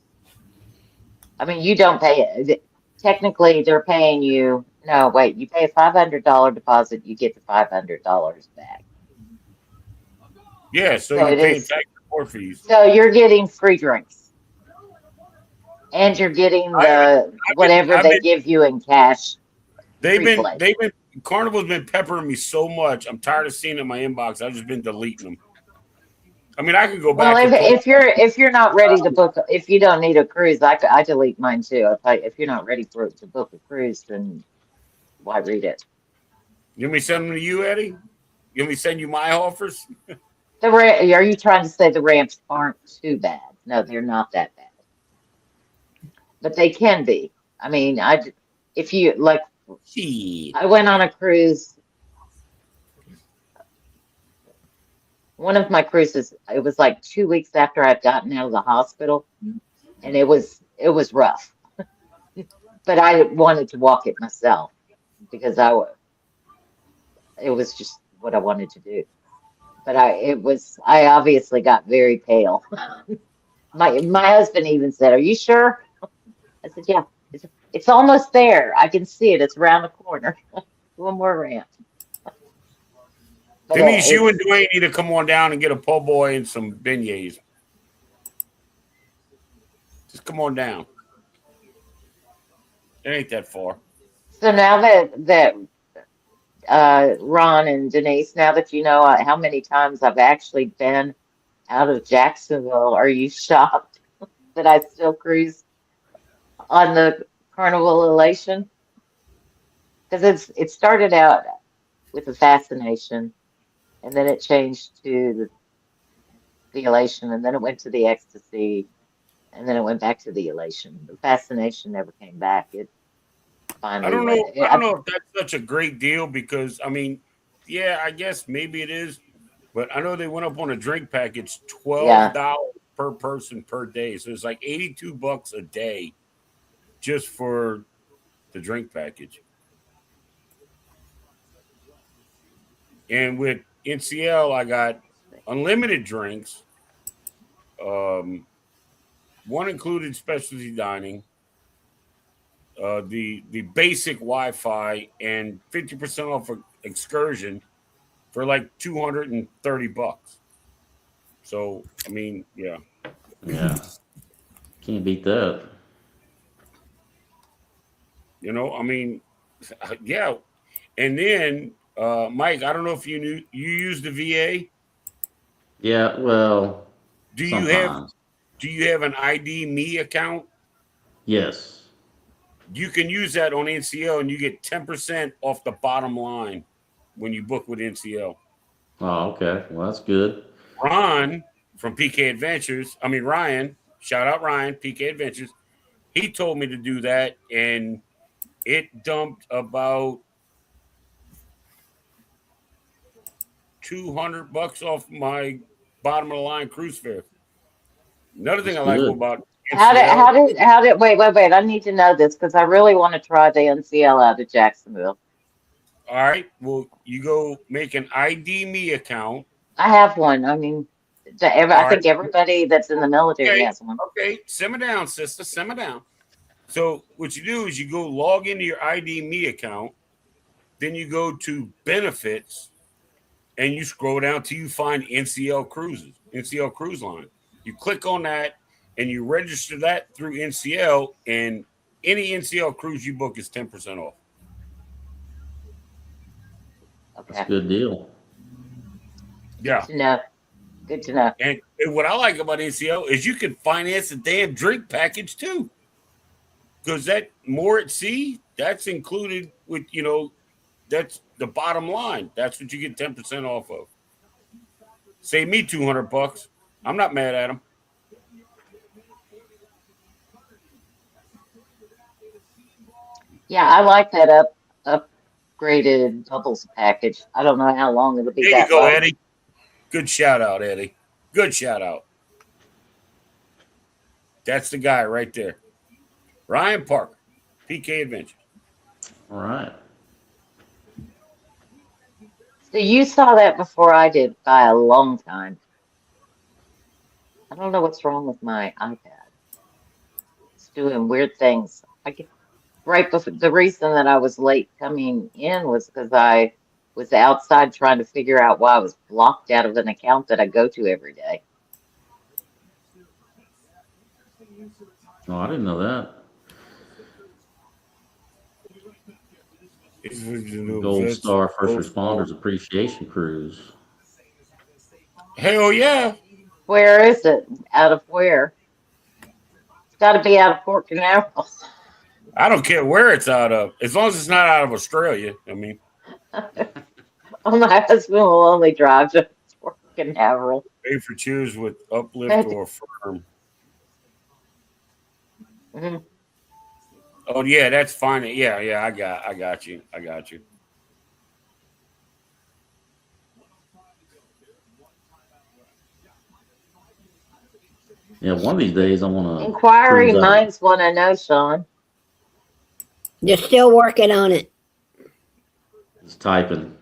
I mean, you don't pay it. Technically, they're paying you No, wait, you pay a $500 deposit, you get the $500 back. Yeah, so So you're it paying is, tax and port fees. so you're getting free drinks and you're getting I, the I've been, whatever I've they been, give you in cash, they've free been, play. they've been. Carnival's been peppering me so much. I'm tired of seeing it in my inbox. I've just been deleting them. I mean, I could go Well, back and talk. if you're not ready to book, if you don't need a cruise, I delete mine too. If you're not ready to book a cruise, then why read it? You want me to send them to you, Eddie? You want me to send you my offers? Are you trying to say the ramps aren't too bad? No, they're not that bad, but they can be. I mean, if you like, Shit. I went on a cruise. One of my cruises, it was like 2 weeks after I'd gotten out of the hospital, and it was rough. But I wanted to walk it myself because it was just what I wanted to do. But I obviously got very pale. My husband even said, "Are you sure?" I said, "Yeah, it's almost there. I can see it. It's around the corner. One more ramp." But Denise, you and it's Dwayne need to come on down and get a po' boy and some beignets. Just come on down. It ain't that far. so now that Ron and Denise, now that you know how many times I've actually been out of Jacksonville, are you shocked that I still cruise on the Carnival Elation? Because it started out with the fascination, and then it changed to the elation, and then it went to the ecstasy, and then it went back to the elation. The fascination never came back. It I finally don't went. know. I don't know if that's such a great deal because I mean, yeah, I guess maybe it is, but I know they went up on a drink package Yeah. $12 per person per day, so it's like $82 a day just for the drink package. And with NCL, I got unlimited drinks. Um, one included specialty dining, the basic Wi-Fi, and 50% off excursion for like $230. So I mean, yeah, Yeah, can't beat that. I mean, yeah. And then, Mike, I don't know if you knew you use the VA. Yeah, well, Do you have sometimes. do you have an ID Me account? Yes. You can use that on NCL, and you get 10% off the bottom line when you book with NCL. Oh, okay. Well, that's good. Ron from PK Adventures, I mean Ryan, shout out Ryan, PK Adventures. He told me to do that, and it dumped about $200 off my bottom of the line cruise fare. Another thing That's I like good. about NCL. Wait, I need to know this because I really want to try the NCL out of Jacksonville. All right, well, you go make an ID Me account. I have one. I mean, I All right, think everybody that's in the military okay, has one. okay, simmer down, sister, simmer down. So what you do is you go log into your ID Me account, then you go to benefits, and you scroll down till you find NCL Cruises, NCL Cruise Line. You click on that, and you register that through NCL, and any NCL cruise you book is 10% off. That's a Okay. good deal. Good Yeah. to know. Good to know. And what I like about NCL is you can finance the damn drink package too. Because that more at sea, that's included with, that's the bottom line. That's what you get 10% off of. Save me $200. I'm not mad at them. Yeah, I like that upgraded bubbles package. I don't know how long it'll be There you that go, low. Eddie. Good shout out, Eddie. Good shout out. That's the guy right there. Ryan Parker, PK Adventures. All right. So you saw that before I did by a long time. I don't know what's wrong with my iPad. It's doing weird things. right before the reason that I was late coming in was because I was outside trying to figure out why I was blocked out of an account that I go to every day. Oh, I didn't know that. Gold Star First Responders Appreciation Cruise. Hell yeah. Where is it? Out of where? It's got to be out of Port Canaveral. I don't care where it's out of, as long as it's not out of Australia. I mean, Oh, my husband will only drive to Port Canaveral. pay for choose with uplift or firm. Mhm. Oh yeah, that's fine. Yeah, I got you. Yeah, one of these days I want to Inquiry cruise out. minds want to know, Sean. They're still working on it. Just typing.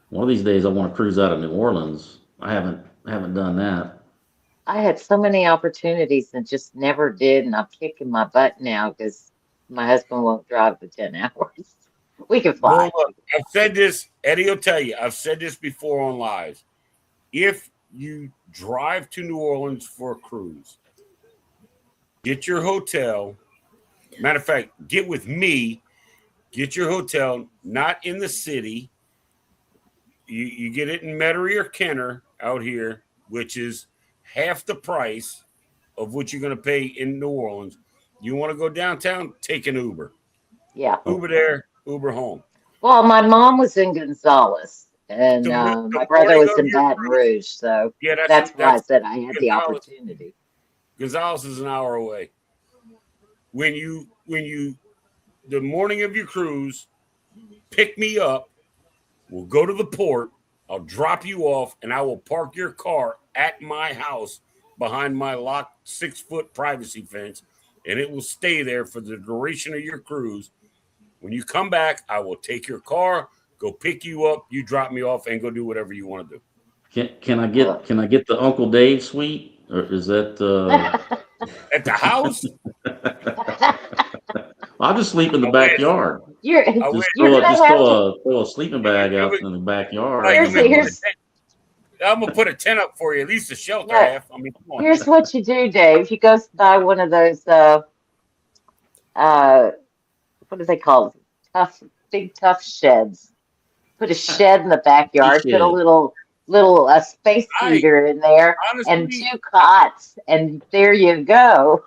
One of these days I want to cruise out of New Orleans. I haven't done that. I had so many opportunities and just never did, and I'm kicking my butt now because my husband won't drive for 10 hours. We can fly. Well, look, I've said this. Eddie will tell you. I've said this before on live. If you drive to New Orleans for a cruise, get your hotel. Matter of fact, get with me. Get your hotel not in the city. You get it in Metairie or Kenner out here, which is half the price of what you're going to pay in New Orleans. You want to go downtown? Take an Uber. Yeah. Uber there, Uber home. Well, my mom was in Gonzales, and The my brother morning was of in your Baton cruise? Rouge, so Yeah, that's why I said I had the Gonzales. opportunity. Gonzales is an hour away. When you the morning of your cruise, pick me up. We'll go to the port. I'll drop you off, and I will park your car at my house behind my locked 6-foot privacy fence, and it will stay there for the duration of your cruise. When you come back, I will take your car, go pick you up, you drop me off, and go do whatever you want to do. Can I get the Uncle Dave suite, or is that At the house? I'll just sleep in the backyard. You're Just gonna have to. throw a sleeping bag out in the backyard. I'm gonna put a tent up for you, at least a shelter No, half. I mean, come on. here's what you do, Dave. You go buy one of those what do they call them? Big tough sheds. Put a shed in the backyard. Put a little space heater in there, and 2 cots, and there you go.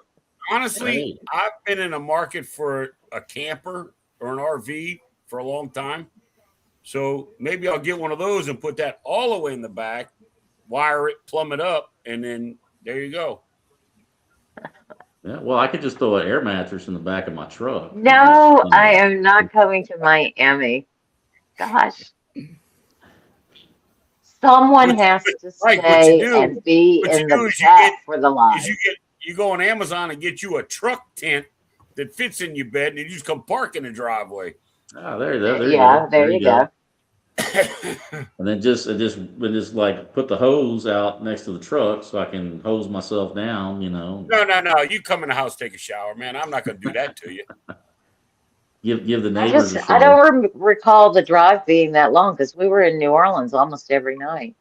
Honestly, I've been in a market for a camper or an RV for a long time. So maybe I'll get one of those and put that all the way in the back, wire it, plumb it up, and then there you go. Yeah, well, I could just throw an air mattress in the back of my truck. No, I am not coming to Miami. Gosh. Someone has to stay and be in the back for the live. You go on Amazon and get you a truck tent that fits in your bed, and you just come park in the driveway. Oh, there you go. There you go. And then just like put the hose out next to the truck so I can hose myself down, No. You come in the house, take a shower, man. I'm not going to do that to you. Give the neighbors a shower. I don't recall the drive being that long because we were in New Orleans almost every night.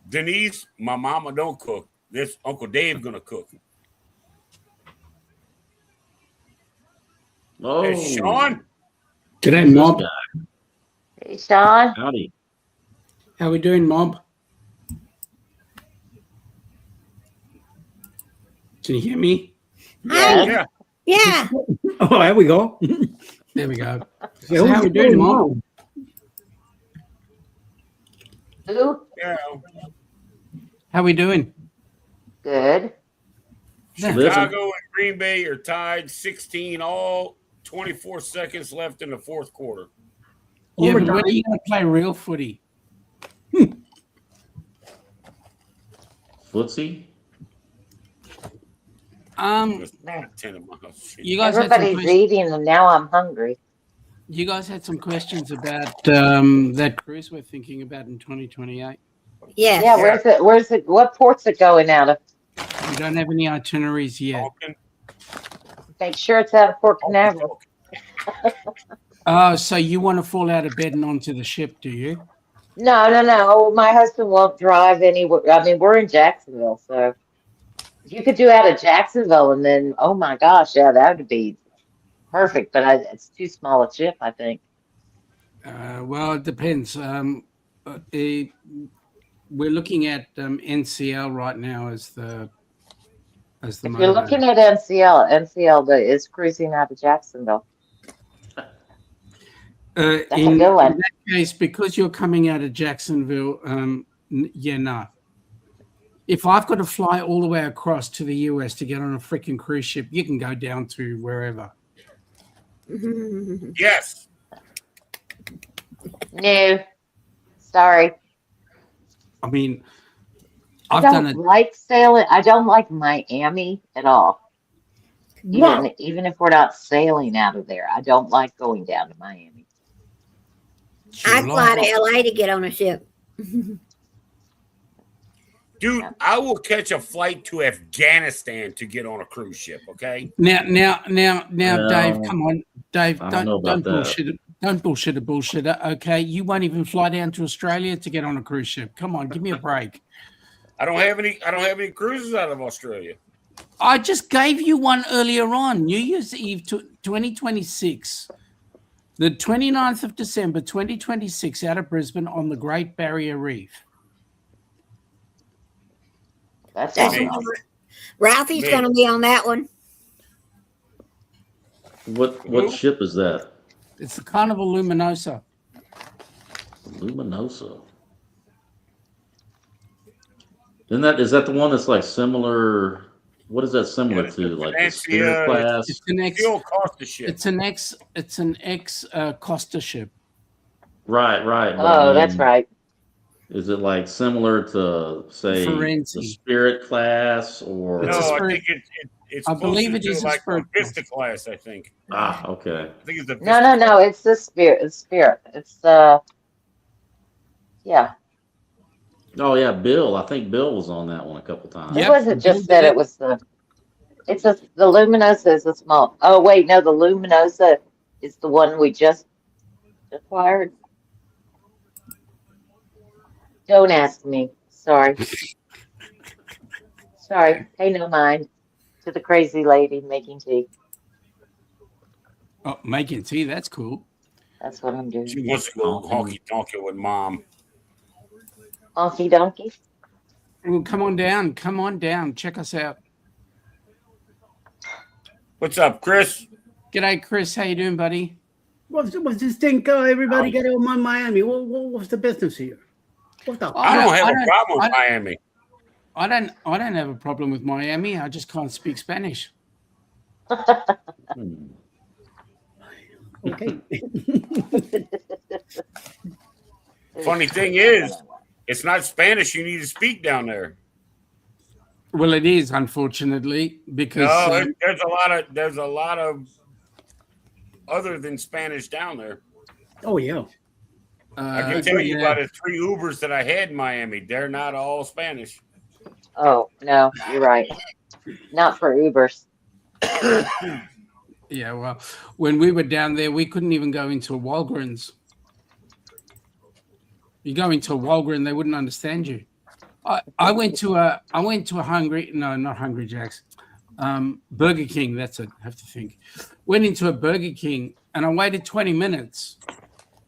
Denise, my mama don't cook. This Uncle Dave going to cook. Oh, hey, Sean. G'day, Mob. Hey, Sean. Howdy. How we doing, Mob? Can you hear me? Yeah. Yeah. Oh, there we go. There we go. So how we doing, Mob? Who? Yeah. How we doing? Good. Chicago and Green Bay are tied 16 all, 24 seconds left in the fourth quarter. Yeah, but when are you going to play real footy? Footsie? You guys everybody's eating, and now I'm hungry. You guys had some questions about that cruise we're thinking about in 2028. Yeah. Yeah. Where's it? What port's it going out of? We don't have any itineraries yet. Talking. Make sure it's out of Port Canaveral. Oh, so you want to fall out of bed and onto the ship, do you? No. My husband won't drive anywhere. I mean, we're in Jacksonville, so you could do out of Jacksonville, and then, oh my gosh, yeah, that would be perfect. But it's too small a ship, I think. Well, it depends. We're looking at NCL right now as the If you're looking at NCL is cruising out of Jacksonville. That's a in good one. that case, because you're coming out of Jacksonville, no. If I've got to fly all the way across to the US to get on a freaking cruise ship, you can go down to wherever. Yes. No, sorry. I mean, I I've don't done it. like sailing. I don't like Miami at all. Even if we're not sailing out of there, I don't like going down to Miami. I fly to LA to get on a ship. Dude, I will catch a flight to Afghanistan to get on a cruise ship, okay? Now, Dave, come on, Dave, I don't know about don't that. bullshit a bullshitter, okay? You won't even fly down to Australia to get on a cruise ship. Come on, give me a break. I don't have any cruises out of Australia. I just gave you one earlier on, New Year's Eve 2026. The 29th of December, 2026, out of Brisbane on the Great Barrier Reef. That's amazing. Ralphie's going to be on that one. What ship is that? It's the Carnival Luminosa. Luminosa. Is that the one that's like similar? What is that similar to? Like the Spirit class? It's an ex Costa ship. It's an ex Costa ship. Right. Oh, that's right. Is it like similar to, say, Firenze. the Spirit class, or? No, I think it's. I believe it is a like Spirit Vista class. I think. Okay. I think it's the Vista No. It's the Spirit. It's Spirit. It's yeah. Oh yeah, Bill. I think Bill was on that one a couple times. Yep. It wasn't just that it was the Luminosa is a small. Oh wait, no, the Luminosa is the one we just acquired. Don't ask me. Sorry. Sorry. Pay no mind to the crazy lady making tea. Oh, making tea, that's cool. That's what I'm doing. She wants to go honky tonky with mom. Honky donkey. Well, come on down. Check us out. What's up, Chris? G'day, Chris. How you doing, buddy? What's this thing? Everybody get on Miami. What's the business here? What the? I don't have a problem with Miami. I don't have a problem with Miami. I just can't speak Spanish. Okay. Funny thing is, it's not Spanish you need to speak down there. Well, it is, unfortunately, because No, there's a lot of other than Spanish down there. Oh yeah. I can tell you about the 3 Ubers that I had in Miami. They're not all Spanish. Oh no, you're right. Not for Ubers. Yeah, well, when we were down there, we couldn't even go into a Walgreens. You go into a Walgreens, they wouldn't understand you. I went to a not Hungry Jack's, Burger King. That's it. I have to think. Went into a Burger King and I waited 20 minutes,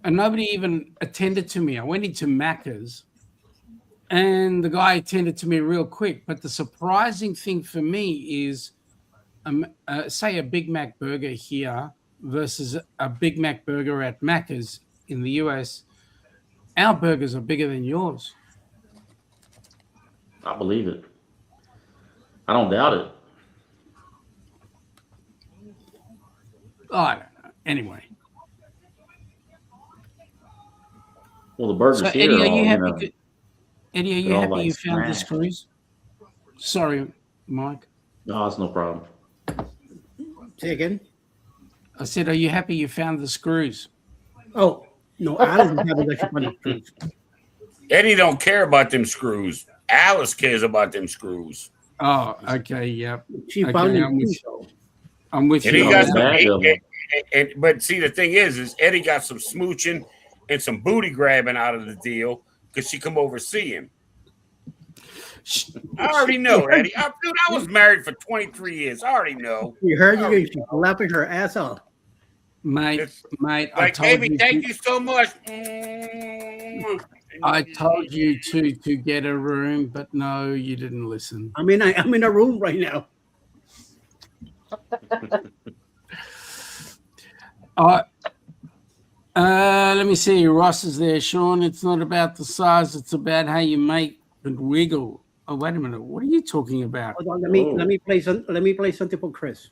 and nobody even attended to me. I went into Macca's, and the guy attended to me real quick. But the surprising thing for me is, say a Big Mac burger here versus a Big Mac burger at Macca's in the US. Our burgers are bigger than yours. I believe it. I don't doubt it. Oh, I don't know. Anyway. Well, the burgers So, here Eddie, are are all, you you happy? know, Eddie, are you they're all happy like you found the smashed. screws? Sorry, Mike. No, it's no problem. Say again. I said, are you happy you found the screws? Oh no, Alice is having that ship on the cruise. Eddie don't care about them screws. Alice cares about them screws. Oh, okay, yep. She Okay, found him I'm with too, you. so. I'm with And you. he a on got whole some. that. bag of them. But see, the thing is Eddie got some smooching and some booty grabbing out of the deal because she come over to see him. I already know, Eddie. Dude, I was married for 23 years. I already know. You heard I you. already She's know. laughing her ass off. Mate, It's I like, told baby, you. thank you so much. I told you to get a room, but no, you didn't listen. I'm in a room right now. Let me see. Ross is there, Sean. It's not about the size; it's about how you make it wiggle. Oh, wait a minute. What are you talking about? Hold on, let me play something for Chris.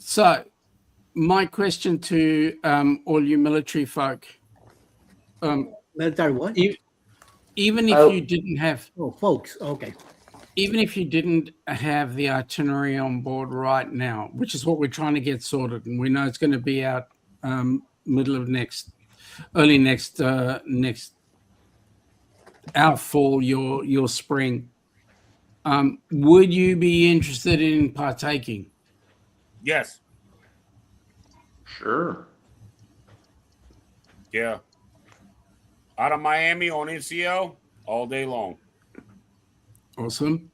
So, my question to all you military folk: Military what? even if Oh. you didn't have, Oh, folks. Okay. even if you didn't have the itinerary on board right now, which is what we're trying to get sorted, and we know it's going to be out middle of early next our fall, your spring. Would you be interested in partaking? Yes. Sure. Yeah. Out of Miami on NCL all day long. Awesome.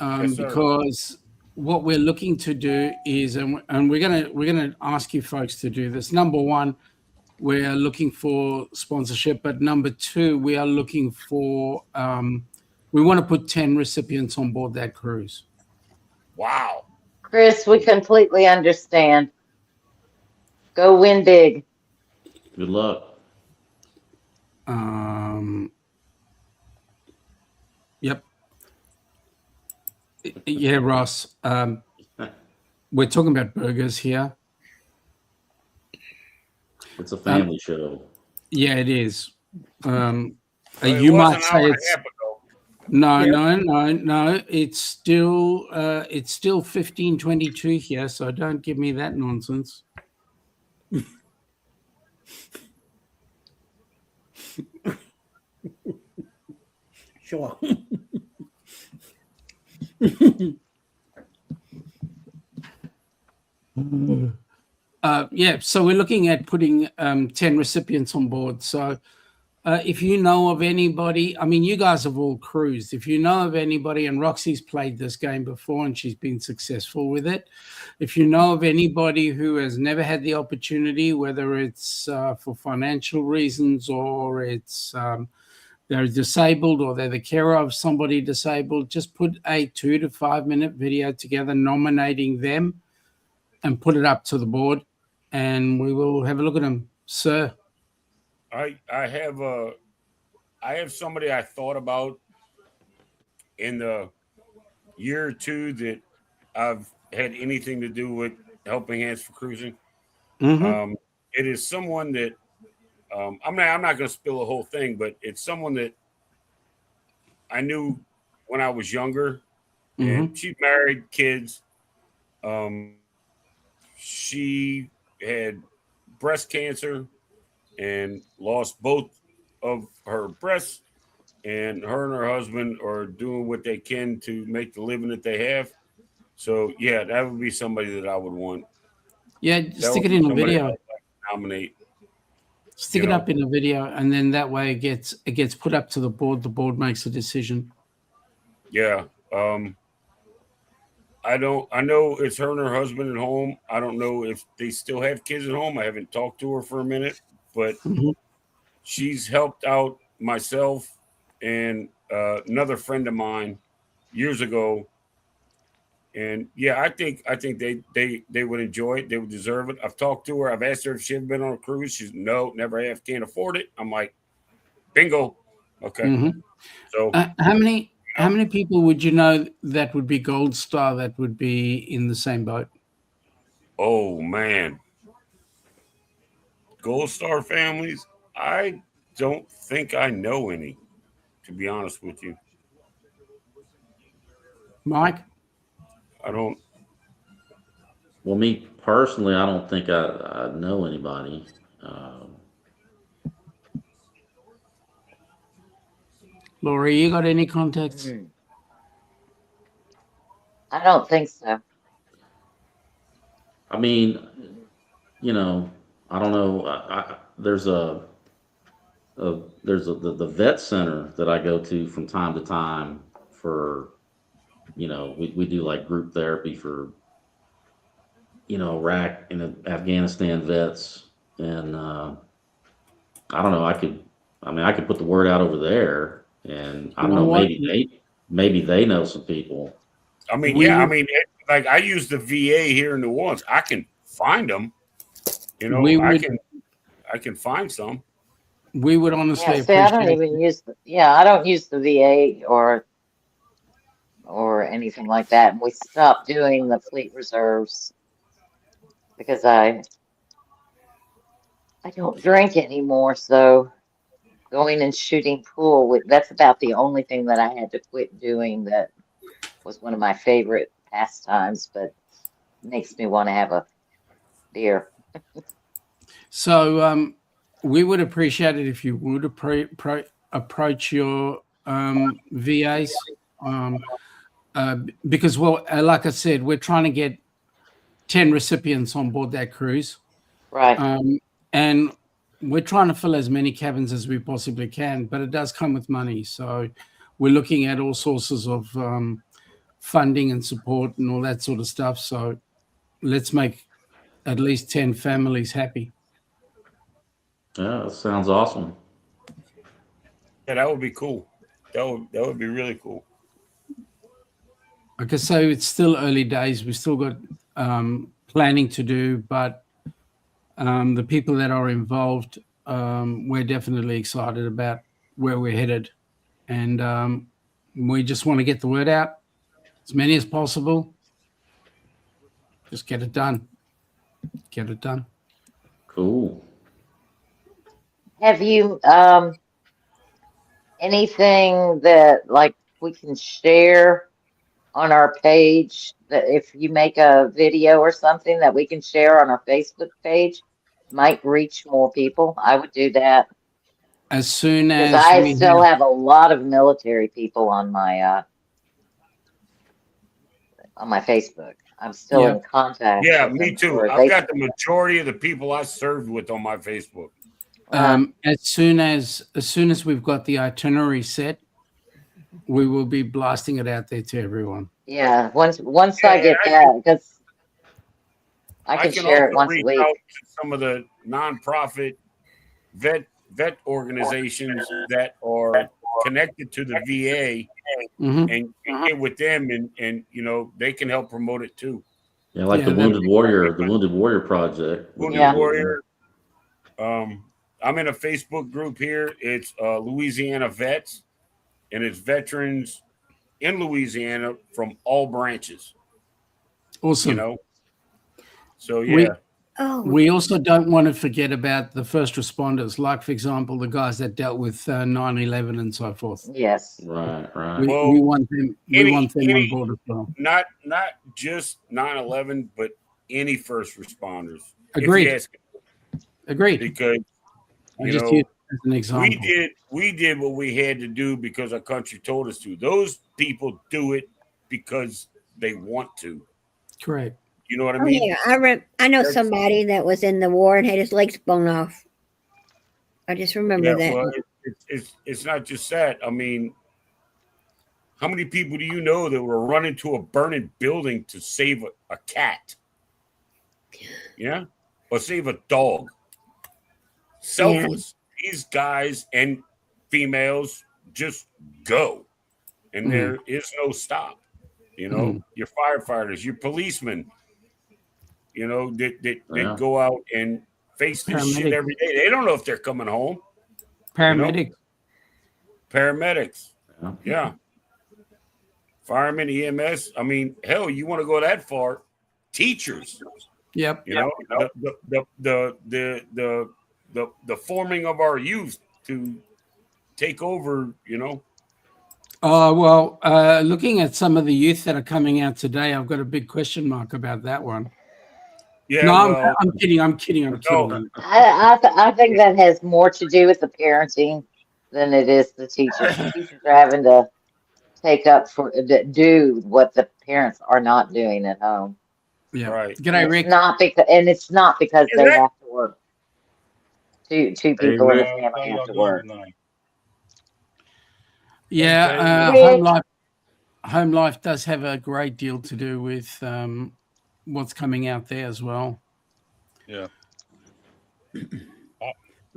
Yes, sir. Because what we're looking to do is, and we're gonna ask you folks to do this. Number one, we are looking for sponsorship, but number two, we are looking for we want to put 10 recipients on board that cruise. Wow. Chris, we completely understand. Go win big. Good luck. Yep. Yeah, Ross. We're talking about burgers here. It's a family show. Yeah, it is. Well, You it was might an say hour and it's a half ago. no, Yep. no. It's still 15:22 here, so don't give me that nonsense. Sure. Yeah, so we're looking at putting 10 recipients on board. So if you know of anybody, I mean, you guys have all cruised. If you know of anybody, and Roxy's played this game before and she's been successful with it. If you know of anybody who has never had the opportunity, whether it's for financial reasons or it's they're disabled or they're the carer of somebody disabled, just put a 2 to 5 minute video together nominating them and put it up to the board, and we will have a look at them, sir. I have somebody I thought about in the year or two that I've had anything to do with Helping Hands for Cruising. It is someone that I'm not going to spill the whole thing, but it's someone that I knew when I was younger, and she's married, kids. She had breast cancer and lost both of her breasts, and her husband are doing what they can to make the living that they have. So yeah, that would be somebody that I would want. Yeah, That stick would it be in a somebody video. I'd like to nominate. Stick it up in a video, and then that way it gets put up to the board. The board makes a decision. Yeah. I know it's her and her husband at home. I don't know if they still have kids at home. I haven't talked to her for a minute, but she's helped out myself and another friend of mine years ago. And yeah, I think they would enjoy it. They would deserve it. I've talked to her. I've asked her if she ever been on a cruise. She's no, never have, can't afford it. I'm like, bingo. Okay. Mm-hmm. So how many How many people would you know that would be Gold Star that would be in the same boat? Oh man, Gold Star families. I don't think I know any. To be honest with you, Mike? I don't. Well, me personally, I don't think I know anybody. Laurie, you got any contacts? Hmm. I don't think so. I mean, I don't know. There's the vet center that I go to from time to time for, we do like group therapy for, Iraq and Afghanistan vets. And I don't know. I could put the word out over there, and I You don't know know. what? Maybe they know some people. I mean, We yeah. I would, mean, like I use the VA here in New Orleans. I can find them. we would, I can find some. we would Yeah, honestly see, I don't appreciate. even use I don't use the VA or anything like that. And we stopped doing the fleet reserves because I don't drink anymore, so going and shooting pool, that's about the only thing that I had to quit doing that was one of my favorite pastimes, but makes me want to have a beer. So we would appreciate it if you would approach your VAs, because, well, like I said, we're trying to get 10 recipients on board that cruise. Right. And we're trying to fill as many cabins as we possibly can, but it does come with money. So we're looking at all sources of funding and support and all that sort of stuff. So let's make at least 10 families happy. Yeah, that sounds awesome. Yeah, that would be cool. That would be really cool. Like I say, it's still early days. We still got planning to do, but the people that are involved, we're definitely excited about where we're headed. And we just want to get the word out as many as possible. Just get it done. Get it done. Cool. Have you anything that like we can share on our page that if you make a video or something that we can share on our Facebook page might reach more people? I would do that As soon because as I we still have, have a lot of military people on my Facebook. I'm still in contact Yeah, with me them, too. or I've got the majority of the people I served with on my Facebook. as soon as we've got the itinerary set, we will be blasting it out there to everyone. yeah. Once I get that, because I can share it also once a reach week. out to some of the nonprofit vet organizations that are connected to the VA Mhm. and get with them and they can help promote it too. Yeah, like Yeah, the that'd Wounded Warrior Project. Wounded Yeah. Warrior. I'm in a Facebook group here. It's Louisiana Vets, and it's veterans in Louisiana from all branches. Awesome. So yeah. We also don't want to forget about the first responders, like, for example, the guys that dealt with 9/11 and so forth. Yes. Right. We want them. We want them on board as well. Not just 9/11, but any first responders. Agreed. If you ask me. Agreed. Because I just use it as an example. we did what we had to do because our country told us to. Those people do it because they want to. Correct. You know what I Oh mean? yeah, I know somebody that was in the war and had his legs blown off. I just remember that. Well, it's not just that. I mean, how many people do you know that were running to a burning building to save a cat? Yeah, or save a dog. Selfless. These guys and females just go, and there is no stop. Your firefighters, your policemen. That go out and face this shit every day. They don't know if they're coming home. Paramedics. Paramedics. Yeah. firemen, EMS. I mean, hell, you want to go that far? Teachers. Yep. You know, the forming of our youth to take over. You know. Well, looking at some of the youth that are coming out today, I've got a big question mark about that one. Yeah. No, Well, I'm kidding. I'm kidding. no. I think that has more to do with the parenting than it is the teachers. The teachers are having to take up for do what the parents are not doing at home. Yeah. Right. G'day, It's Rick. not because Hey, they Rick. have to work. Two Hey, people in the Rick. family have to work. Yeah, Rick. home life does have a great deal to do with what's coming out there as well. Yeah.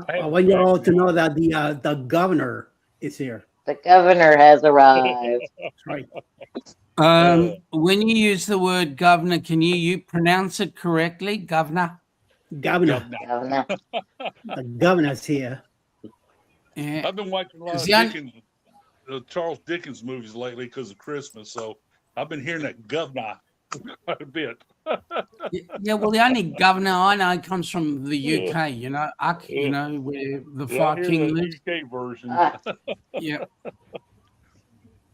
I want you all to know that the governor is here. The governor has arrived. That's right. When you use the word governor, can you pronounce it correctly? Governor? Governor. Governor. The governor's here. Yeah. I've been watching a lot of The un- Dickens, Charles Dickens movies lately because of Christmas, so I've been hearing that governor quite a bit. Yeah, well, the only governor I know comes from the UK, you know, where the Yeah, I Far hear King the lives. UK version. Yeah.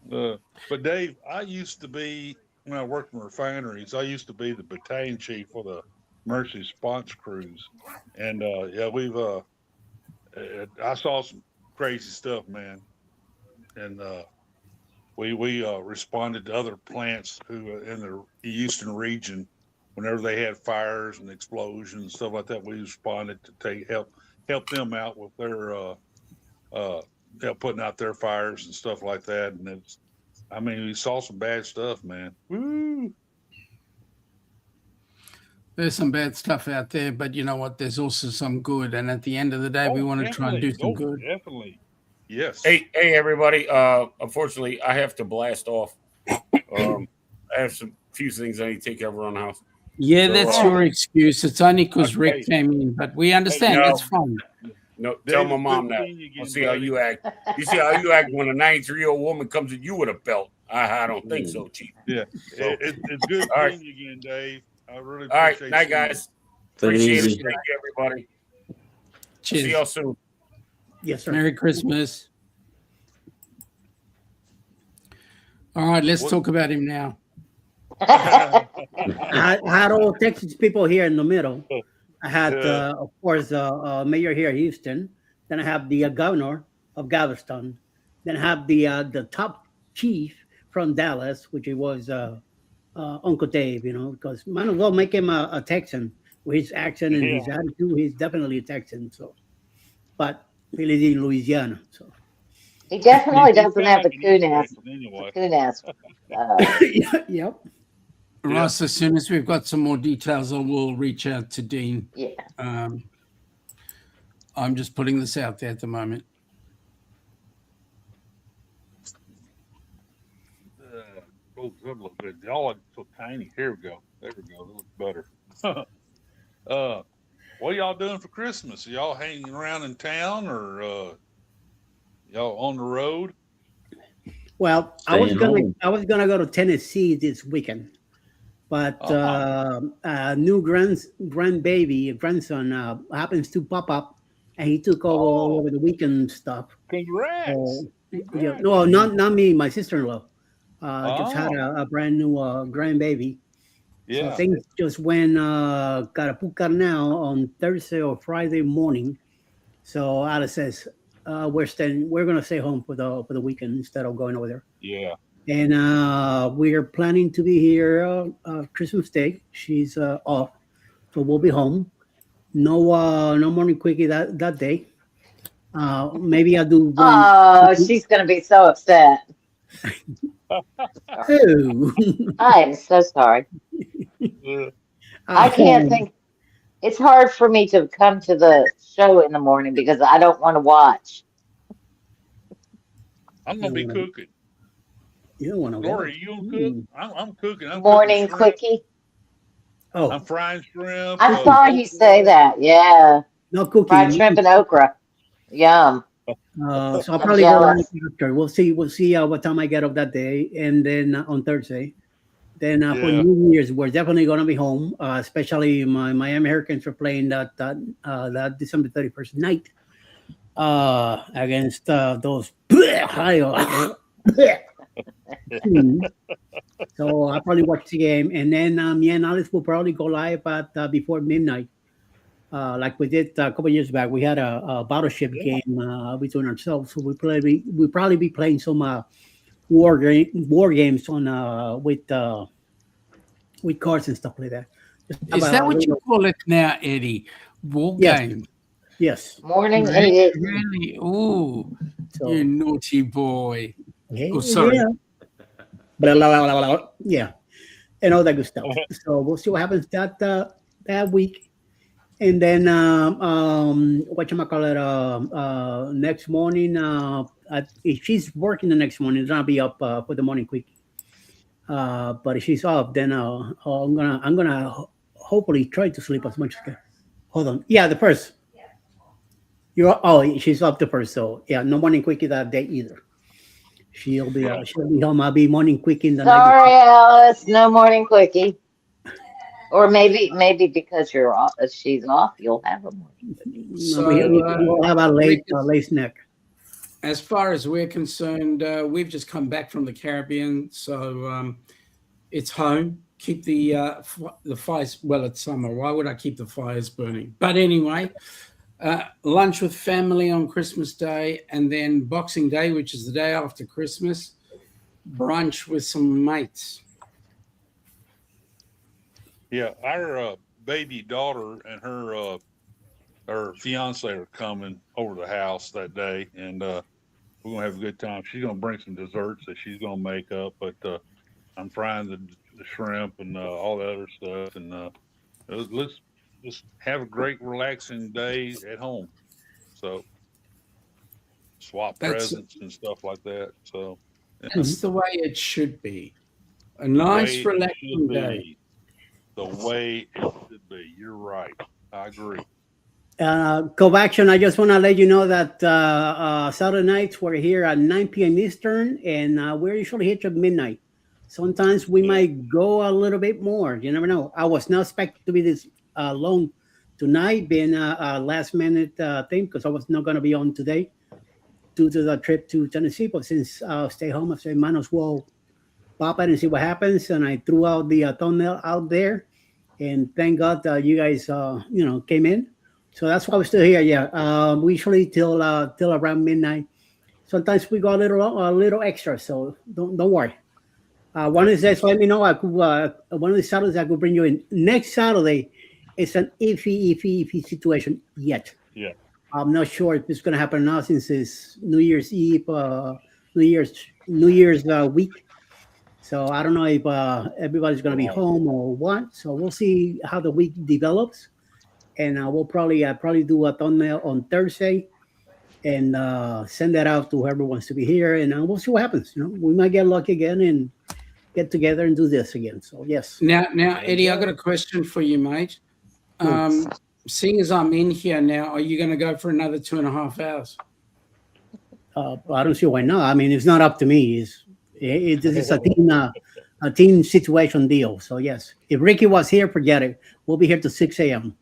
But Dave, I used to be, when I worked in refineries, I used to be the battalion chief for the Mercy Response Crews. And I saw some crazy stuff, man. And we responded to other plants who in the eastern region, whenever they had fires and explosions and stuff like that, we responded to help them out with their putting out their fires and stuff like that. And we saw some bad stuff, man. Woo! There's some bad stuff out there, but you know what? There's also some good. And at the end of the day, we want to try and do some good. Definitely. Yes. Hey, everybody. Unfortunately, I have to blast off. I have some few things I need to take care of around the house. Yeah, So, that's your excuse. It's only because Rick Okay. came in, but we understand. no. That's fine. No, tell David, my mom good that. seeing you again, I'll see how buddy. you act. You see how you act when a 93-year-old woman comes at you with a belt. I don't think so, Chief. Yeah. So, It's good All right. seeing you again, Dave. I really all right, appreciate night, seeing you. guys. Take it Appreciate it. easy. Thank you, everybody. Cheers. See y'all soon. Yes, sir. Merry Christmas. All right, let's talk about him now. I had all Texas people here in the middle. I had, of course, mayor here in Houston. Then I have the governor of Galveston. Then I have the top chief from Dallas, which it was Uncle Dave. Because might as well make him a Texan with his accent and his attitude. He's definitely a Texan. So, but he lives in Louisiana. So, He definitely You doesn't sound have the like an coon-ass. East Texan anyway. yep. Ross, as soon as we've got some more details, I will reach out to Dean. Yeah. I'm just putting this out there at the moment. Those look good. Y'all are so tiny. Here we go. There we go. That looks better. What are y'all doing for Christmas? Are y'all hanging around in town or y'all on the road? Well, Staying home. I was gonna go to Tennessee this weekend, but new grandson happens to pop up, and he took over the weekend stuff. Congrats. So, Congrats. yeah, no, not me. My sister-in-law just had a brand new grandbaby. Yeah. So things just went carapuca now on Thursday or Friday morning. So Alice says we're gonna stay home for the weekend instead of going over there. Yeah. And we are planning to be here Christmas Day. She's off, so we'll be home. No morning quickie that day. Maybe I'll do one. Oh, she's going to be so upset. Oh. I am so sorry. Yeah. I can't think. It's hard for me to come to the show in the morning because I don't want to watch. I'm gonna be cooking. You don't want to Lori, are you gonna cook? I'm cooking. I'm Morning cooking shrimp. quickie. Oh, I'm frying shrimp. I saw you say that. Yeah. no cooking. Fried shrimp and okra. Yum. So I'll I'm probably go live jealous. after. We'll see. We'll see what time I get up that day, and then on Thursday. Then for Yeah. New Year's, we're definitely gonna be home. Especially my Miami Hurricanes are playing that December 31st night against those Ohio. teams. So I'll probably watch the game, and then me and Alice will probably go live at before midnight, like we did a couple years back. We had a battleship game between ourselves, so we probably be playing some war games on with cards and stuff like that. Just have Is that a what you little, call it now, Eddie? War yes, games. yes. Morning Really? edition. Really? Ooh, you So naughty boy. Oh, sorry. yeah, blah, blah, blah, blah, blah. Yeah, and all that good stuff. So we'll see what happens that week. And then what you call it? Next morning, if she's working the next morning, it's gonna be up for the morning quick. But if she's off, then I'm gonna hopefully try to sleep as much as I can. Hold on. Yeah, the first. She's up the first. So yeah, no morning quickie that day either. She'll be home. I'll be morning quick in the night. Sorry, Alice. No morning quickie. Or maybe because you're off, she's off, you'll have a morning quickie. So, We'll have a we late snack. as far as we're concerned, we've just come back from the Caribbean, so it's home. Keep the fires. Well, it's summer. Why would I keep the fires burning? But anyway, lunch with family on Christmas Day, and then Boxing Day, which is the day after Christmas, brunch with some mates. Yeah, our baby daughter and her fiance are coming over to the house that day, and we're gonna have a good time. She's gonna bring some desserts that she's gonna make up, but I'm frying the shrimp and all the other stuff, and let's just have a great relaxing day at home. So swap That's presents and stuff like that. So that's the way it should be. A the nice, way it relaxing should day. be, the way it should be. You're right. I agree. Covaction, I just want to let you know that Saturday nights we're here at 9 p.m. Eastern, and we're usually here till midnight. Sometimes we might go a little bit more. You never know. I was not expecting to be this long tonight, being a last minute thing, because I was not going to be on today due to the trip to Tennessee. But since I stay home, I said, might as well pop it and see what happens. And I threw out the thumbnail out there, and thank God that you guys, came in. So that's why we're still here. Yeah, we usually till around midnight. Sometimes we go a little extra, so don't worry. One of these days, let me know. I could one of the Saturdays I could bring you in. Next Saturday, it's an iffy situation yet. Yeah. I'm not sure if it's going to happen now since it's New Year's Eve, New Year's week. So I don't know if everybody's going to be home or what. So we'll see how the week develops, and we'll probably do a thumbnail on Thursday and send that out to whoever wants to be here, and we'll see what happens. We might get lucky again and get together and do this again. So yes. Now, Eddie, I got a question for you, mate. Seeing as I'm in here now, are you going to go for another 2.5 hours? I don't see why not. I mean, it's not up to me. This is a team situation deal. So yes, if Ricky was here, forget it. We'll be here till 6 a.m.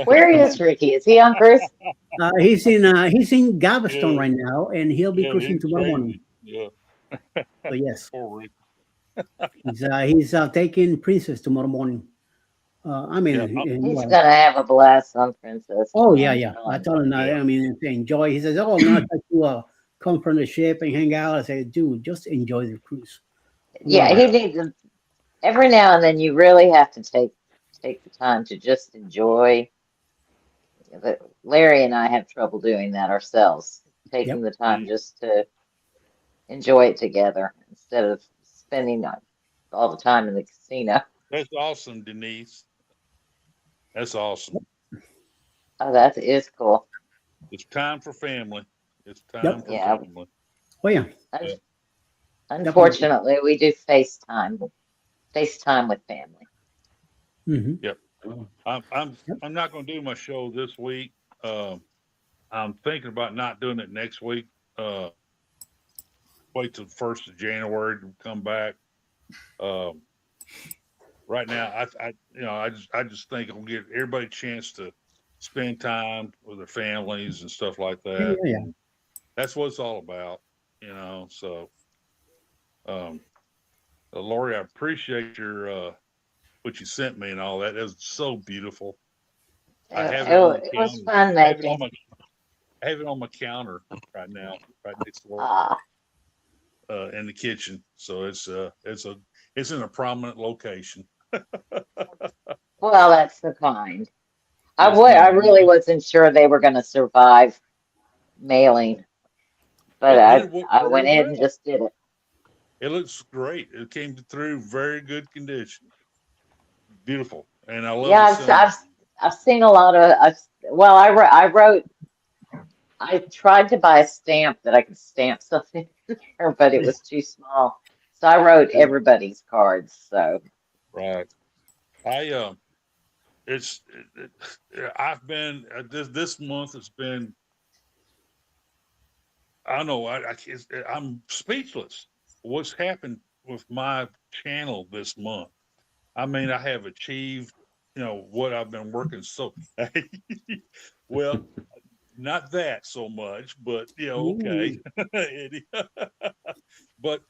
Where is Ricky? Is he on cruise? He's in Galveston right now, and he'll be cruising tomorrow morning. Yeah. So yes, Poor Rick. he's taking Princess tomorrow morning. He's gonna have a blast on Princess. Oh yeah. I Fun. told him I mean, enjoy. He says, "Oh, I'm gonna try to come from the ship and hang out." I say, "Dude, just enjoy the cruise." Yeah, he needs to, every now and then you really have to take the time to just enjoy. But Larry and I have trouble doing that ourselves, taking the time just to enjoy it together instead of spending all the time in the casino. That's awesome, Denise. That's awesome. Oh, that is cool. It's time for family. It's time for Yeah. family. Oh yeah. Unfortunately, we do FaceTime with family. Mm-hmm. Yep. I'm not going to do my show this week. I'm thinking about not doing it next week. Wait till the 1st of January to come back. Right now, I just think I'll give everybody a chance to spend time with their families and stuff like that. Yeah. And that's what it's all about, So, Lori, I appreciate your what you sent me and all that. It was so beautiful. I have it on the It was counter. fun making. I have it on my counter right now, right next door, Ah, in the kitchen. So it's in a prominent location. well, that's the kind. Yes, I ma'am. really wasn't sure they were going to survive mailing, but It did I very went ahead and well. just did it. It looks great. It came through very good condition. Beautiful, and I love the Yeah, sentiment. I've seen a lot of. I tried to buy a stamp that I could stamp something there, but it was too small. So I wrote everybody's cards. So Right. I it's I've been this month has been, I don't know, I'm speechless. What's happened with my channel this month? I mean, I have achieved, what I've been working so. Well, not that so much, but okay. Ooh. Eddie. But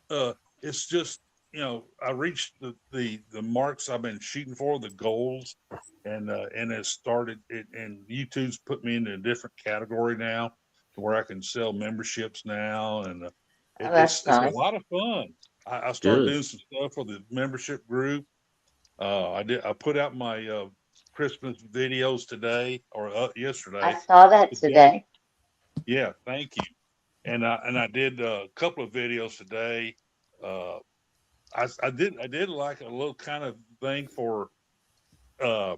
it's just, I reached the marks I've been shooting for, the goals, and it started it, and YouTube's put me into a different category now, to where I can sell memberships now, and oh, that's it's a nice. lot of fun. I started Good. doing some stuff for the membership group. I put out my Christmas videos today, or I yesterday. saw that Today, today. yeah, thank you. And I did a couple of videos today. Uh, I did like a little kind of thing for uh,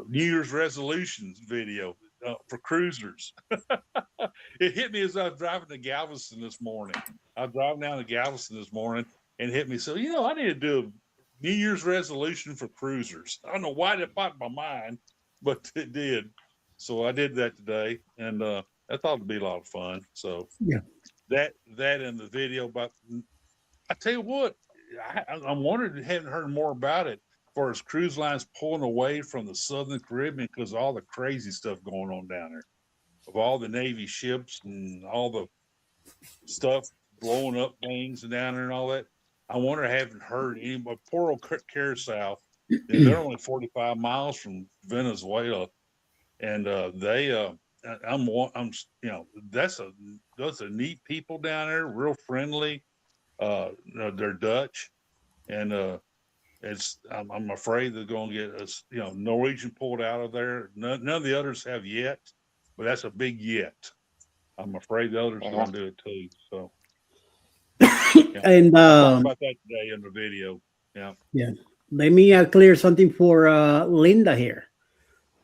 New Year's resolutions video for cruisers. It hit me as I was driving to Galveston this morning. I was driving down to Galveston this morning, and it hit me. So I need to do a New Year's resolution for cruisers. I don't know why that popped in my mind, but it did. So I did that today, and I thought it'd be a lot of fun. So Yeah. that and the video about, I tell you what, I'm wondering, haven't heard more about it, as far as cruise lines pulling away from the Southern Caribbean because of all the crazy stuff going on down there, of all the Navy ships and all the stuff blowing up things and down there and all that. I wonder, I haven't heard any, but poor old Curacao, they're only 45 miles from Venezuela, and I'm that's a neat people down there, real friendly. They're Dutch, and I'm afraid they're going to get us. Norwegian pulled out of there. None of the others have yet, but that's a big yet. I'm afraid the others are Yeah. going to do it too. So, And I thought about that today in the video. Yeah. yeah, let me clear something for Linda here,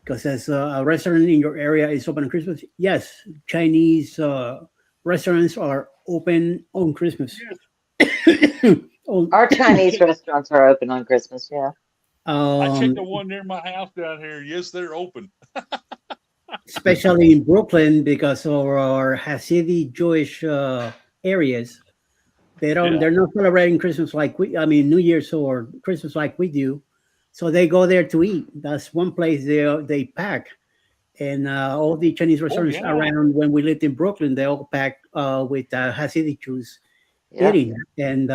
because as a restaurant in your area is open on Christmas. Yes, Chinese restaurants are open on Christmas. Oh, Our Chinese restaurants are open on Christmas. Yeah. I checked um, the one near my house down here. Yes, they're open. especially in Brooklyn, because of our Hasidic Jewish areas. Yeah. They're not celebrating Christmas like we, I mean, New Year's or Christmas like we do. So they go there to eat. That's one place they pack. And all the Chinese Oh restaurants yeah. around when we lived in Brooklyn, they all pack with Hasidic Jews Yeah. eating. And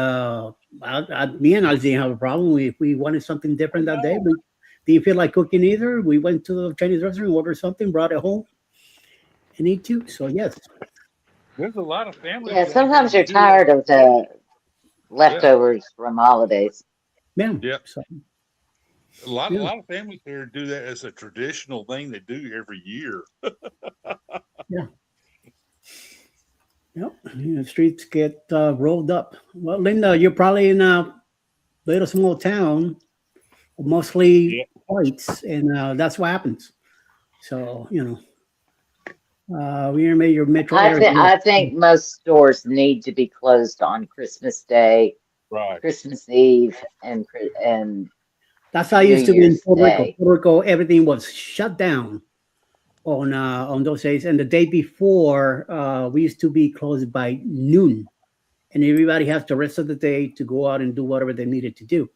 me and I didn't have a problem. If we wanted something different that day, No. we didn't feel like cooking either. We went to the Chinese restaurant, ordered something, brought it home, and eat too. So yes, There's a lot of families Yeah. down here Sometimes you're that do that. tired of the Yeah. leftovers from holidays. yeah. Yeah. So A lot, yeah, a lot of families here do that as a traditional thing they do every year. yeah. Yep, the streets get rolled up. Well, Linda, you're probably in a little small town, mostly Yeah. whites, and that's what happens. So we're in major metro areas. I think most stores need to be closed on Christmas Day, Right. Christmas Eve, and That's how I New used to be in Year's Puerto Rico. Day. Puerto Rico, everything was shut down. on those days. And the day before, we used to be closed by noon, and everybody has the rest of the day to go out and do whatever they needed to do.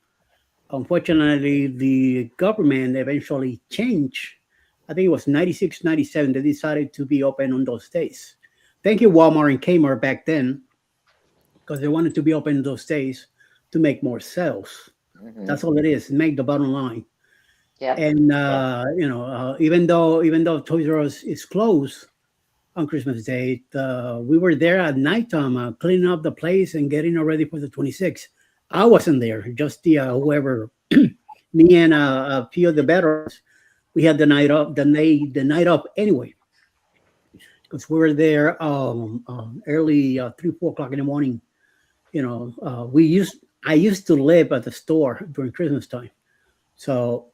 Unfortunately, the government eventually changed. I think it was 96, 97. They decided to be open on those days. Thank you, Walmart and Kmart back then, because they wanted to be open those days to make more sales. Hmm. That's all it is. Make the bottom line. Yep. And Yep. even though Toys R Us is closed on Christmas Day, we were there at nighttime, cleaning up the place and getting it ready for the 26th. I wasn't there, just the whoever, me and a few of the veterans. We had the night up anyway, because we were there early 3, 4 o'clock in the morning. I used to live at the store during Christmas time. So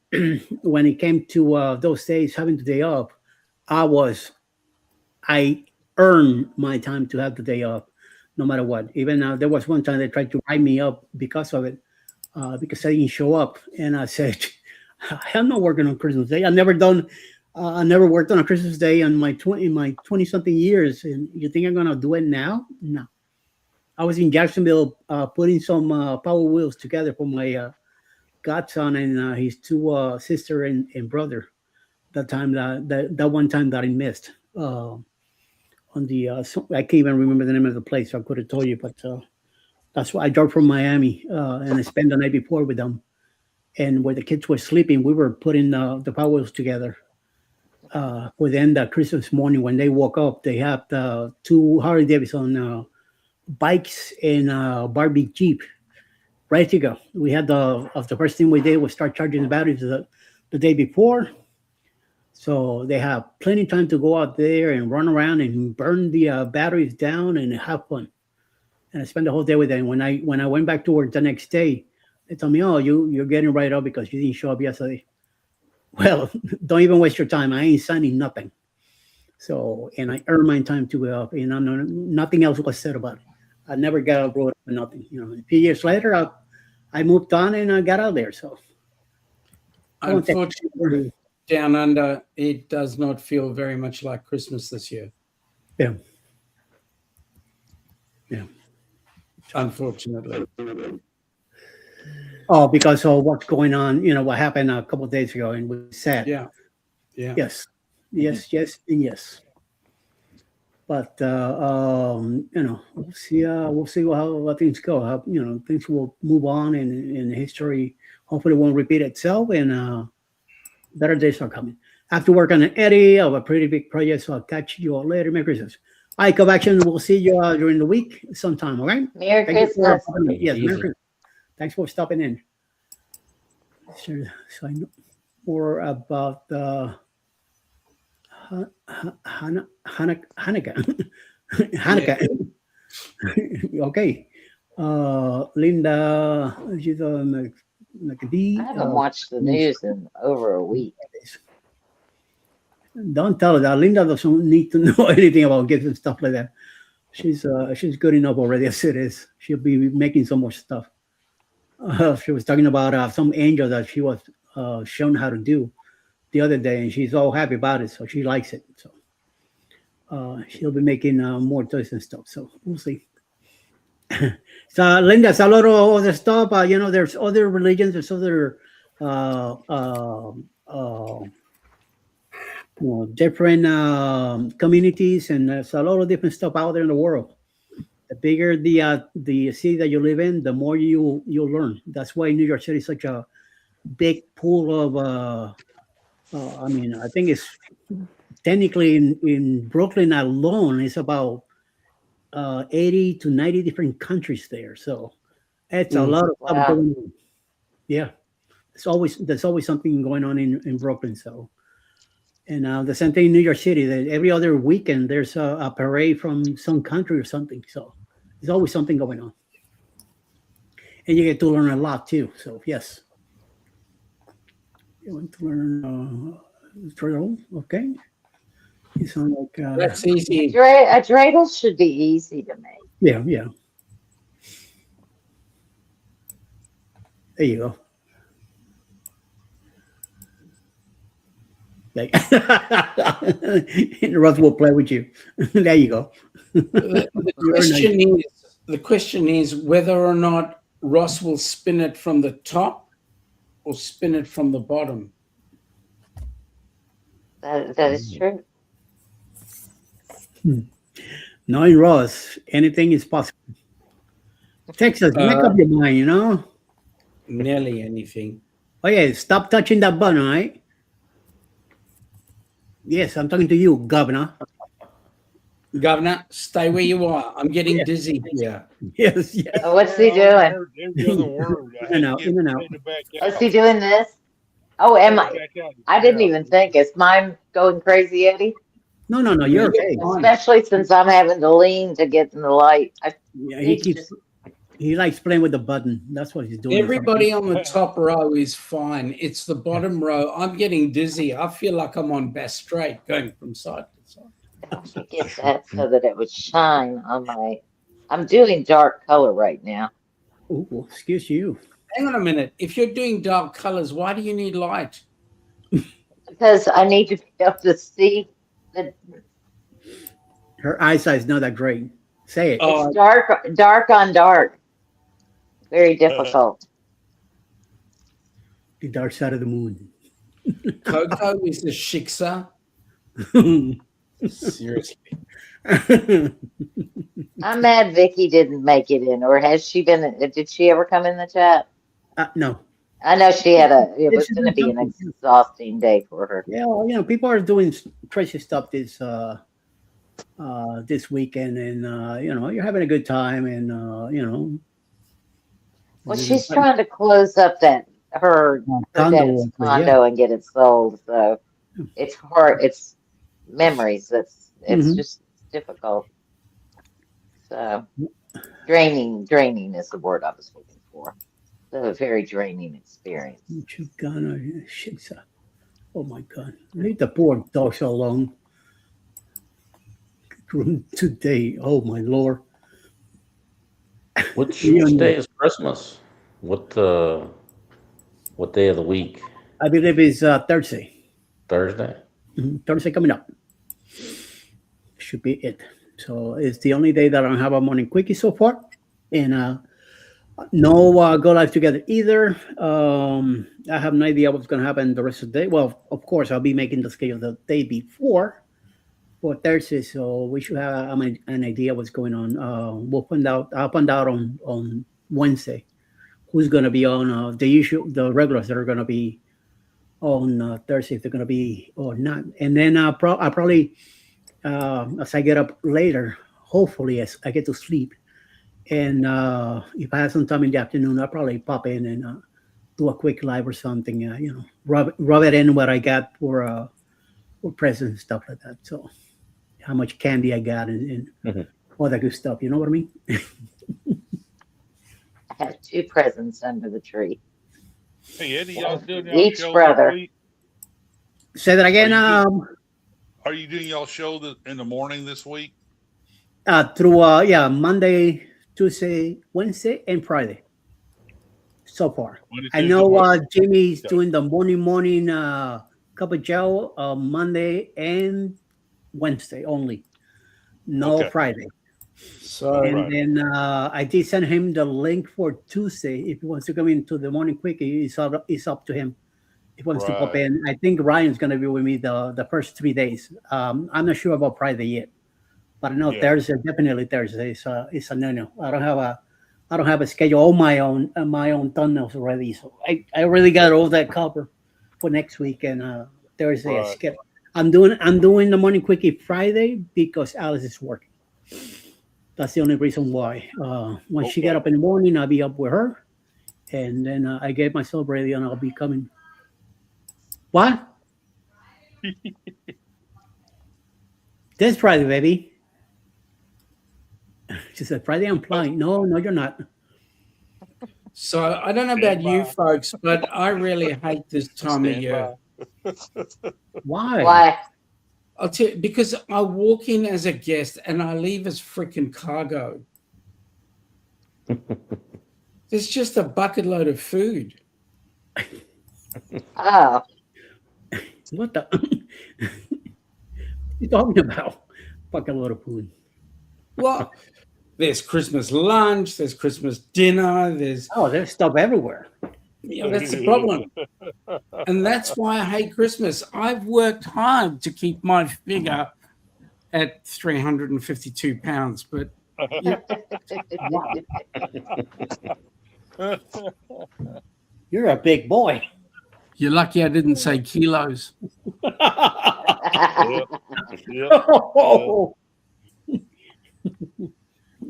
when it came to those days having the day off, I was I earned my time to have the day off, no matter what. Even there was one time they tried to write me up because of it, because I didn't show up, and I said, "I'm not working on Christmas Day. I never worked on a Christmas Day in my 20 something years. And you think I'm gonna do it now? No. I was in Jacksonville putting some Power Wheels together for my godson and his two sister and brother. That one time that I missed. On the I can't even remember the name of the place. So I could have told you, but that's why I drove from Miami and I spent the night before with them. And where the kids were sleeping, we were putting the Power Wheels together. Within the Christmas morning, when they woke up, they had two Harley Davidson bikes and Barbie Jeep ready to go. We had the first thing we did was start charging the batteries the day before, so they have plenty of time to go out there and run around and burn the batteries down and have fun. And I spent the whole day with them. When I went back to work the next day, they told me, "Oh, you're getting right up because you didn't show up yesterday." Well, don't even waste your time. I ain't signing nothing. So, and I earned my time to go up, and nothing else was said about it. I never got out road or nothing. A few years later, I moved on and I got out there. So, I won't take- Unfortunately, down under, it does not feel very much like Christmas this year. yeah, yeah. Unfortunately. Oh, because of what's going on, what happened a couple of days ago, and we said, Yeah. Yeah. yes, yes, yes, and yes. But we'll see how things go. How, things will move on, and history hopefully won't repeat itself, and better days are coming. I have to work on an edit of a pretty big project, so I'll catch you all later. Merry Christmas. All right, Cove Action. We'll see you during the week sometime. All right. Merry Thank you for Christmas. yes, Merry Easy. Christmas. Thanks for stopping in. So I know more about Hanukkah. Hanukkah. Okay. Linda, she's on McD. I haven't watched the news in over a week. Don't tell her that. Linda doesn't need to know anything about gifts and stuff like that. She's good enough already as it is. She'll be making some more stuff. She was talking about some angel that she was shown how to do the other day, and she's all happy about it. So she likes it. So she'll be making more toys and stuff. So we'll see. So Linda, it's a lot of other stuff. There's other religions, there's other different communities, and there's a lot of different stuff out there in the world. The bigger the city that you live in, the more you'll learn. That's why New York City is such a big pool of. I think it's technically in Brooklyn alone, it's about 80 to 90 different countries there. So it's a lot of stuff Wow. going on. Yeah, there's always something going on in Brooklyn. So. And the same thing in New York City. That every other weekend there's a parade from some country or something. So there's always something going on, and you get to learn a lot too. So yes, you want to learn drill? Okay, you sound like That's easy. A dreidel should be easy to make. yeah. There you go. Like, and Russ will play with you. There you go. The You're question nice. is the question is whether or not Ross will spin it from the top or spin it from the bottom. That is true. Knowing Ross, anything is possible. Texas, make up your mind, you know? Nearly anything. Oh, yeah, stop touching that button, all right? Yes, I'm talking to you, Governor. Governor, stay where you are. I'm getting Yes, dizzy here. yes, yes. Oh, what's he I only doing? heard every other word. I In and had to out, get in and I out. had to back Was out. he doing this? Oh, I am had to I? back out. I didn't Yeah. even think. Is mine going crazy, Eddie? No, no, no, No, you're you're okay. fine. Especially since I'm having to lean to get in the light. I Yeah, need to just. he likes playing with the button. That's what he's doing. Everybody on the top row is fine. It's the bottom row. I'm getting dizzy. I feel like I'm on Bass Strait going from side to side. I should get that so that it would shine on my. I'm doing dark color right now Oh, excuse you. Hang on a minute. If you're doing dark colors, why do you need light? because I need to be able to see the. Her eyesight's not that great. Say it. It's Oh, dark on dark. Very difficult. The dark side of the moon. Coco is the shiksa. Seriously. I'm mad Vicky didn't make it in, or has she been? Did she ever come in the chat? No. I know she had a. It was She's going to doing be an something. exhausting day for her. Yeah, well, people are doing crazy stuff this weekend, and you're having a good time, and Well, she's trying to close up her dad's condo. condo and get it sold. So it's hard. It's memories. It's Mhm. just difficult. So draining is the word I was looking for. So a very draining experience. Chicana, shiksa. Oh my God! Leave the poor dogs alone. Today, oh my Lord! Which You day know, is Christmas? What day of the week? I believe it's Thursday. Thursday. Thursday coming up should be it. So it's the only day that I don't have a morning quickie so far, and no go live together either. I have no idea what's going to happen the rest of the day. Well, of course, I'll be making the schedule the day before for Thursday, so we should have an idea what's going on. We'll find out. I'll find out on Wednesday who's going to be on the regulars that are going to be on Thursday, if they're going to be or not. And then I'll probably as I get up later, hopefully as I get to sleep. And if I have some time in the afternoon, I'll probably pop in and do a quick live or something. Rub it in what I got for presents and stuff like that. So how much candy I got and Mhm. all that good stuff. You know what I mean? I have 2 presents under the tree. Hey Eddie, y'all doing y'all Each show brother. this week? Say that again. Are you doing y'all show in the morning this week? Through Monday, Tuesday, Wednesday, and Friday. So far, Monday, I Tuesday, know Wednesday. Jimmy's Okay. doing the morning cup of joe Monday and Wednesday only, no Okay. Friday. So And Right. then I did send him the link for Tuesday. If he wants to come into the morning quickie, it's up to him. If he wants to pop Right. in. I think Ryan's going to be with me the first 3 days. I'm not sure about Friday yet, but I know Yeah. Thursday, definitely Thursday. It's a no-no. I don't have a schedule on my own thumbnails already. So I really got all that cover for next week, and Thursday I Right. skip. I'm doing the morning quickie Friday because Alice is working. That's the only reason why. Once she Okay. get up in the morning, I'll be up with her, and then I get myself ready, and I'll be coming. What? This Friday, baby. She said, Friday I'm flying. No, you're not. So I don't know Stand about you by. folks, but I really hate this time of Stand year. by. Why? Why? I'll tell you, because I walk in as a guest and I leave as freaking cargo. There's just a bucket load of food. Oh, What the? you talking about? Fucking little poon. Well, there's Christmas lunch, there's Christmas dinner, there's Oh, there's stuff everywhere. that's the problem. And that's why I hate Christmas. I've worked hard to keep my figure at 352 pounds, but You're a big boy. you're lucky I didn't say kilos. Yep.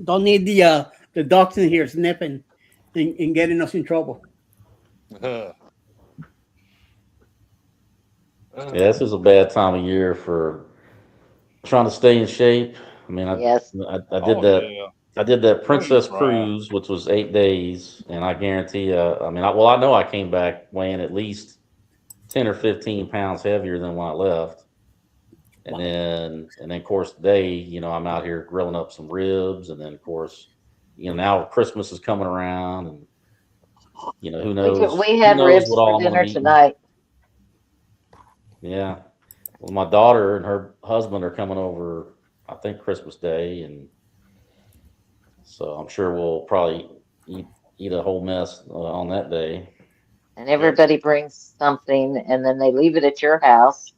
Don't need the docs in here sniffing and getting us in trouble. Yep. Yeah, this is a bad time of year for trying to stay in shape. I mean, Yes. I did that. Yeah. I did that Princess Right. Cruise, which was 8 days, and I guarantee you. I mean, I know I came back weighing at least 10 or 15 pounds heavier than when I left. And then, of course, today, you know, I'm out here grilling up some ribs, and then, of course, you know, now Christmas is coming around, and you know, who knows? We had who knows ribs what all for I'm gonna dinner be eating. tonight. Yeah. Well, my daughter and her husband are coming over, I think Christmas Day, and so I'm sure we'll probably eat a whole mess on that day. And everybody brings something, and then they leave it at your house,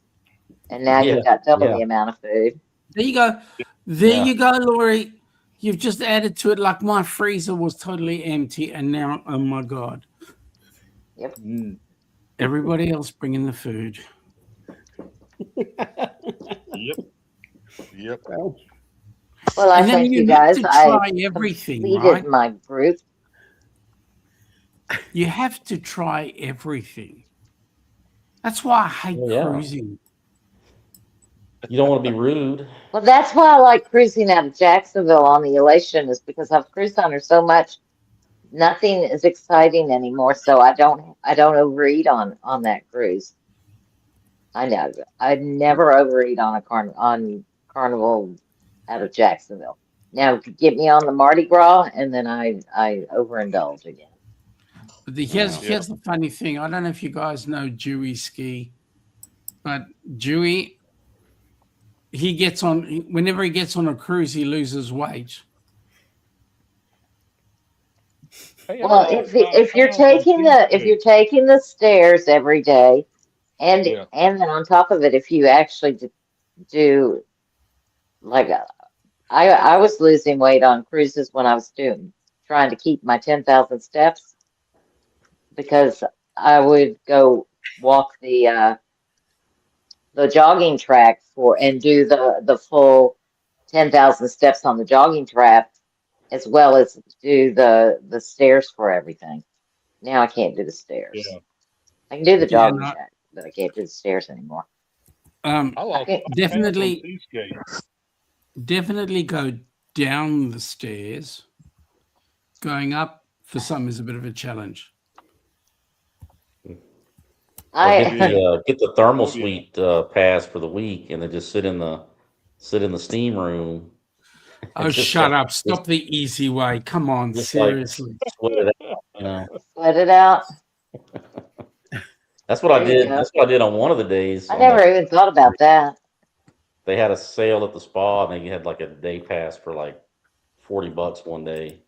and now Yeah, you've got double yeah. the amount of food. There you go. There Yeah. you go, Laurie. You've just added to it like my freezer was totally empty, and now, oh my God, Mm. everybody else bringing the food. Yep. Yep. Well, Well, I And then thank you you have guys. to I try everything, completed right? my group. You have to try everything. That's why I hate Oh, yeah. cruising. You don't want to be rude. Well, that's why I like cruising out of Jacksonville on the Elation, is because I've cruised on her so much. Nothing is exciting anymore, so I don't overeat on that cruise. I know. I'd never overeat on on Carnival out of Jacksonville. Now get me on the Mardi Gras, and then I overindulge again. But here's the funny thing. I don't know if you guys know Dewey Ski, but Dewey, whenever he gets on a cruise, he loses weight. Hey, Well, if you're taking the stairs every day, and Yeah. and then on top of it, if you actually do like I was losing weight on cruises when I was trying to keep my 10,000 steps, because I would go walk the jogging track and do the full 10,000 steps on the jogging track, as well as do the stairs for everything. Now I can't do the stairs. Yeah. I can do the Yeah, jogging no. track, but I can't do the stairs anymore. I lost Okay. 5 pounds on Definitely. Seascape. Definitely go down the stairs. Going up for some is a bit of a challenge. Or I get the thermal suite pass for the week, and then just sit in the steam room. Oh, Just shut like- up. Stop the easy way. Come on, Just like- seriously. Sweat it out, you know. sweat it out. That's what I There you did. go. That's what I did on one of the days. I on never that- even thought about that. They had a sale at the spa, and they had like a day pass for like $40 one day.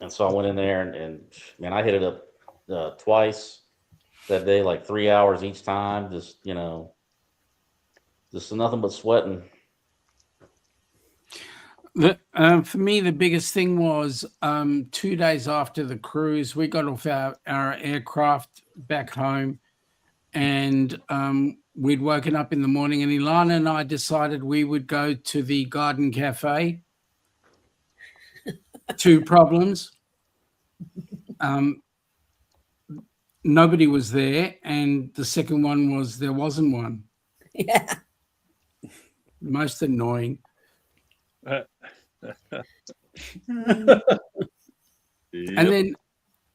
And so I went in there, and man, I hit it up twice that day, like 3 hours each time. Just nothing but sweating. For me, the biggest thing was 2 days after the cruise, we got off our aircraft back home, and we'd woken up in the morning, and Ilana and I decided we would go to the Garden Cafe. 2 problems. Nobody was there, and the second one was there wasn't one. Yeah. Most annoying. Yep.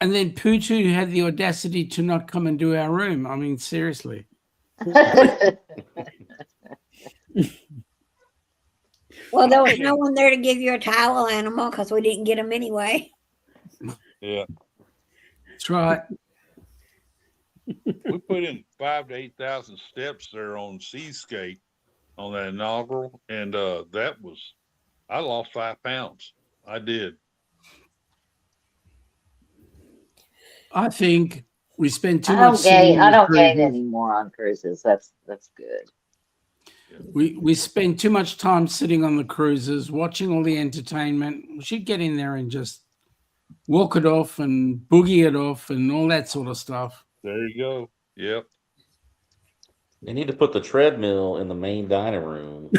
And then Poochoo had the audacity to not come and do our room. I mean, seriously. Well, there was no one there to give you a towel animal because we didn't get them anyway. Yeah. That's right. We put in 5,000 to 8,000 steps there on Seascape on that inaugural, and I lost 5 pounds. I did. I think we spend too I much don't sitting gain. on I the don't gain cruises. any more on cruises. That's good. We spend too much time sitting on the cruises, watching all the entertainment. We should get in there and just walk it off and boogie it off and all that sort of stuff. There you go. Yep. They need to put the treadmill in the main dining room.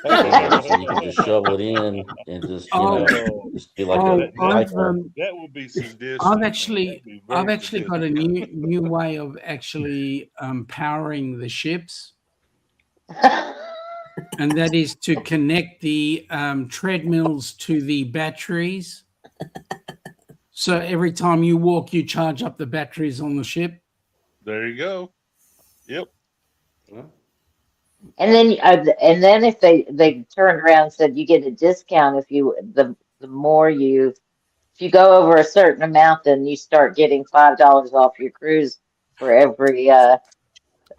So you can just shovel it in and just just be like Oh, a cycle. That would be sadistic. I've man. actually That'd be very got a sadistic. new way of actually powering the ships, and that is to connect the treadmills to the batteries. So every time you walk, you charge up the batteries on the ship. There you go. Yep. And then if they turned around and said you get a discount if the more if you go over a certain amount, then you start getting $5 off your cruise for every I'll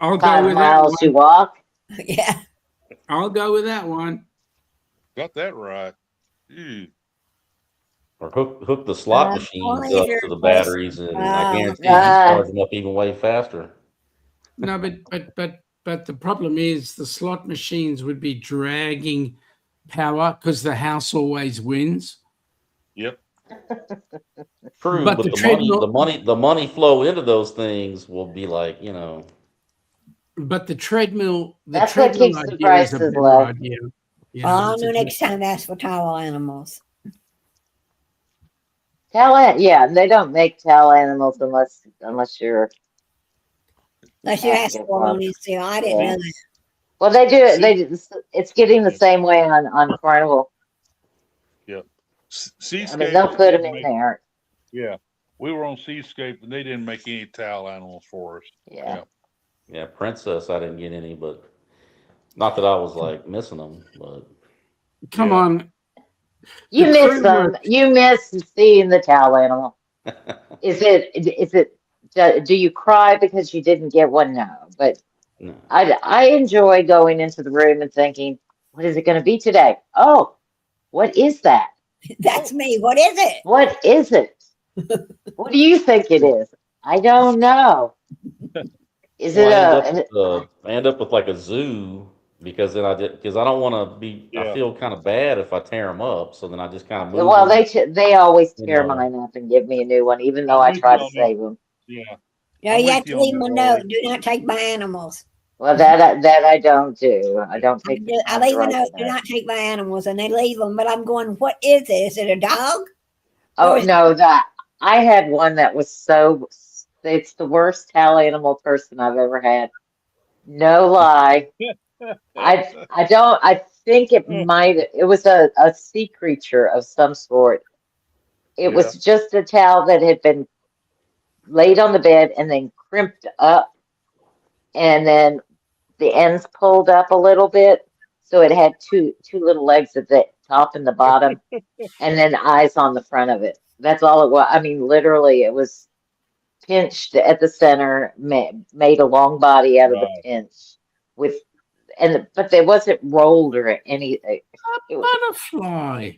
go 5 with that miles you one. walk. Yeah. I'll go with that one. Got that right. Ew. Or hook the slot machines only if up you're to the close. batteries, and I guarantee you Ah. charge them up even way faster. No, but the problem is the slot machines would be dragging power because the house always wins. Yep. True, But but the the treadmill- money flow into those things will be like, But the treadmill, That's what keeps the idea is a prices better low. idea. Yeah, I'll it's know a next time to ask for towel animals. Yeah, they don't make towel animals unless you're Unless you ask asking for for one, you see. I didn't Yeah. know that. Well, they do it. It's getting the same way on Carnival. Yep. I Seascape. mean, they'll put them didn't in make- there. Yeah. We were on Seascape and they didn't make any towel animals for us. Yeah. yeah, Princess, I didn't get any, but not that I was like missing them, but Come Yeah. on. You The miss crew them. work- You miss seeing the towel animal. Is it? Do you cry because you didn't get one? No, but no. I enjoy going into the room and thinking, what is it going to be today? Oh, what is that? That's me. What is it? What is it? What do you think it is? I don't know. Is it I end up with like a zoo because then because I don't want to be. I Yeah. feel kind of bad if I tear them up, so then I just kind of move. Well, them. they always You tear know. mine up and give me a new one, even though I'm I with try you to on that. save them. Yeah. No, I'm you with have to you on leave them a that, note. Lori. Do not take my animals. Well, that I don't do. I don't take the I time to leave a write note. the Do note. not take my animals, and they leave them. But I'm going. What is it? Is it a dog? Oh Or is- no, that I had one that was so. It's the worst towel animal person I've ever had. No lie. I don't. I think it might. It was a sea creature of some sort. It Yeah. was just a towel that had been laid on the bed and then crimped up, and then the ends pulled up a little bit, so it had two little legs at the top and the bottom, and then eyes on the front of it. That's all it was. I mean, literally, it was pinched at the center, made a long body out of the Right. pinch with, but it wasn't rolled or anything. A butterfly.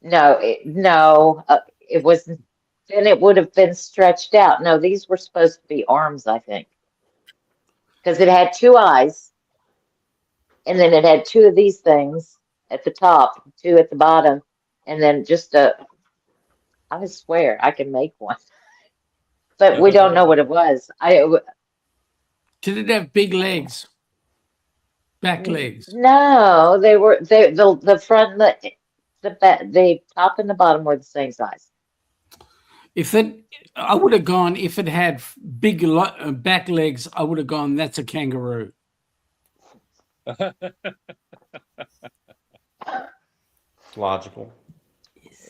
No, it wasn't. Then it would have been stretched out. No, these were supposed to be arms, I think, because it had two eyes, and then it had two of these things at the top, two at the bottom, and then just I swear I can make one, but we don't know what it was. Did it have big legs? Back legs? No, the front, the back, the top and the bottom were the same size. I would have gone, if it had big back legs, I would have gone, that's a kangaroo. Logical.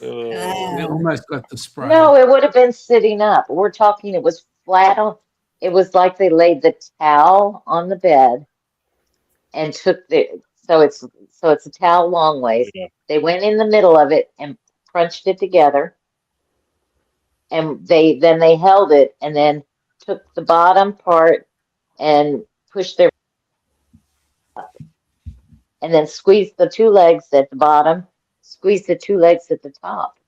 They almost got the spray. No, it would have been sitting up. We're talking, it was flat on. It was like they laid the towel on the bed and took so it's a towel long ways. Yeah. They went in the middle of it and crunched it together, and then they held it and then took the bottom part and pushed their up, and then squeezed the two legs at the bottom, squeezed the two legs at the top.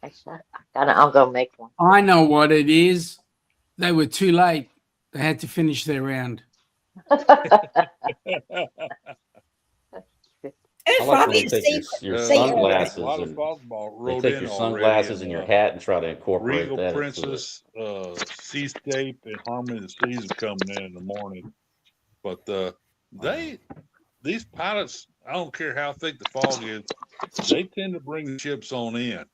Actually, I'll go make one. I know what it is. They were too late. They had to finish their round. It's I like when probably they a take secret. your A sunglasses lot of and softball they wrote take in your already. sunglasses and your hat and try to incorporate Regal that into it. Princess, Seascape, and Harmony of the Seas are coming in the morning. But these pilots, I don't care how thick the fog is, they tend to bring the ships on in.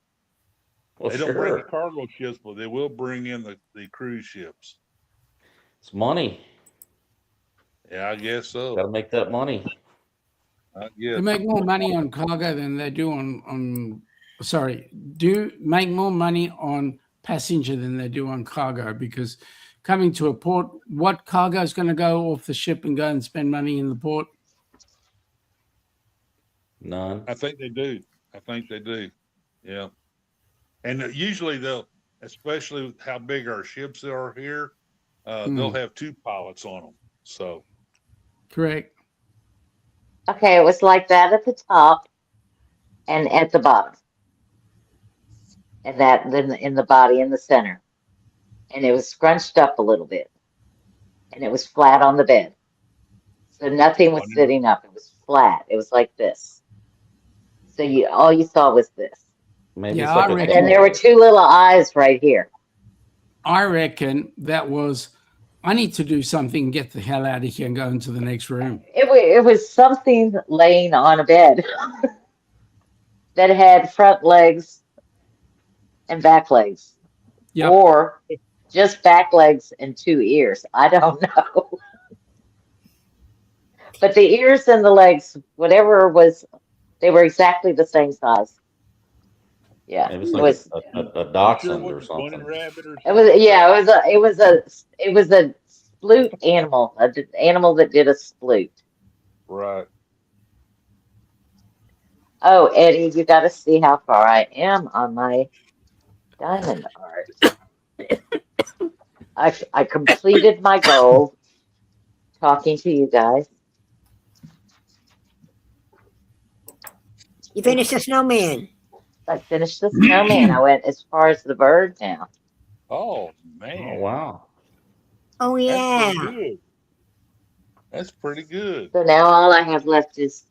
Well, They don't bring the sure. cargo ships, but they will bring in the cruise ships. It's money. Yeah, I guess so. Got to make that money. I They guess. make more money on cargo than they do on do make more money on passenger than they do on cargo, because coming to a port, what cargo is going to go off the ship and go and spend money in the port? None. I think they do. Yeah. And usually especially with how big our ships are here, they'll have two pilots on them. So. Correct. Okay, it was like that at the top and at the bottom, and that then in the body in the center, and it was scrunched up a little bit, and it was flat on the bed, so nothing was sitting up. It was flat. It was like this. So all you saw was this. Maybe Yeah, it's like I a reckon- And there were two little eyes right here. I reckon that was, I need to do something, get the hell out of here and go into the next room. It was something laying on a bed that had front legs and back legs, Yep. or just back legs and two ears. I don't know. But the ears and the legs, whatever was, they were exactly the same size. Yeah, maybe it's it like was. a Sure dachshund or wasn't a bunny something. rabbit or It was. Yeah, it was a sploot animal, an animal that did a sploot. right. Oh, Eddie, you got to see how far I am on my diamond art. I completed my goal talking to you guys. You finished the snowman. I finished the snowman. I went as far as the bird now. Oh Oh, man, wow. Oh that's yeah. pretty good. That's pretty good. So now all I have left is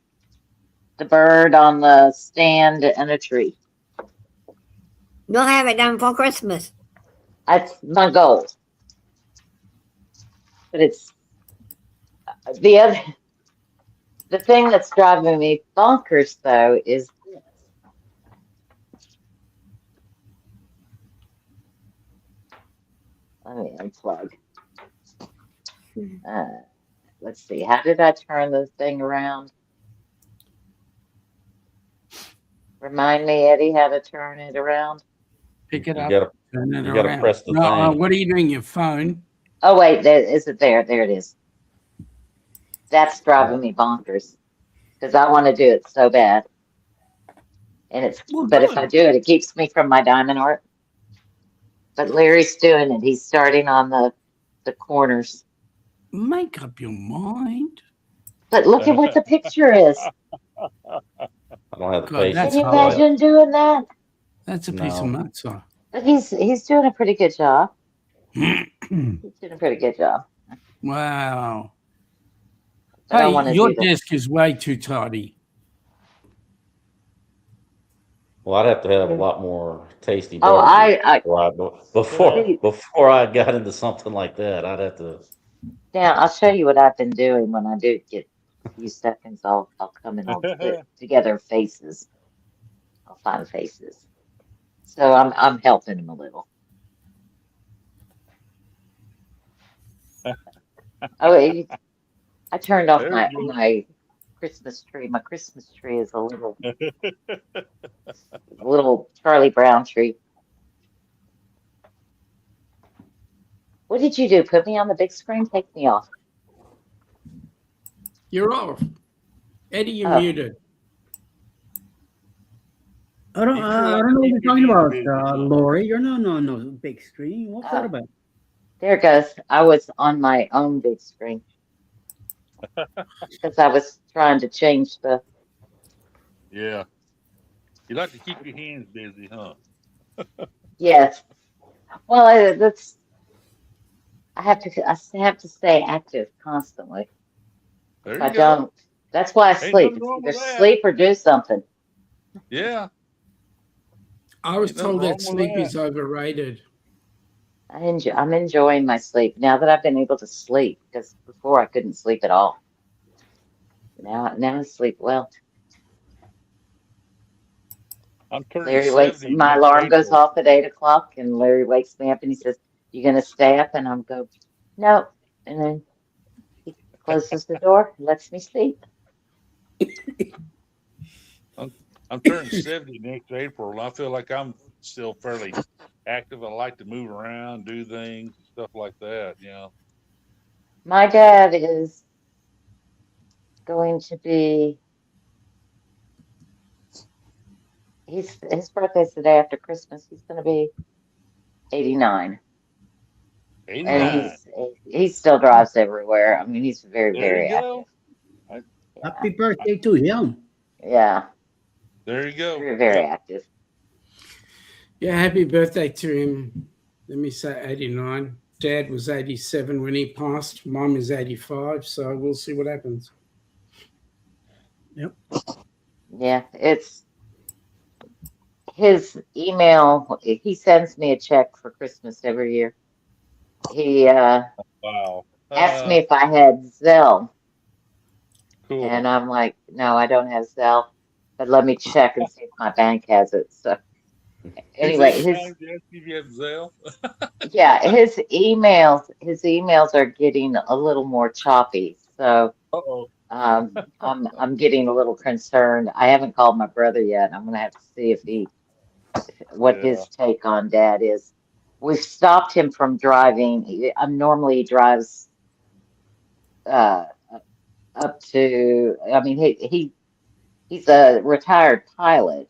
the bird on the stand and a tree. You'll have it done before Christmas. That's my goal. But it's the thing that's driving me bonkers though is this. Let me unplug. Let's see. How did I turn the thing around? Remind me, Eddie, how to turn it around. Pick it You up. gotta Turn it you gotta around. press the No, thing. what are you doing? Your phone? Oh wait, is it there? There it is. That's driving me bonkers because I want to do it so bad. And Well, but if good. I do it, it keeps me from my diamond art. But Larry's doing it. He's starting on the corners. Make up your mind. But look at what the picture is. I don't have the God, patience. that's Can you for that. imagine doing that? That's a piece of No. matzo. But he's doing a pretty good job. He's doing a pretty good job. Wow. But I Hey, want to your do this. desk is way too tidy. Well, I'd have to have a lot more tasty Oh, beverages see, before I got into something like that. I'd have to. now I'll show you what I've been doing when I do get a few seconds. I'll come and I'll put together faces. I'll find faces. So I'm helping him a little. Oh, I turned off There my you go. my Christmas tree. My Christmas tree is a little Charlie Brown tree. What did you do? Put me on the big screen? Take me off. You're off. Eddie, you're Oh. muted. I don't know what you're talking about, Lori. You're no big screen. What's that about? There it goes. I was on my own big screen because I was trying to change the. Yeah. You like to keep your hands busy, huh? Yes. Well, that's. I have to stay active constantly. If There I you go. don't, that's why I Ain't sleep. nothing It's wrong either with that. sleep or do something. Yeah. I was Ain't nothing told wrong that with sleep that. is overrated. I'm enjoying my sleep now that I've been able to sleep because before I couldn't sleep at all. Now I sleep well. I'm turning Larry wakes, 70 my next alarm goes April. off at 8 o'clock, and Larry wakes me up and he says, "You gonna stay up?" And I'm go, "No." And then he closes the door, and lets me sleep. I'm, I'm turning 70 next April, and I feel like I'm still fairly active. I like to move around, do things, stuff like that. My dad is going to be, his birthday's the day after Christmas. He's going to be 89, and 89. he still drives everywhere. I mean, he's very, There very you active. go. I, Yeah, Happy birthday to him. yeah, there you go. very, very Yep. active. Yeah, happy birthday to him. Let me say 89. Dad was 87 when he passed. Mom is 85, so we'll see what happens. Yep. Yeah, it's his email. He sends me a check for Christmas every year. He Wow. asked me if I had Zelle, and Cool. I'm like, "No, I don't have Zelle, but let me check and see if my bank has it." So He's anyway, even his trying to ask if you have Zelle. yeah, his emails are getting a little more choppy. So Uh-oh. I'm getting a little concerned. I haven't called my brother yet. I'm gonna have to see if what Yeah. his take on dad is. We've stopped him from driving. Normally he drives uh, up to. I mean, he's a retired pilot,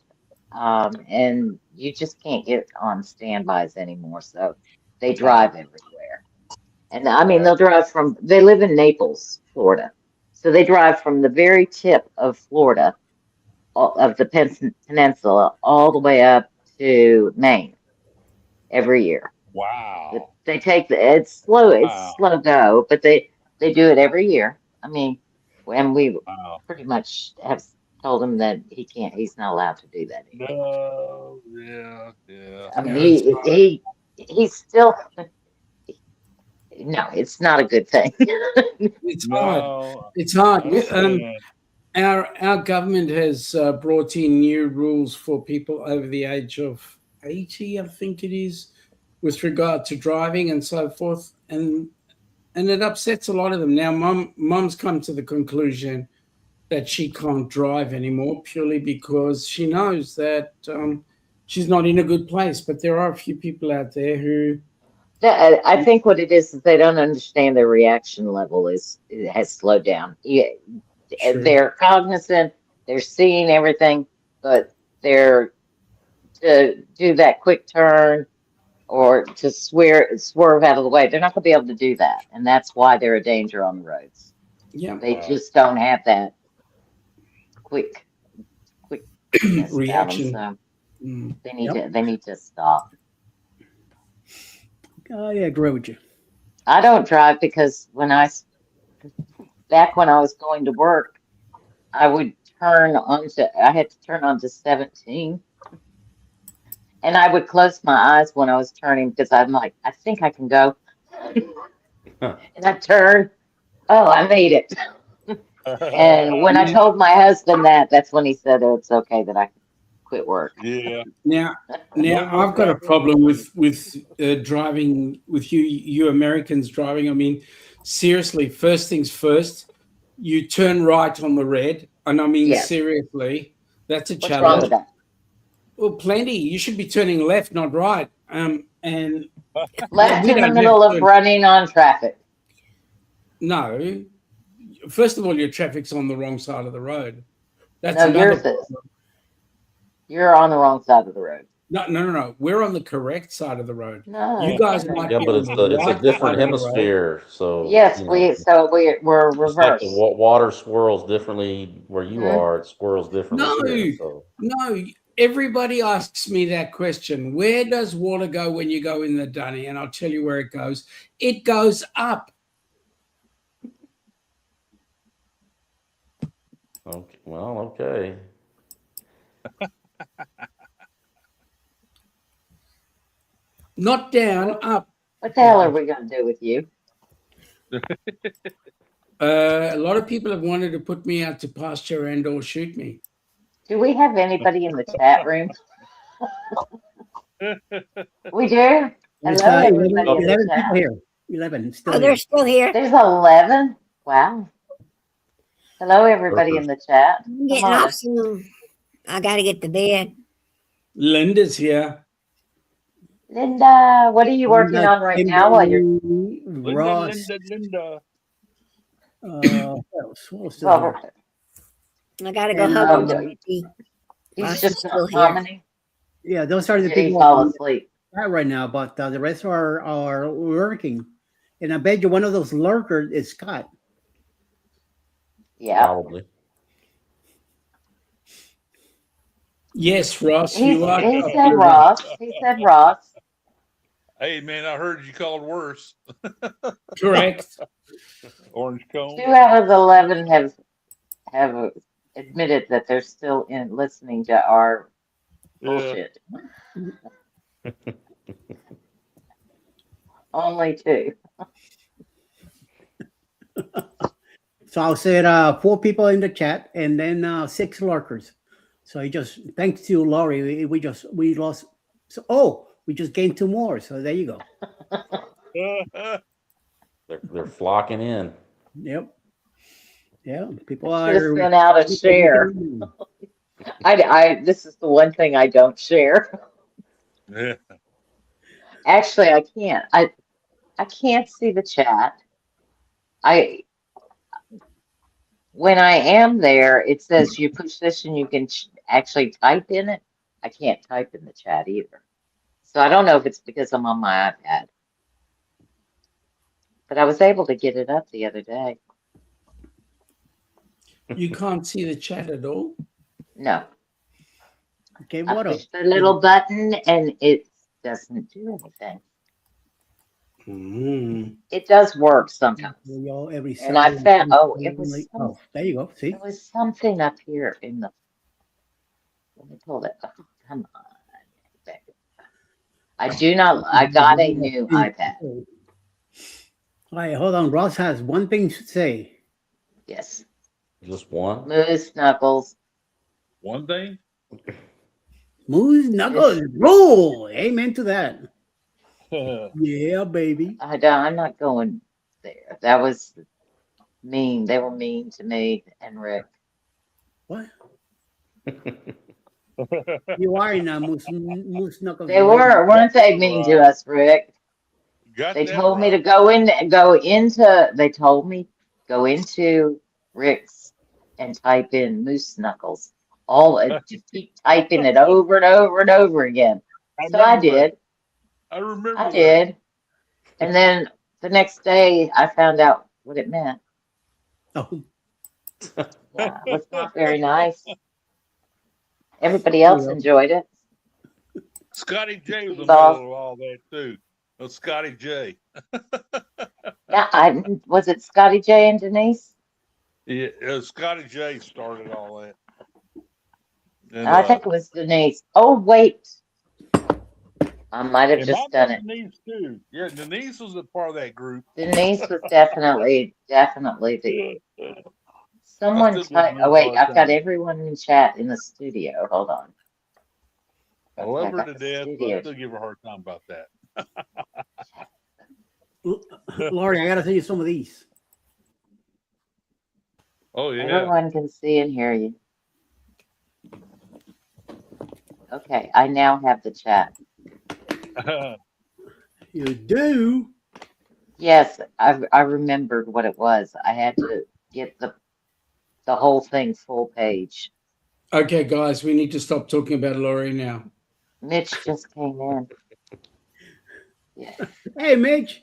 and you just can't get on standbys anymore. So they drive everywhere. And I mean, Right. they live in Naples, Florida. So they drive from the very tip of Florida, of the peninsula, all the way up to Maine every year. Wow. They take it's Wow. slow go, but they do it every year. I mean, and we Wow. pretty much have told him that he's not allowed to do that anymore. No. Yeah. Yeah. I mean, Yeah, it's hard. he's still, no, it's not a good thing. It's hard. No. It's hard. I understand. Our government has brought in new rules for people over the age of 80, I think it is, with regard to driving and so forth, and it upsets a lot of them. Now, mum's come to the conclusion that she can't drive anymore purely because she knows that she's not in a good place. But there are a few people out there who, I think what it is they don't understand their reaction level it has slowed down. Yeah, true, they're cognizant, they're seeing everything, but they're to do that quick turn or to swerve out of the way. They're not going to be able to do that, and that's why they're a danger on the roads. yeah, They Wow. just don't have that quick quickness about them. reaction. So Mm. Yep. they need to stop. I agree with you. I don't drive because back when I was going to work, I would I had to turn onto 17. And I would close my eyes when I was turning because I'm like, I think I can go. And I turned, oh, I made it. And when I Now, told my husband that's when he said, oh, it's okay that I can quit work. Yeah. now, No now, more I've got a driving. problem with driving with you Americans driving. I mean, seriously, first things first, you turn right on the red, and I mean Yes. seriously, that's a What's wrong challenge. with that? Well, plenty. You should be turning left, not right. And Left we in the don't have middle of to. running on traffic. No, first of all, your traffic's on the wrong side of the road. That's No, another yours is. problem. You're on the wrong side of the road. No. We're on the correct side of the road. No. You guys might Yeah, be but on it's the a right different side of the road. hemisphere. So Yes, you know, we're just like the reversed. water swirls differently where you Mhm. are, it swirls differently No, here. So no. Everybody asks me that question. Where does water go when you go in the dunny? And I'll tell you where it goes. It goes up. okay, well, okay. Not down, up. What the hell are we gonna do with you? A lot of people have wanted to put me out to pasture and or shoot me. Do we have anybody in the chat room? We do. It's Hello, 11, everybody in the 11 people chat. here. 11 still Oh, here. they're still here. There's 11. Wow. Hello, everybody in the chat. I'm Come getting on. off soon. I got to get to bed. Linda's here. Linda, what are you working on right now while you're Kimberly, Ross. Linda. What else? Who else is here? I got to go And, hug Oh, him. no. While He's she's just still not here. commenting? Yeah, those are the Did he people fall on the asleep? chat right now, but the rest are lurking. And I bet you one of those lurkers is Scott. Yeah. Probably. Yes, Ross, you are. He said Ross. He said Ross. Hey, man, I heard you called worse. Correct. Orange cone. 2 out of 11 have admitted that they're still in listening to our bullshit. Only 2. So I'll say 4 people in the chat and then 6 lurkers. So thanks to Laurie, we lost. So we just gained 2 more. So there you go. They're flocking in. Yep. Yeah, people I should have are. sent out a share. This is the one thing I don't share. Yeah. Actually, I can't. I can't see the chat. When I am there, it says you push this and you can actually type in it. I can't type in the chat either. So I don't know if it's because I'm on my iPad. But I was able to get it up the other day. You can't see the chat at all? No. Okay, I what push up? the little button and it doesn't do anything. It does work sometimes. Every And I Saturday found, there you go. See, there was something up here in the, let me pull that up. Come on. I got a new iPad. All right, hold on. Ross has one thing to say. Yes. Just one. Moose Knuckles. One thing? Moose Knuckles rule. Amen to that. Yeah, baby. I'm not going there. That was mean. They were mean to me and Rick. What? You are in Moose Knuckles. They weren't they mean to us, Rick? They told me to go into Rick's and type in Moose Knuckles. Just keep typing it over and over and over again. So I did. I remember. I did. And then the next day I found out what it meant. Oh. Yeah, it was not very nice. Everybody else enjoyed it. Scotty J was in the middle of all that too. Oh, Scotty J. Yeah, was it Scotty J and Denise? Yeah, Scotty J started all that. And, I think it was Denise. Oh, wait. I might have just done it. Denise too. Yeah, Denise was a part of that group. Denise was definitely the. Someone type. Oh wait, I've got everyone in chat in the studio. Hold on. I love her to death, but I still give her a hard time about that. Laurie, I gotta tell you some of these. Oh yeah. Everyone can see and hear you. Okay, I now have the chat. You do? Yes, I remembered what it was. I had to get the whole thing full page. Okay, guys, we need to stop talking about Laurie now. Mitch just came in. Yeah. Hey, Mitch,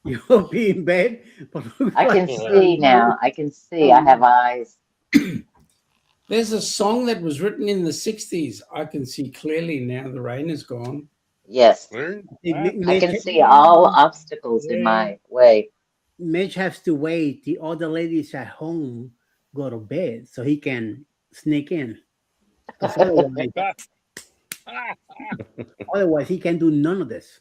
you'll be in bed. But I can see now. I can see. I have eyes. There's a song that was written in the 60s. I can see clearly now the rain is gone. Yes. There- I can see all obstacles in my way. Mitch has to wait the other ladies at home go to bed so he can sneak in. 'Cause otherwise he can do none of this.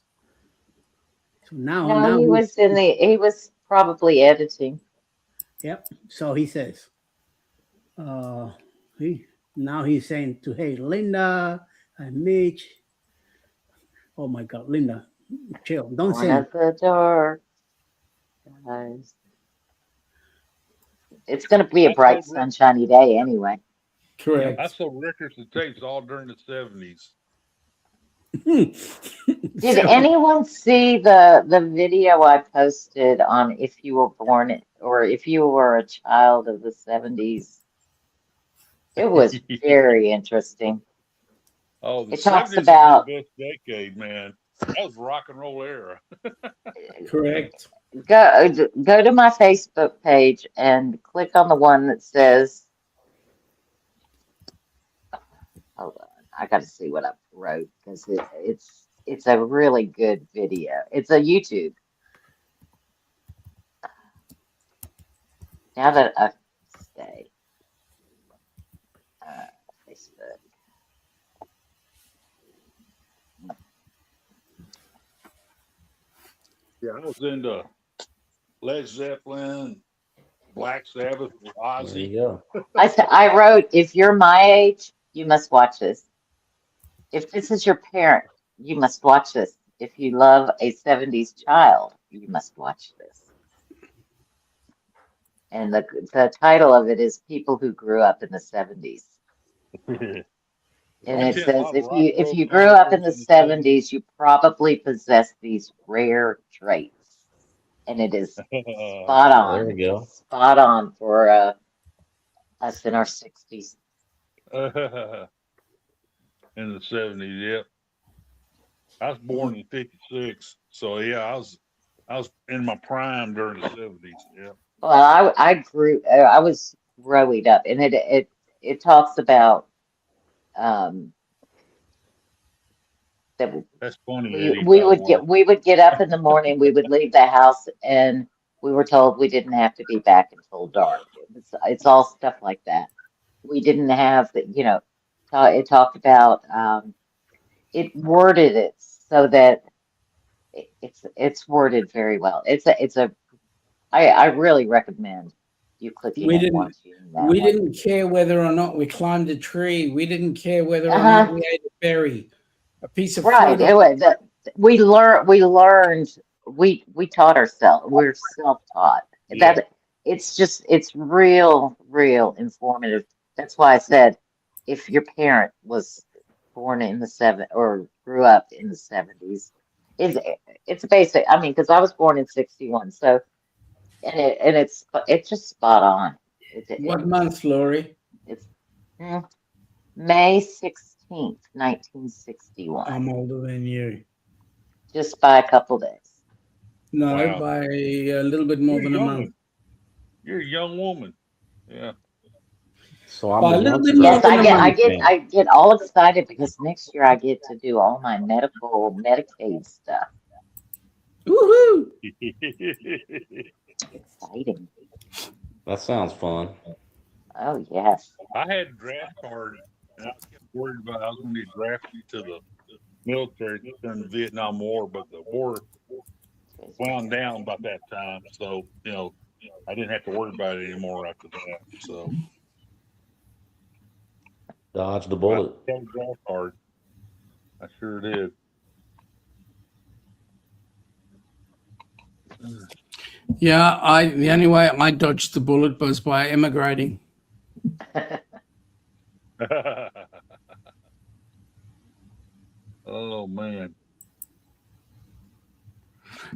So No, now he was probably editing. yep. So he says, he now he's saying to hey Linda and Mitch. Oh my God, Linda, chill. Don't One say of the dark guys. It's going to be a I bright, sold, sunshiny day anyway. I Correct. sold records and tapes all during the 70s. Did anyone see the video I posted on if you were born or if you were a child of the 70s? It was very interesting. Oh, the It talks 70s was the about best decade, man. That was rock and roll era. Correct. go to my Facebook page and click on the one that says, hold on, I got to see what I wrote because it's a really good video. It's a YouTube. Now that I say Facebook. Yeah, I was into Led Zeppelin, Black Sabbath, There Ozzy. you go. I wrote, if you're my age, you must watch this. If this is your parent, you must watch this. If you love a 70s child, you must watch this. And the title of it is People Who Grew Up in the 70s. And I it attend a says lot of rock and if roll you grew up in concerts the in the 70s. 70s, you probably possess these rare traits. And it is spot There we on. go. Spot on for us in our 60s. In the 70s, yep. I was born in '56, so yeah, I was in my prime during the '70s. Yeah. Well, I was growing up, and it talks about um, that That's funny, Eddie, by the way. we would get up in the morning, we would leave the house, and we were told we didn't have to be back until dark. It's all stuff like that. We didn't have the, it talked about it worded it so that it's worded very well. I really recommend you clicking We and didn't watching that we one. didn't care whether or not we climbed a tree. We didn't care whether or not Uh-huh. we ate a berry, a piece of Right. fruit. We taught ourselves. We're self-taught. Yeah. It's real informative. That's why I said if your parent was born in the or grew up in the 70s, it's basic. I mean, because I was born in 61, so it's just spot on. What month, Laurie? It's mm, May 16th, 1961. I'm older than you. Just by a couple days. No, Wow. by a little bit more You're than a young. month. You're a young woman. Yeah. So I'm By a a little month bit ago. more Yes, than a month. I get all excited because next year I get to do all my Medicaid stuff. Woohoo! Exciting. That sounds fun. Oh yes. I had a draft card, and I kept worried about I was going to get drafted to the military during the Vietnam War, but the war wound down about that time, so I didn't have to worry about it anymore after that. So Dodge the I bullet. got a draft card. I sure did. Yeah, the only way I dodged the bullet was by emigrating. Oh man.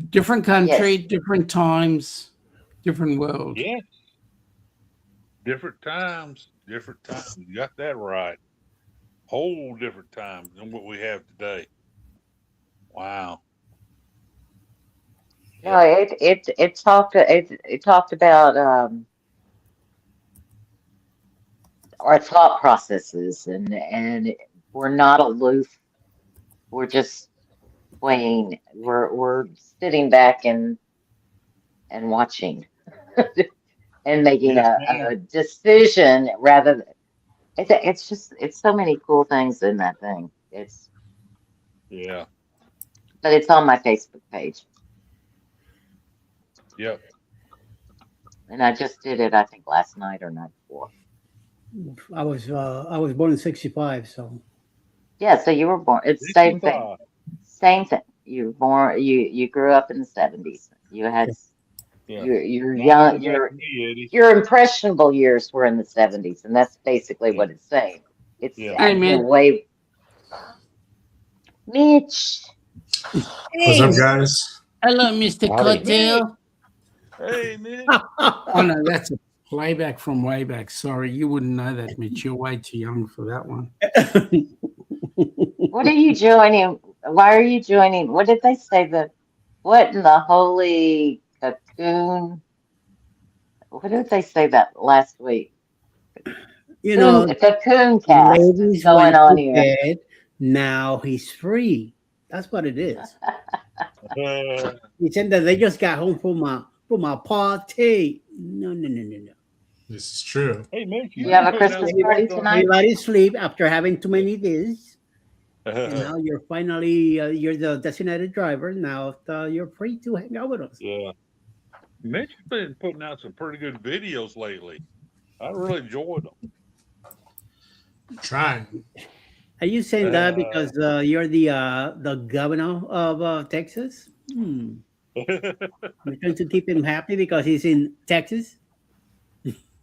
Different country, Yes. different times, different world. Yes. Different times. You got that right. Whole different time than what we have today. Wow. No, it talked about our thought processes, and we're not aloof. We're just playing. We're sitting back and watching and making Yes, a ma'am. decision rather than it's just it's so many cool things in that thing. Yeah. But it's on my Facebook page, Yep. and I just did it I think last night or night before. I was born in '65, so Yeah, so you were born. It's same thing. 65. Same thing. You were born. You grew up in the 70s. You had Yeah. your Not young going back to me, Eddie. your impressionable years were in the 70s, and that's basically Yeah. what it's saying. It's Yeah. Hey, you know, man. way Mitch. What's up, guys? Hello, Mr. Howdy. Cocktail. Hey, Mitch. Oh, no, that's a playback from way back. Sorry, you wouldn't know that, Mitch. You're way too young for that one. What are you joining? Why are you joining? What did they say? What in the holy cocoon? What did they say that last week? you know, The cocoon cast is ladies going went on to here. bed. Now he's free. That's what it is. He said that they just got home from a party. No. This is true. Hey, Mitch, You have a been putting out Christmas some party work on- tonight? Everybody sleep after having too many days. And now you're finally you're the designated driver. Now you're free to hang out with us. Yeah. Mitch has been putting out some pretty good videos lately. I really enjoyed them. Trying. Are you saying that because you're the governor of Texas? You're trying to keep him happy because he's in Texas.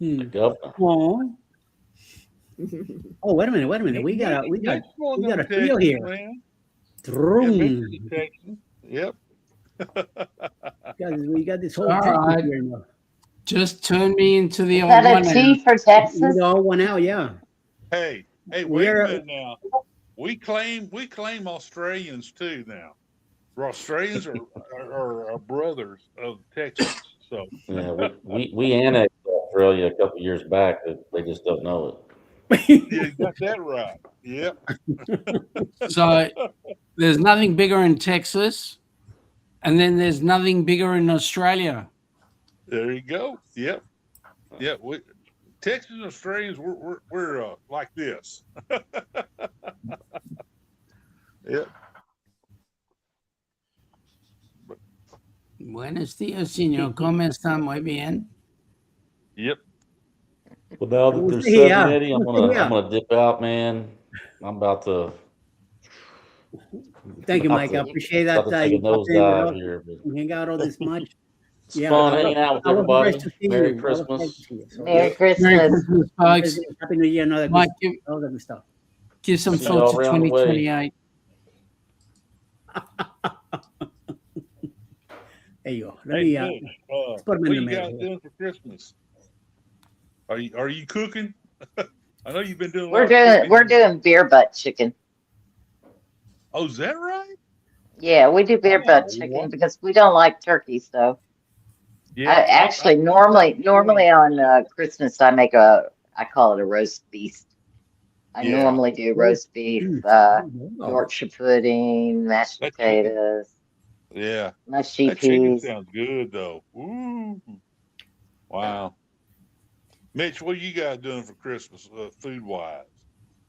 Governor. Oh. Oh, wait a minute. We got a trio here. Man. Yeah, Vroom. Mitch is a Texan. Yep. Guys, we got this whole All Texas right. here now. Just turn me into the Is old that one. a T for Texas? We all went out, yeah. Hey, wait We're- a minute now. We claim Australians too now. Australians are brothers of Texas. So Yeah, we annexed Australia a couple years back. They just don't know it. yeah, you got that right. Yep. So there's nothing bigger in Texas, and then there's nothing bigger in Australia. There you go. Yep. Yep. Texas and Australians, we're like this. Yep. Buenos días, señor. ¿Cómo está? Muy bien. Yep. Well, now that We'll there's see, 7, yeah. Eddie, I'm We'll see, gonna dip out, man. I'm about to. Thank you, about Mike. to- I appreciate about that to take a you popped in with nosedive us here. But and hang out all this much. it's Yeah, fun I hanging out with was everybody. nice to see Merry you. I was nice to Christmas. see you. So, Merry Merry Christmas. Christmas, folks. Happy New Year and all that, Mike, all that good stuff. give some See thought y'all to around the way. 2028. There you go. Let Hey, me Mitch, put 'em what in the you middle guys here. doing for Christmas? Are you cooking? I know you've been doing. a We're lot of cooking. doing beer butt chicken. Oh, is that right? Yeah, we do beer Oh, butt chicken what? because we don't like turkey. So Yeah. I actually normally on Christmas I call it a roast beef. I Yeah. normally do roast beef, Oh, Yorkshire pudding, mashed That chicken- potatoes, Yeah. mushy That chicken peas. sounds good though. Ooh. Wow. Mitch, what you guys doing for Christmas, food wise?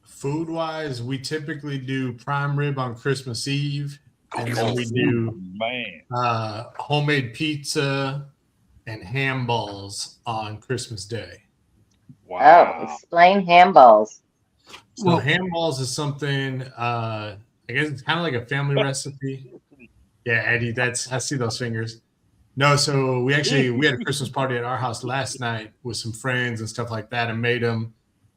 Food wise, we typically do prime rib on Christmas Eve, and then we do Man. homemade pizza and ham balls on Christmas Day. Oh, Wow. explain ham balls. So Well- ham balls is something I guess it's kind of like a family recipe. Yeah, Eddie, I see those fingers. No, so we had a Christmas party at our house last night with some friends and stuff like that, and made them.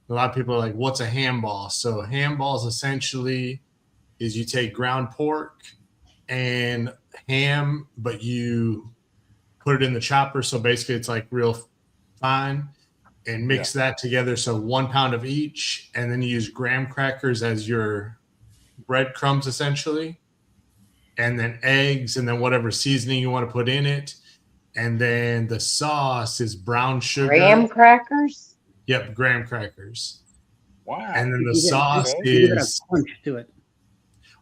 A lot of people are like, "What's a ham ball?" So ham balls essentially is you take ground pork and ham, but you put it in the chopper. So basically, it's like real fine, and mix that together. So 1 pound of each, and then you use graham crackers as your breadcrumbs essentially, and then eggs, and then whatever seasoning you want to put in it. And then the sauce is brown sugar. Graham crackers? Yep, graham crackers. Wow. And then the Give it- sauce give it a is punch to it.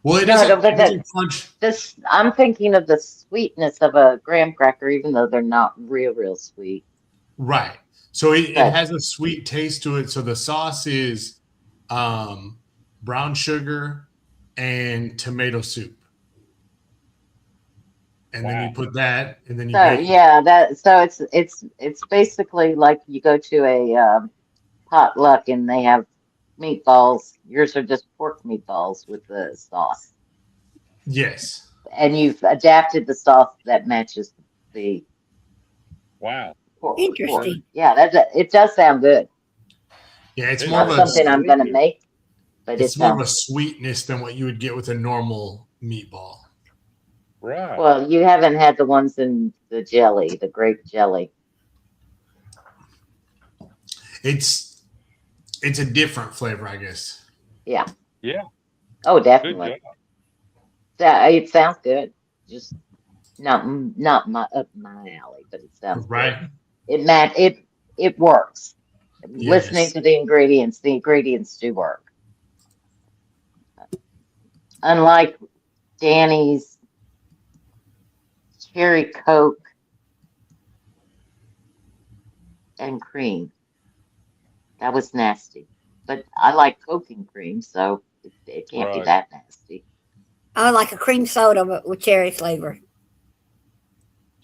well, it No, isn't, no, but it doesn't punch. This I'm thinking of the sweetness of a graham cracker, even though they're not real sweet. Right. So it But- has a sweet taste to it. So the sauce is brown sugar and tomato soup. And then you put that, and then you So bake it. yeah, it's basically like you go to a potluck and they have meatballs. Yours are just pork meatballs with the sauce, Yes. and you've adapted the sauce that matches the Wow. pork. Interesting. Yeah, it does sound good. Yeah, it's It's more of Not a something I'm gonna make, but it's it more of a sounds. sweetness than what you would get with a normal meatball. Right. Well, you haven't had the ones in the jelly, the grape jelly. It's a different flavor, I guess. Yeah. Yeah. Oh, Good definitely. job. It sounds good. Just not my up my alley, but it sounds Right. good. It works. Listening Yes. to the ingredients do work. Unlike Danny's cherry Coke and cream, that was nasty. But I like Coke and cream, so it can't be Right. that nasty. I like a cream soda but with cherry flavor.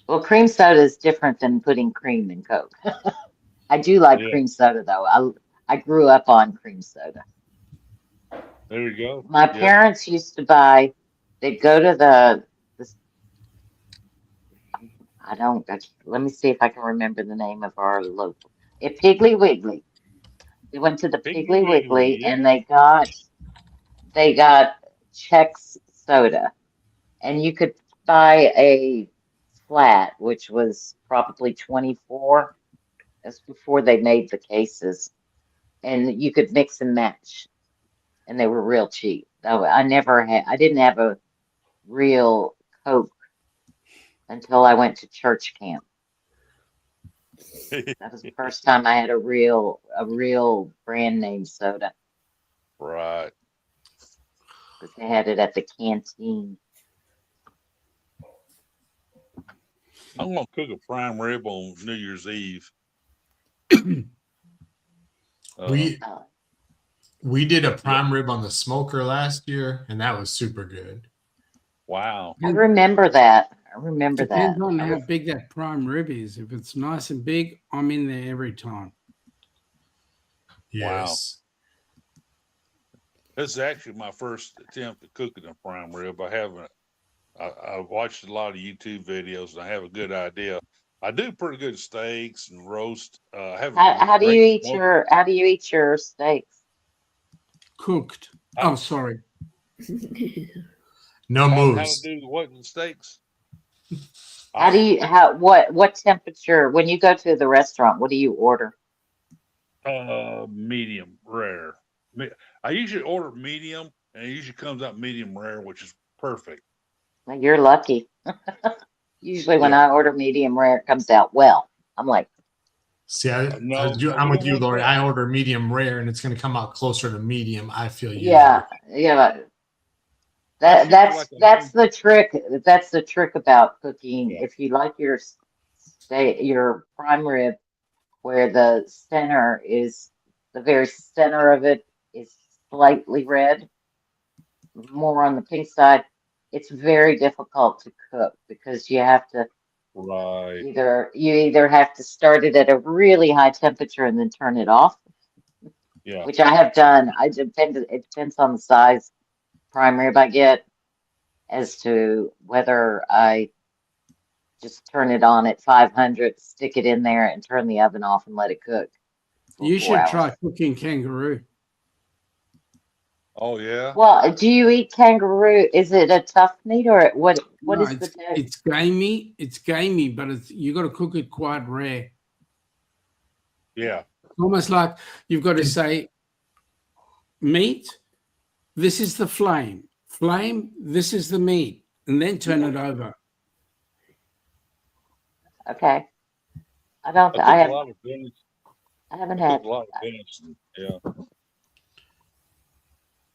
Well, cream soda is different than putting cream in Coke. I do like Yeah. cream soda though. I grew up on cream soda. There you go. My Yep. parents used to buy. They'd go to the let me see if I can remember the name of our local. Piggly Wiggly. They went to the Piggly Piggly Wiggly Wiggly, and yeah. they got Chex soda, and you could buy a flat, which was probably 24. That's before they made the cases, and you could mix and match, and they were real cheap. Though I didn't have a real Coke until I went to church camp. That was the first time I had a real brand name soda, Right. because they had it at the canteen. I'm gonna cook a prime rib on New Year's Eve. We Uh, we did a prime rib on the smoker last year, and that was super good. Wow. I remember that. I remember that. Depends on I how was- big that prime rib is. If it's nice and big, I'm in there every time. Yes. This is actually my first attempt at cooking a prime rib. I've watched a lot of YouTube videos and I have a good idea. I do pretty good steaks and roast. I have a How do you great eat your steaks? Cooked. Oh, sorry. No how to moves. do what in steaks? What temperature when you go to the restaurant? What do you order? Medium rare. I usually order medium, and it usually comes out medium rare, which is perfect. Well, you're lucky. Usually when Yeah. I order medium rare, it comes out well. I'm like, See, No, I'm we with don't you, want Lori. that. I order medium rare, and it's going to come out closer to medium. I feel you. yeah. I feel like That's the trick. That's the trick about cooking. Yeah. If you like your prime rib, where the very center of it is slightly red, more on the pink side, it's very difficult to cook because you have to Right. either have to start it at a really high temperature and then turn it off, Yeah. which I have done. It depends on the size prime rib I get as to whether I just turn it on at 500, stick it in there, and turn the oven off and let it cook. For You 4 should hours. try cooking kangaroo. Oh yeah. Well, do you eat kangaroo? Is it a tough meat or what? What No, is the taste? it's gamey. It's gamey, but you got to cook it quite rare. Yeah. almost like you've got to say, meat, this is the flame. Flame, this is the meat. And then turn it over. Okay. I don't. I I took have. a lot of venison. I haven't I had. took a lot of venison. Yeah.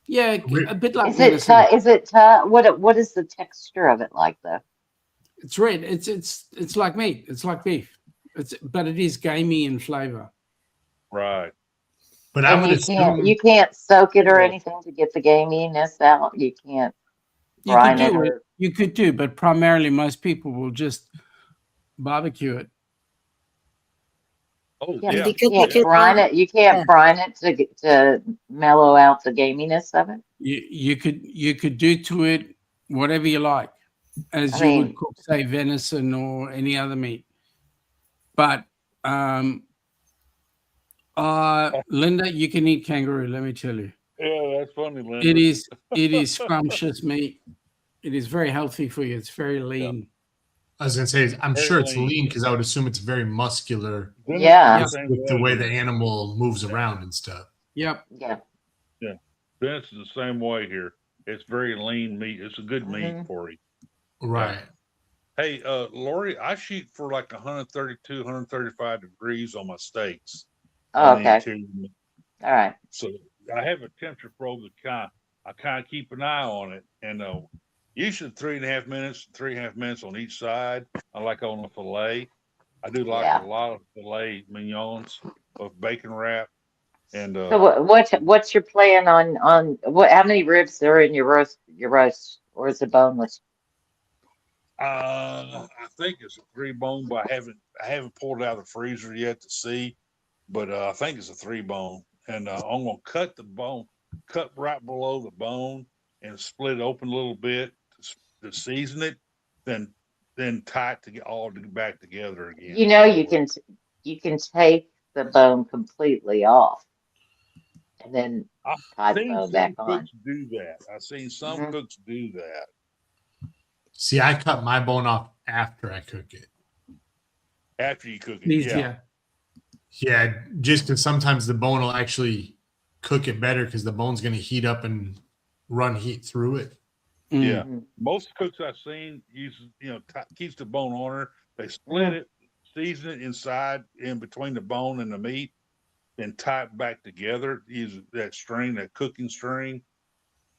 Yeah, a bit like Is it? venison. Is it? What is the texture of it like though? It's red. It's like meat. It's like beef. But it is gamey in flavor. Right. But I And would assume you can't soak it or Yeah. anything to get the gaminess out. You can't You brine could it do it. or. You could do, but primarily most people will just barbecue it. Oh, Yeah, If yeah. you cook You it can't too brine long, it. You can't yeah. brine it to mellow out the gaminess of it. You could do to it whatever you like, as I you would mean, cook, say, venison or any other meat. But Linda, you can eat kangaroo. Let me tell you, Yeah, that's funny, Linda. it is scrumptious meat. It is very healthy for you. It's very lean. I was gonna say I'm Very sure it's lean. lean because I would assume it's very muscular yeah, Venison's the same with the way the here. animal moves around and stuff. Yep. yeah. Venison's the same way here. It's very lean meat. It's a good meat Mhm. for you. Right. Hey, Lori, I shoot for like 132, 135 degrees on my steaks. Oh, on the okay. interior. All right. So I have a temperature probe that I kind of keep an eye on it, and usually 3.5 minutes, 3.5 minutes on each side. I like on a fillet. I do like Yeah. a lot of filet mignons with bacon wrap, and So what's your plan on what? How many ribs are in your roast? Or is it boneless? I think it's a 3-bone, but I haven't pulled it out of the freezer yet to see. But I think it's a 3-bone, and I'm gonna cut the bone, cut right below the bone, and split it open a little bit to season it, then tie it to get all back together again. You know, you can take the bone completely off, and then I've tie the seen bone some back on. cooks do that. I've seen some Mhm. cooks do that. See, I cut my bone off after I cook it. After you cook it, Easier. Yeah, just because sometimes the bone will actually cook it better because the bone's going to heat up and run heat through it. yeah. Mhm. Most cooks I've seen keeps the bone on her. They split Mhm. it, season it inside, in between the bone and the meat, then tie it back together. Use that string, that cooking string,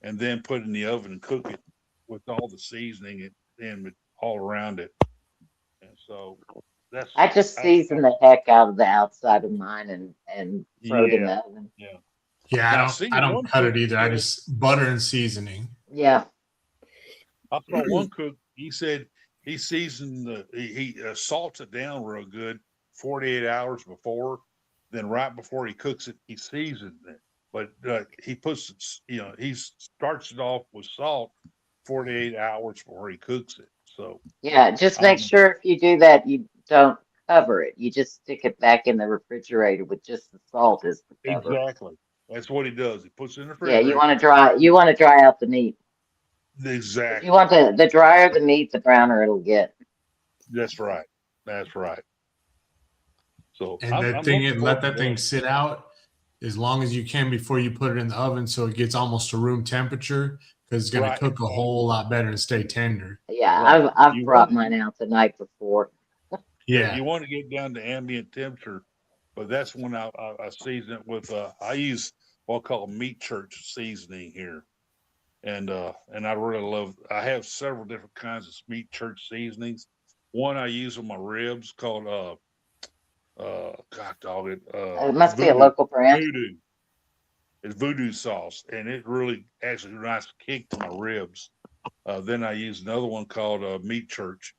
and then put it in the oven and cook it with all the seasoning and all around it. And so I just season the heck out of the outside of mine and throw it in the oven. yeah. Yeah, Now, I don't cut it either. I said- just butter and seasoning. Yeah. I saw one cook. He said he seasoned he salts it down real good 48 hours before. Then right before he cooks it, he seasons it. But he puts he starts it off with salt 48 hours before he cooks it. So Yeah. Just make sure if you do that, you don't cover it. You just stick it back in the refrigerator with just the salt as the cover. exactly, that's what he does. He puts it in the Yeah. refrigerator. You want to dry out the meat. If Exactly. you want the drier the meat, the browner it'll get. That's right. That's right. So And the thing is, looking let forward that to thing sit out as long as you can before you put it in the oven so it gets almost to room temperature because it's going Right. to cook a whole lot better and stay tender. Yeah, Right. I've You brought want- mine out the night before. Yeah. You want to get down to ambient temperature, but that's when I season it with I use what I call meat church seasoning here, and I really love. I have several different kinds of meat church seasonings. One I use on my ribs called God dog it. It must be a local brand. Voodoo. It's voodoo sauce, and it really actually a nice kick to my ribs. Then I use another one called Meat Church,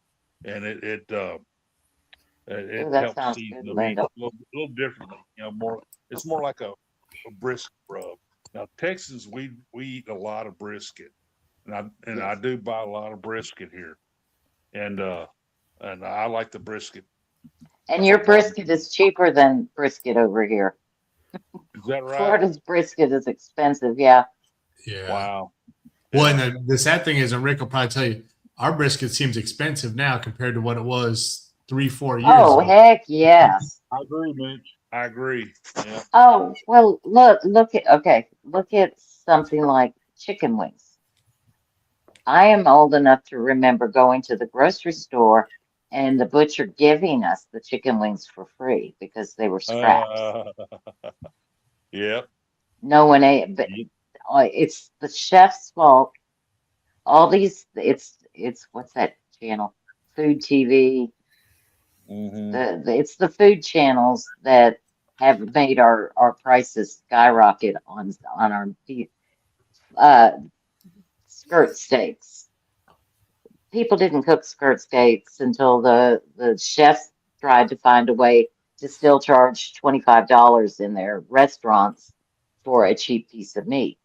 and it Ooh, that helps sounds season good, the meat Linda. a little differently. It's more like a brisket rub. Now Texans, we eat a lot of brisket, and I do buy a lot of brisket here, and I like the brisket. And your brisket is cheaper than brisket over here. Is that right? Florida's brisket is expensive, yeah. Yeah. Wow. Well, Yeah. and the sad thing is, and Rick will probably tell you, our brisket seems expensive now compared to what it was 3-4 years Oh, ago. heck yes. I agree, Mitch. I agree. Yeah. Oh, well, look at something like chicken wings. I am old enough to remember going to the grocery store and the butcher giving us the chicken wings for free because they were scraps. Uh, yep. No one ate, but it's the chef's fault. All these, it's what's that channel? Food TV. Mm-hmm. It's the food channels that have made our prices skyrocket on our beef, uh, skirt steaks. People didn't cook skirt steaks until the chefs tried to find a way to still charge $25 in their restaurants for a cheap piece of meat.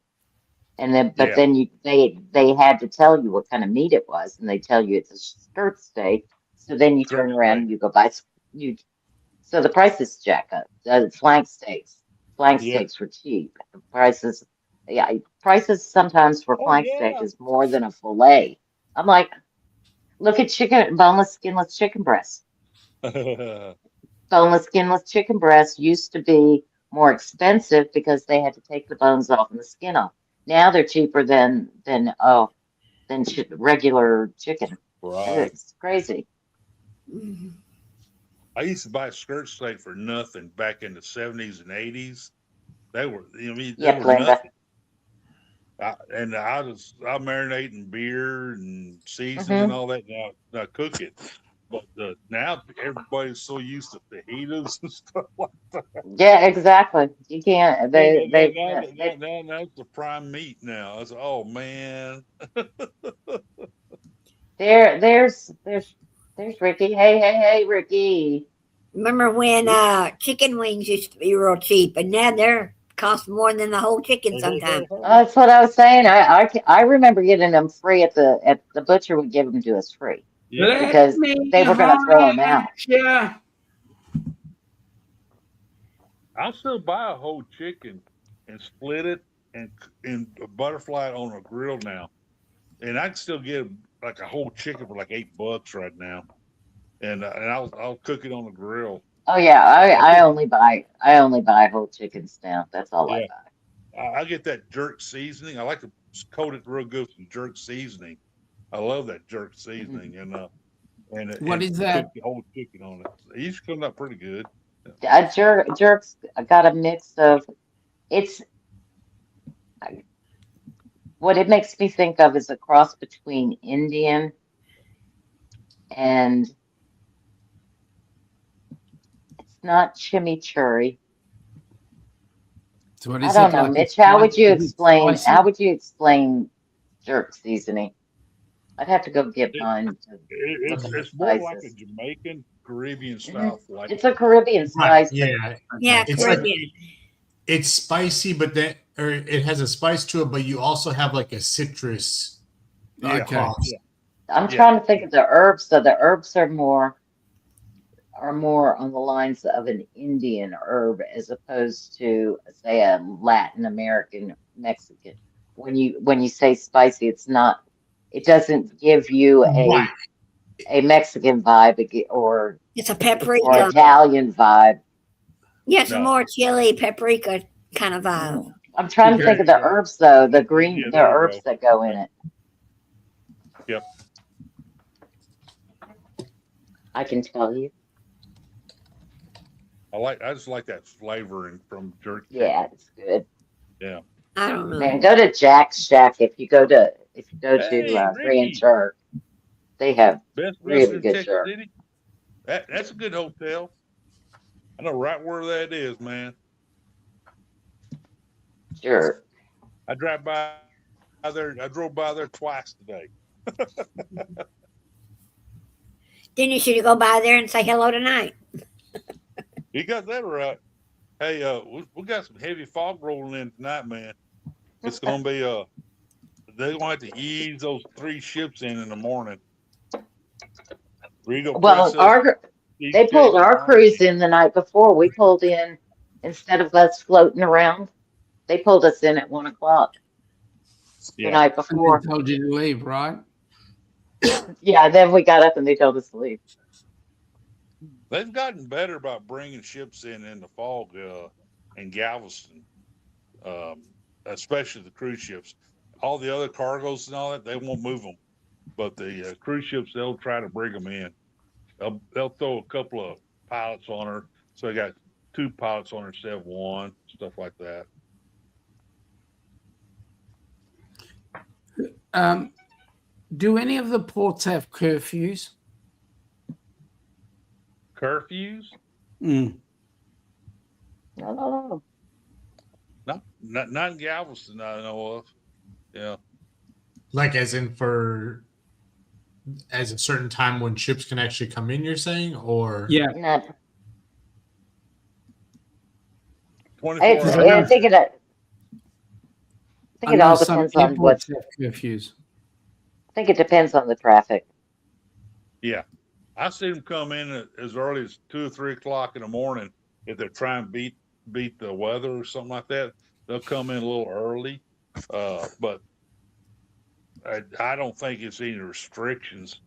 And then, but Yeah. then they had to tell you what kind of meat it was, and they tell you it's a skirt steak. So then you Skirt turn around steak. and you go buy you. So the prices jack up. Flank Yeah. steaks were cheap. The prices, yeah, prices sometimes for Oh flank steak yeah. is more than a fillet. I'm like, look at boneless, skinless chicken breasts. Boneless, skinless chicken breasts used to be more expensive because they had to take the bones off and the skin off. Now they're cheaper than regular chicken. Right. It's crazy. I used to buy skirt steak for nothing back in the 70s and 80s. They were, they Yeah, were Glenda. nothing. I marinate in beer and season and Hmm. all that. Now cook it. But now everybody's so used to fajitas and stuff like that. Yeah, exactly. You can't. Now it's the prime meat now. It's, oh man. There, there's Ricky. Hey, Ricky. Remember when chicken wings used to be real cheap, and now they're cost more than the whole chicken sometimes. That's what I was saying. I remember getting them free at the butcher would give them to us free Yeah. because they were going to throw them out. Yeah. I'll still buy a whole chicken and split it and butterfly it on a grill now. And I can still get like a whole chicken for like $8 right now. And I'll cook it on the grill. Oh yeah, I only buy whole chickens now. That's all I Yeah. buy. I get that jerk seasoning. I like to coat it real good with some jerk seasoning. I love that jerk seasoning, and What is that? cook the whole chicken on it. It used to come out pretty good. Jerk's got a mix of it's what it makes me think of is a cross between Indian and it's not chimichurri. So what I is don't it know, like? Mitch. How would you Is it explain? spicy? How would you explain jerk seasoning? I'd have to go get mine to look at the It's more like a spices. Jamaican Caribbean style flavor. It's a Caribbean Right. spice. Yeah. Yeah, It's like Caribbean. it's spicy, but then or it has a spice to it, but you also have like a citrus Yeah. Okay. cross. I'm Yeah. trying to think of the herbs. So the herbs are more on the lines of an Indian herb as opposed to say a Latin American Mexican. When you say spicy, it doesn't give you Right. a Mexican vibe or It's a or paprika. Italian vibe. Yeah, it's a No. more chili paprika kind of vibe. I'm trying to think of the herbs though, the Yeah, the there you herbs go. that go in it. Yep. I can tell you. I just like that flavoring from jerk chicken. Yeah, it's good. Yeah. I don't know. Man, go to Jack's Shack if you go to Hey, Grand Ricky. Jerk. They have Best really restaurant in good Texas jerk. City. That's a good hotel. I know right where that is, man. Jerk. I drove by there twice today. Then you should go by there and say hello tonight. You got that right. Hey, we got some heavy fog rolling in tonight, man. It's gonna be they're gonna have to ease those 3 ships in the morning. Regal Well, Princess, they pulled our cruise in the night before. We pulled in instead of us floating around. They pulled us in at 1 o'clock the night And before. they told you to leave, right? Yeah, then we got up and they told us to leave. They've gotten better about bringing ships in the fog in Galveston, especially the cruise ships. All the other cargoes and all that, they won't move them. But the cruise ships, they'll try to bring them in. They'll throw a couple of pilots on her. So they got 2 pilots on her instead of 1, stuff like that. Do any of the ports have curfews? Curfews? Mm. No. Not in Galveston, I know of. Yeah. Like as in for as a certain time when ships can actually come in, you're saying? Or Yeah. Not. 24 I hours. think it. I think I it know all some depends on what. airports have curfews. I think it depends on the traffic. Yeah. I see them come in as early as 2 or 3 o'clock in the morning if they're trying to beat the weather or something like that. They'll come in a little early, but I don't think it's any restrictions.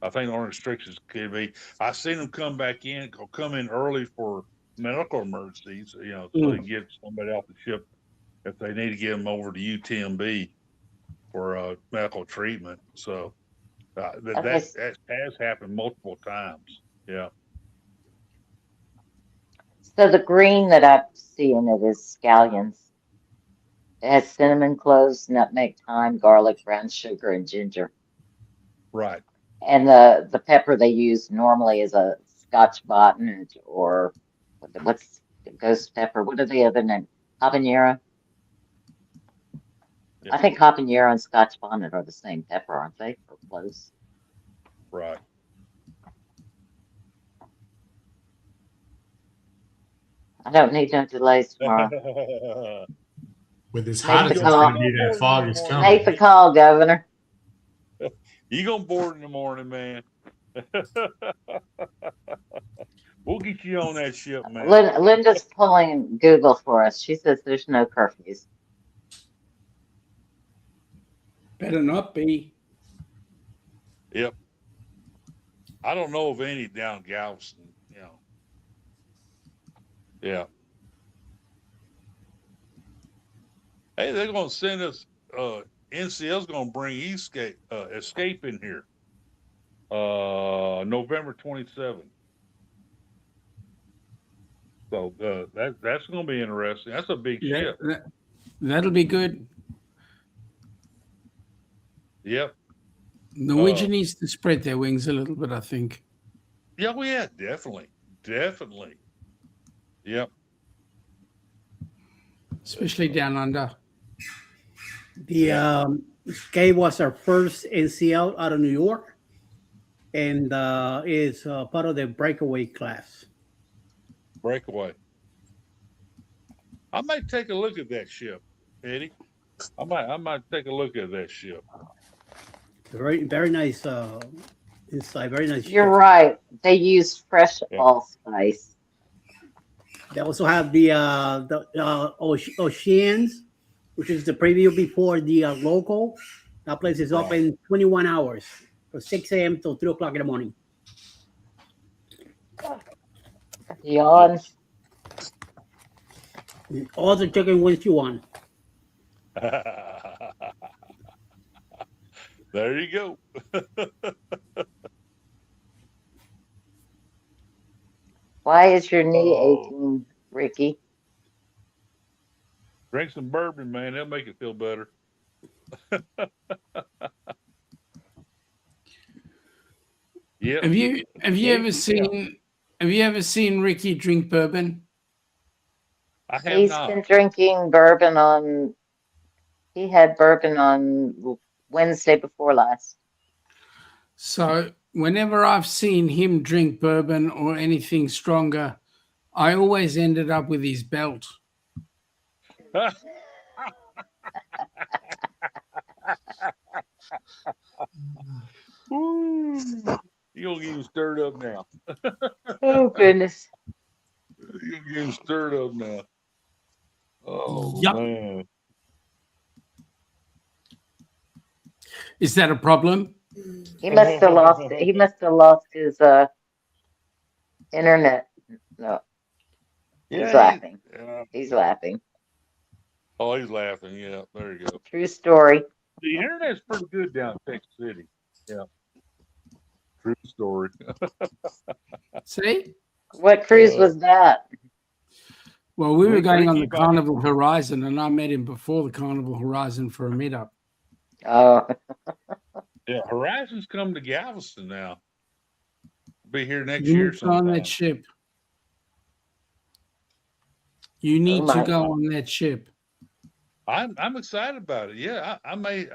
I think the only restrictions could be I've seen them come in early for medical emergencies. So they get somebody off the ship if they need to get them over to UTMB for medical treatment. So. That has happened multiple times. Yeah. So the green that I see in it is scallions. It has cinnamon cloves, nutmeg, thyme, garlic, brown sugar, and ginger. Right. And the pepper they use normally is a Scotch bonnet or what's ghost pepper? What are the other names? Habanero. Yeah. I think habanero and Scotch bonnet are the same pepper, aren't they? Or close. Right. I don't need no delays tomorrow. with as Make hot the as it's call. going to be, that fog is Make coming. the call, Governor. You gonna board in the morning, man. We'll get you on that ship, man. Linda's pulling Google for us. She says there's no curfews. Better not be. Yep. I don't know of any down Galveston. Yeah. Hey, they're gonna send us. NCL's gonna bring Escape in here. November 27th. So that's gonna be interesting. That's a big ship. That'll be good. Yep. Norwegian needs to spread their wings a little bit, I think. Yeah, well, yeah, definitely. Yep. Especially down under. The Escape was our first NCL out of New York, and is part of the breakaway class. Breakaway. I might take a look at that ship, Eddie. I might take a look at that ship. Very very nice inside. Very nice. You're ship. right. They use fresh allspice. They also have the Oceans, which is the preview before the local. That place is open 21 hours from 6 a.m. till 3 o'clock in the morning. Yawns. All the chicken wings you want. There you go. Why is your knee aching, Ricky? Drink some bourbon, man. That'll make it feel better. Yeah. Have you ever seen Ricky drink bourbon? I have He's not. been drinking bourbon on. He had bourbon on Wednesday before last. So whenever I've seen him drink bourbon or anything stronger, I always ended up with his belt. You're gonna get him stirred up now. Oh goodness. You're gonna get him stirred up now. Oh Yup. man. Is that a problem? He must have lost. He must have lost his Internet. No, he's Yeah, laughing. yeah. He's laughing. Oh, he's laughing. Yeah, there you go. True story. The internet's pretty good down in Texas City. Yeah, true story. See? What cruise was that? Well, we were going on the Ricky Bobby. Carnival Horizon, and I met him before the Carnival Horizon for a meetup. Oh, Yeah, Horizon's come to Galveston now. Be here next You year need to go on sometime. that ship. You need to my. go on that ship. I'm excited about it. Yeah, I may.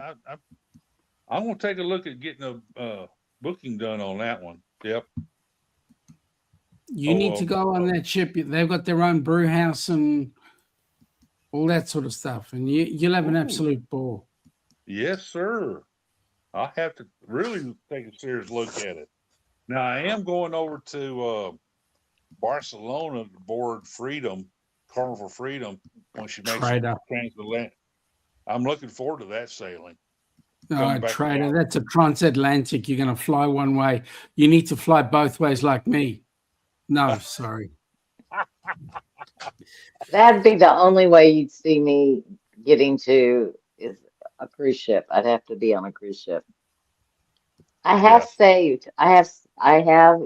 I'm gonna take a look at getting a booking done on that one. Yep. You need to go on that ship. They've got their own brew house and all that sort of stuff, and you'll have an Ooh. absolute ball. Yes, sir. I'll have to really take a serious look at it. Now I am going over to Barcelona to board Freedom, Carnival Freedom, when she makes the Trader. transatlantic. I'm looking forward to that sailing. No, Coming back trader, down. that's a transatlantic. You're going to fly one way. You need to fly both ways like me. No, sorry. That'd be the only way you'd see me getting to is a cruise ship. I'd have to be on a cruise ship. I have saved. I have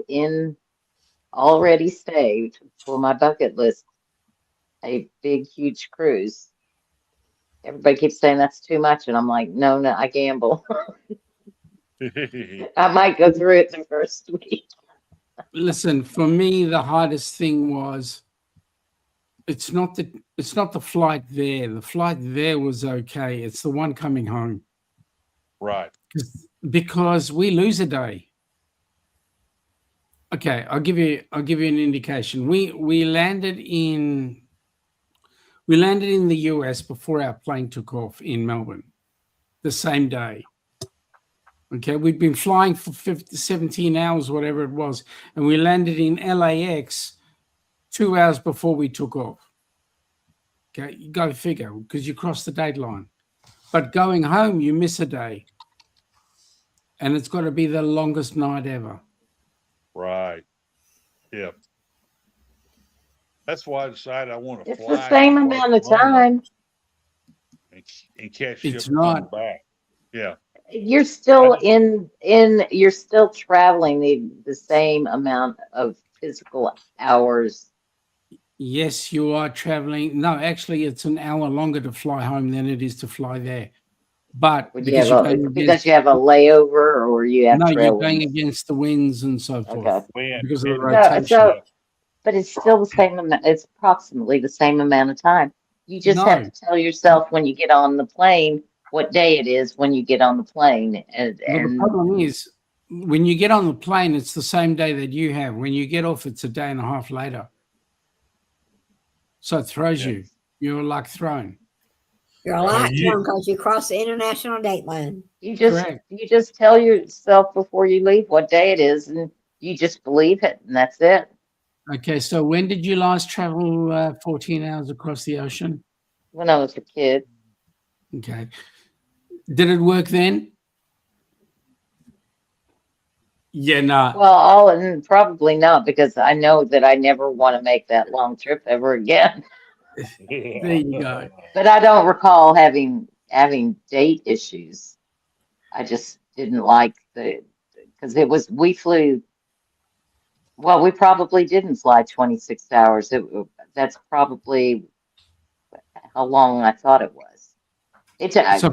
already saved for my bucket list a big, huge cruise. Everybody keeps saying that's too much, and I'm like, no, I gamble. I might go through it the first week. Listen, for me, the hardest thing was it's not the flight there. The flight there was okay. It's the one coming home. Right. Because we lose a day. Okay, I'll give you an indication. We landed in the US before our plane took off in Melbourne, the same day. Okay, we'd been flying for 17 hours, whatever it was, and we landed in LAX 2 hours before we took off. Okay, you go figure, because you cross the date line. But going home, you miss a day. And it's got to be the longest night ever. Right. Yep. That's why I decided I want to It's fly. the same amount of time. And catch It's ship not. coming back. Yeah. You're still you're still traveling the same amount of physical hours. Yes, you are traveling. No, actually, it's an hour longer to fly home than it is to fly there. But because you're going Because you have a layover or you have you're trail going winds. against the winds and so forth. Okay. Because of the rotation. But it's still the same amount. It's approximately the same amount of time. You just have No. to tell yourself when you get on the plane what day it is when you get on the plane. Well, the problem is, when you get on the plane, it's the same day that you have. When you get off, it's a day and a half later. So it throws you. You're like thrown. You're a lot thrown because you cross the international date line. You just tell yourself before you leave what day it is, and you just believe it, and that's it. Okay, so when did you last travel 14 hours across the ocean? When I was a kid. Okay. Did it work then? Yeah, no. Well, probably not, because I know that I never want to make that long trip ever again. There you go. But I don't recall having date issues. I just didn't like because we flew. Well, we probably didn't fly 26 hours. That's probably how long I thought it was. So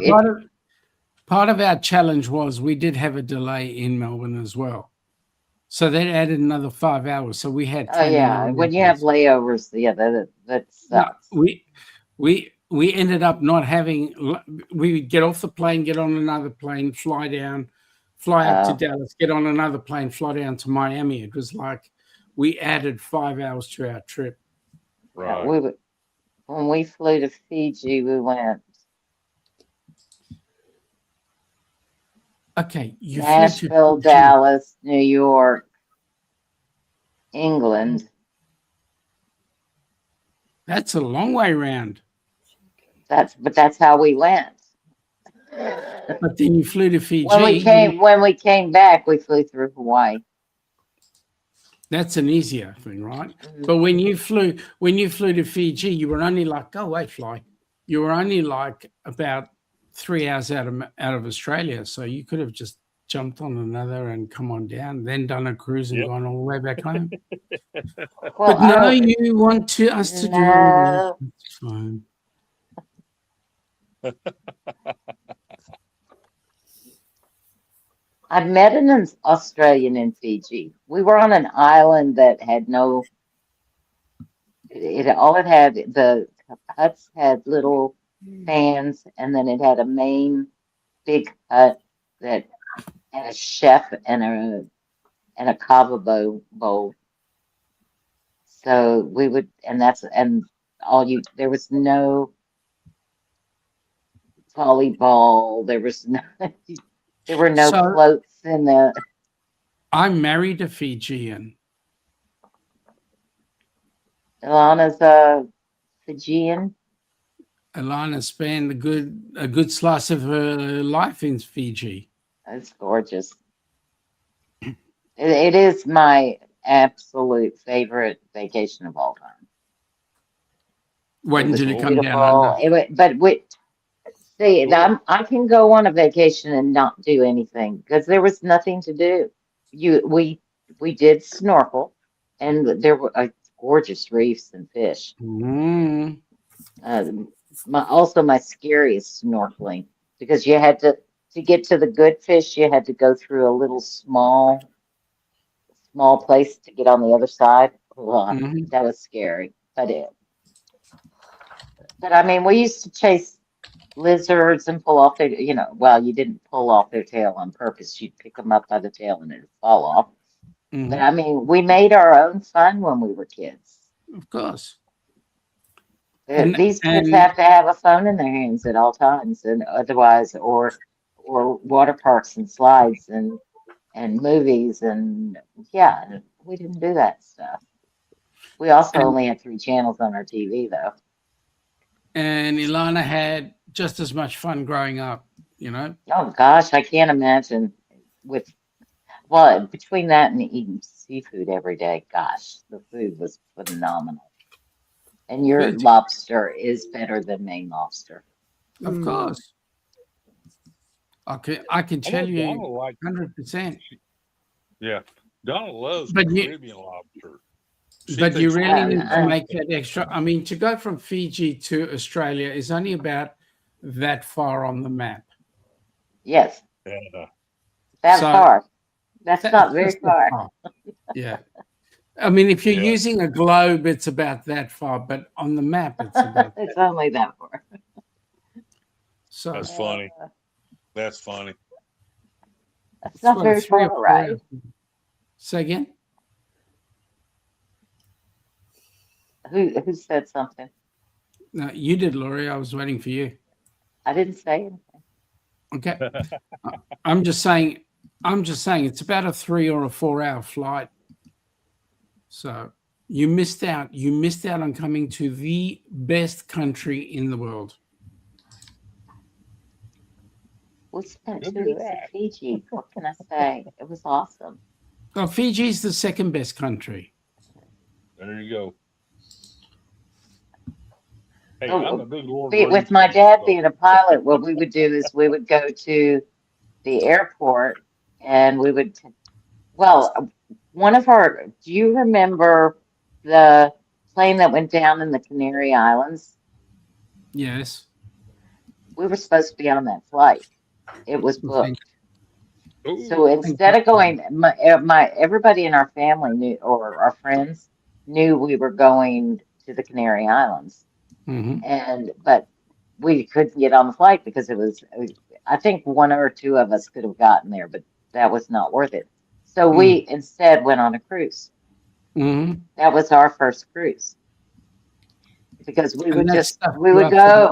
part of our challenge was we did have a delay in Melbourne as well. So that added another 5 hours. So we had 10 when you have layovers, that sucks. No, we ended up not having. We would get off the plane, get on another plane, fly down, fly up to Dallas, get on another plane, fly down to Miami. It was like we added 5 hours to our trip. Right. When we flew to Fiji, we went Okay, you Nashville, Dallas, New York, England. That's a long way round. But that's how we went. But then you flew to Fiji. When we came back, we flew through Hawaii. That's an easier thing, right? Mhm. But when you flew to Fiji, you were only like, go away, fly. You were only like about 3 hours out of Australia, so you could have just jumped on another and come on down, then done a cruise and Yep. gone all the way back home. Well, But no, you want us to do all no, that. It's fine. I met an Australian in Fiji. We were on an island that had no. All it had, the huts had little fans, and then it had a main big hut that had a chef and a kava bowl. So we would, and there was no volleyball. There was no, there were no So floats in the. I married a Fijian. Ilana's a Fijian. Alana spent a good slice of her life in Fiji. It's gorgeous. It is my absolute favorite vacation of all time. When It was did it come down beautiful. under? See, Cool. I can go on a vacation and not do anything because there was nothing to do. We did snorkel, and there were gorgeous reefs and fish. Mm. Also my scariest snorkeling because you had to get to the good fish, you had to go through a little small place to get on the other side. Ugh, Mhm. that was scary. But I mean, we used to chase lizards and pull off well, you didn't pull off their tail on purpose. You'd pick them up by the tail and it'd fall off. But Mhm. I mean, we made our own fun when we were kids. Of course. These kids And have to have a phone in their hands at all times, and otherwise, or water parks and slides and movies, and yeah, we didn't do that stuff. We also and only had 3 channels on our TV, though. and Ilana had just as much fun growing up, you know. Oh gosh, I can't imagine between that and eating seafood every day. Gosh, the food was phenomenal. And your Food, lobster is better than Maine lobster. of Mm. course. I can I know tell you Donald likes. 100%. Yeah, Donald loves But you Caribbean lobster. She but you thinks really lobster need is to Uh, make that extra. I mean, to go from Fiji to Australia is only about that far on the map. yes, Yeah. that So far. That's that's not very just that far. far. Yeah. I mean, if you're Yeah. using a globe, it's about that far, but on the map, it's about It's that. only that far. So That's Uh, funny. That's funny. that's it's not what, a very 3 or far, 4 right? hours. Say again? Who said something? No, you did, Laurie. I was waiting for you. I didn't say anything. Okay. I'm just saying it's about a 3 or a 4 hour flight. So you missed out. You missed out on coming to the best country in the world. We spent You'll 2 do weeks in that. Fiji. What can I say? It was awesome. Well, Fiji is the second best country. There you go. Hey, Oh, I'm a big Lord of the with Rings my fan, dad so being a pilot, what we would do is we would go to the airport and we would, do you remember the plane that went down in the Canary Islands? Yes. We were supposed to be on that flight. It was Well, booked. ooh, So thank instead of you. going, everybody in our family knew, or our friends knew we were going to the Canary Islands. Mhm. But we couldn't get on the flight because I think 1 or 2 of us could have gotten there, but that was not worth it. So we instead went on a cruise. Mhm. That was our first cruise because And that stuff you up for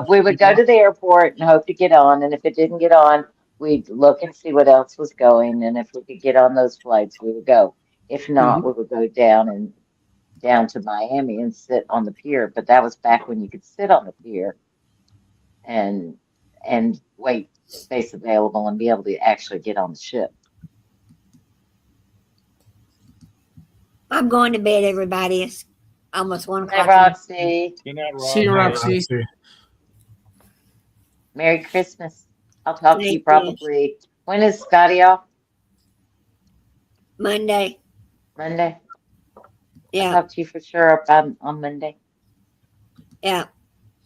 we would go to the airport and hope to get on. And if it didn't get on, we'd look and see what else was going. And if we could get on those flights, we would go. If not, we Mhm. would go down to Miami and sit on the pier. But that was back when you could sit on the pier and wait space available and be able to actually get on the ship. I'm going to bed, everybody. It's almost 1 Good night, o'clock. Roxy. Good night, See you, Roxy. Roxy. Roxy. Merry Christmas. I'll talk to you Thank you. probably. When is Scotty off? Monday. Monday. I'll Yeah, talk to you for sure on Monday. yeah.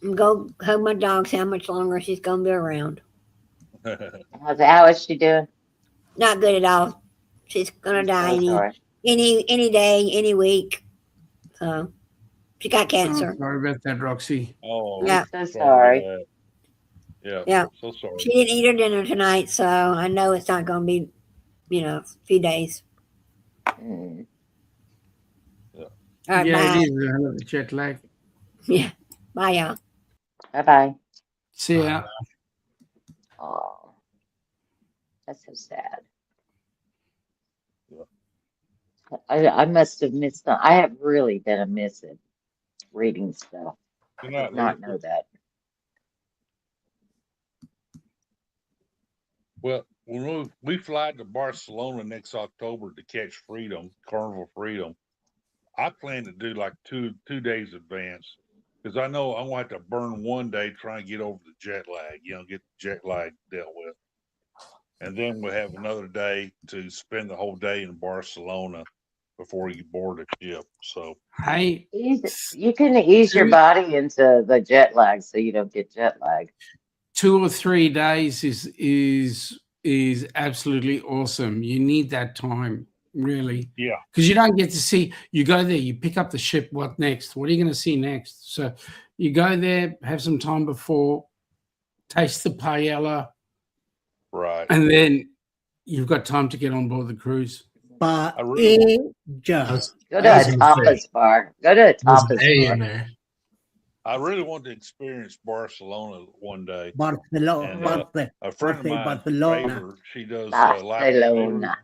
I'm go hug my dog. See how much longer she's gonna be around. How is she doing? Not good at all. She's gonna I'm die so sorry. any day, any week. So she got Oh, cancer. sorry about that, Roxy. Oh, Yeah, So sorry sorry. about that. Yeah, yeah. so sorry. She didn't eat her dinner tonight, so I know it's not gonna be, a few days. Mm. All right, Yeah, bye. it is a hell of a jet lag. Yeah, bye, y'all. Bye bye. See ya. Oh, that's so sad. Yeah. I must have missed. I have really been a miss at reading stuff. I Good did night, not Lisa. know that. Well, when we fly to Barcelona next October to catch Freedom, Carnival Freedom, I plan to do like two days advance because I know I'm gonna have to burn one day trying to get over the jet lag, get the jet lag dealt with, and then we'll have another day to spend the whole day in Barcelona before you board a ship. So Hey, You can ease your two, body into the jet lag so you don't get jet lag. 2 or 3 days is absolutely awesome. You need that time, really, yeah, because you don't get to see. You go there, you pick up the ship. What next? What are you going to see next? So you go there, have some time before, taste the paella, right. and then you've got time to get on board the cruise. I really want, Paella. Go I to a was gonna say, tapas bar. Go to a there's an tapas A bar. in there. I really want to experience Barcelona one day. Barcelona. And a friend of Barcelona. mine, Barcelona. Favor, she does life savers. Barcelona.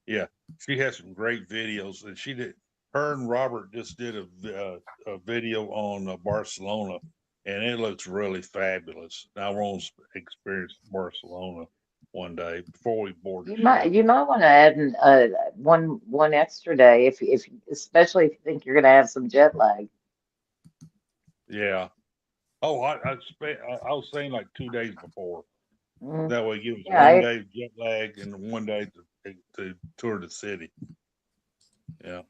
Yeah, she has some great videos, and she did. Her and Robert just did a video on Barcelona, and it looks really fabulous. I want to experience Barcelona one day before we board the ship. You might want to add one extra day if especially if you think you're gonna have some jet lag. Yeah. Oh, I was saying like 2 days before. Mm. That way, give us Yeah, one day jet lag and one day to tour the city. Yeah.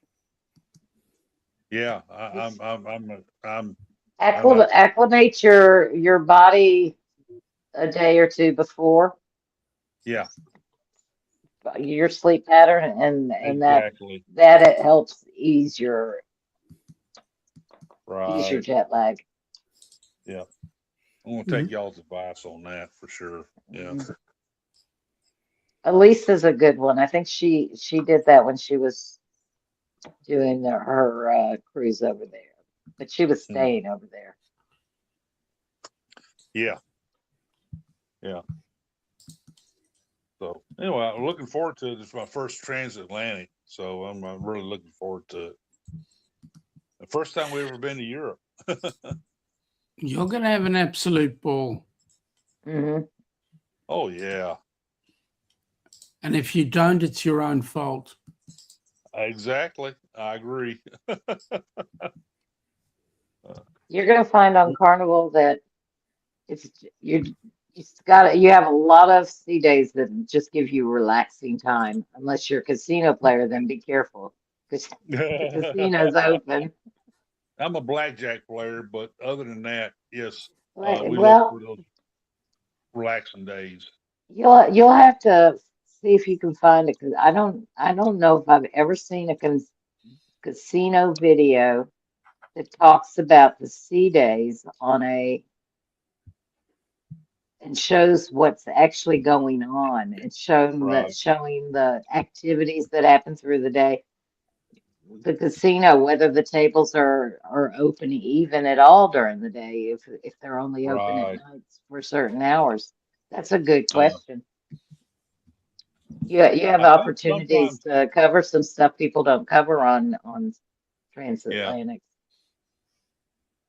Yeah, I'm acclimate your body a day or two before yeah, your sleep pattern and exactly. that it helps ease your Right. jet lag. Yeah. I'm gonna take y'all's advice on that for sure. Yeah. Mhm. Elisa's a good one. I think she did that when she was doing her cruise over there, but she was Mm. staying over there. Yeah. Yeah. So anyway, I'm looking forward to it. It's my first transatlantic, so I'm really looking forward to it. The first time we ever been to Europe. You're going to have an absolute ball. Mm-hmm. Oh yeah. And if you don't, it's your own fault. Exactly. I agree. You're gonna find on Carnival that it's you have a lot of sea days that just give you relaxing time. Unless you're a casino player, then be careful because the casino's open. I'm a blackjack player, but other than that, yes, we look Well, for those relaxing days. you'll have to see if you can find it because I don't know if I've ever seen a casino video that talks about the sea days and shows what's actually going on. It's Right. showing the activities that happen through the day. The casino, whether the tables are open even at all during the day, if they're only open at Right. nights for certain hours. That's a good Yeah. question. You have I think opportunities sometimes, to cover some stuff people don't cover on yeah, transatlantic.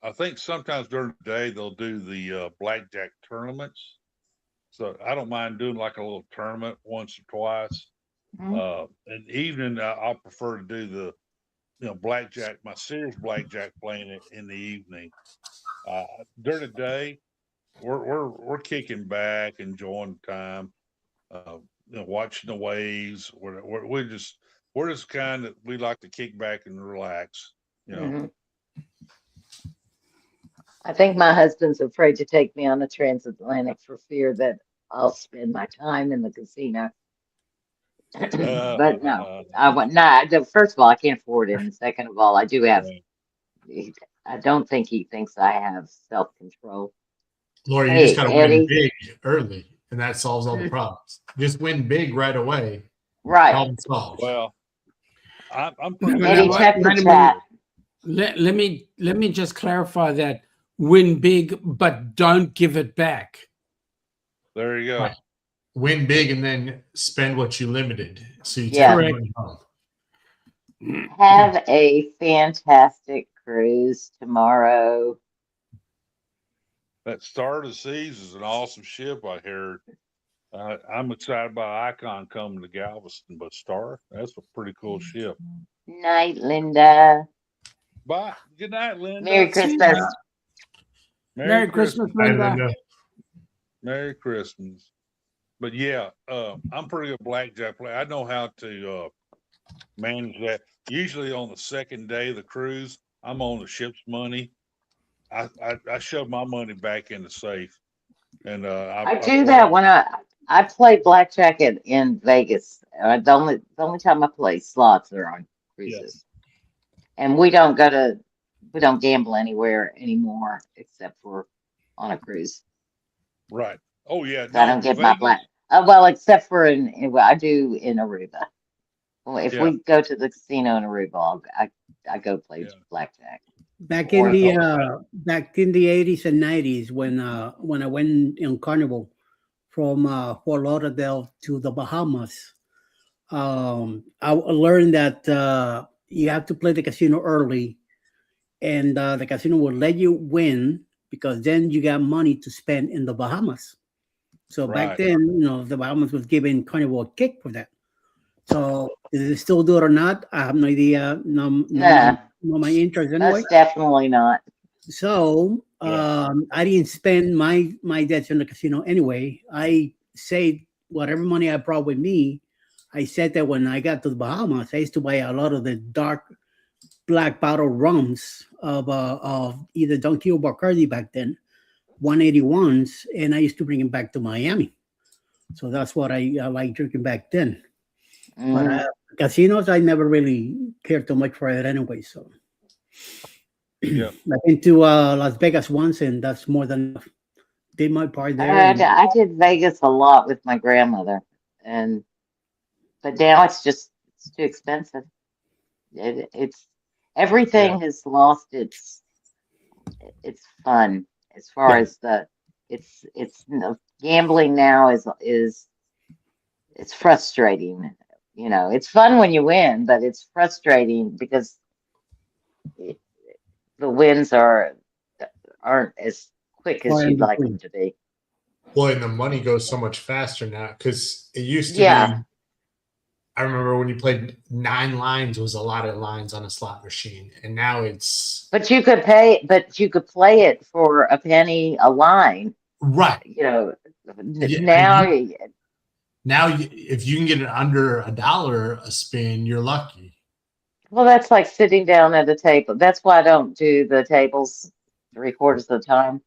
I think sometimes during the day they'll do the blackjack tournaments. So I don't mind doing like a little tournament once or twice. Mhm. And evening, I prefer to do blackjack, my serious blackjack playing it in the evening. During the day, we're kicking back, enjoying the time, watching the waves. We're just kind of we like to kick back and relax. Mhm. I think my husband's afraid to take me on the transatlantic for fear that I'll spend my time in the casino. But no, I want not. First of all, I can't afford it, and second of all, I do have. I don't think he thinks I have self-control. Lori, you Hey, just got to win Eddie. big early, and that solves all the problems. Just win big right away. Right. Problem solved. Well, I'm pretty Eddie, good. check the chat. Let me just clarify that. Win big, but don't give it back. There you go. Right. Win big and then spend what you limited. So you Yeah. take the money home. Have a fantastic cruise tomorrow. That Star of the Seas is an awesome ship, I heard. I'm excited about Icon coming to Galveston, but Star, that's a pretty cool ship. Night, Linda. Bye. Good night, Linda. Merry Christmas. Merry Christmas, Bye, Linda. Linda. Merry Christmas. But yeah, I'm pretty good blackjack player. I know how to manage that. Usually on the second day of the cruise, I'm on the ship's money. I shove my money back in the safe, and I do that when I play blackjack in Vegas. The only time I play slots are on cruises, and we don't gamble anywhere anymore except for on a cruise. Right. Oh yeah. So I don't get my black. Well, except for I do in Aruba. Well, if we go to the casino in Aruba, I go play blackjack. Back in the 80s and 90s when I went in Carnival from Fort Lauderdale to the Bahamas, I learned that you have to play the casino early, and the casino will let you win because then you got money to spend in the Bahamas. So back then, the Bahamas was giving Carnival a kick for that. So is it still do it or not? I have no idea. No, my interest anyway. That's definitely not. So I didn't spend my debts in the casino anyway. I saved whatever money I brought with me. I said that when I got to the Bahamas, I used to buy a lot of the dark black bottle rums of either Don Q or Bacardi back then, 181s, and I used to bring them back to Miami. So that's what I like drinking back then. But casinos, I never really cared too much for it anyway. So I've been to Las Vegas once, and that's more than enough. Did my part there. I did Vegas a lot with my grandmother, but now it's too expensive. It's everything has lost its fun as far as gambling now is it's frustrating. It's fun when you win, but it's frustrating because the wins aren't as quick as you'd like them to be. Well, and the money goes so much faster now because it used to be. I remember when you played 9 lines was a lot of lines on a slot machine, and now it's. But you could play it for a penny a line, right? Now, if you can get it under $1 a spin, you're lucky. Well, that's like sitting down at a table. That's why I don't do the tables 3/4 of the time.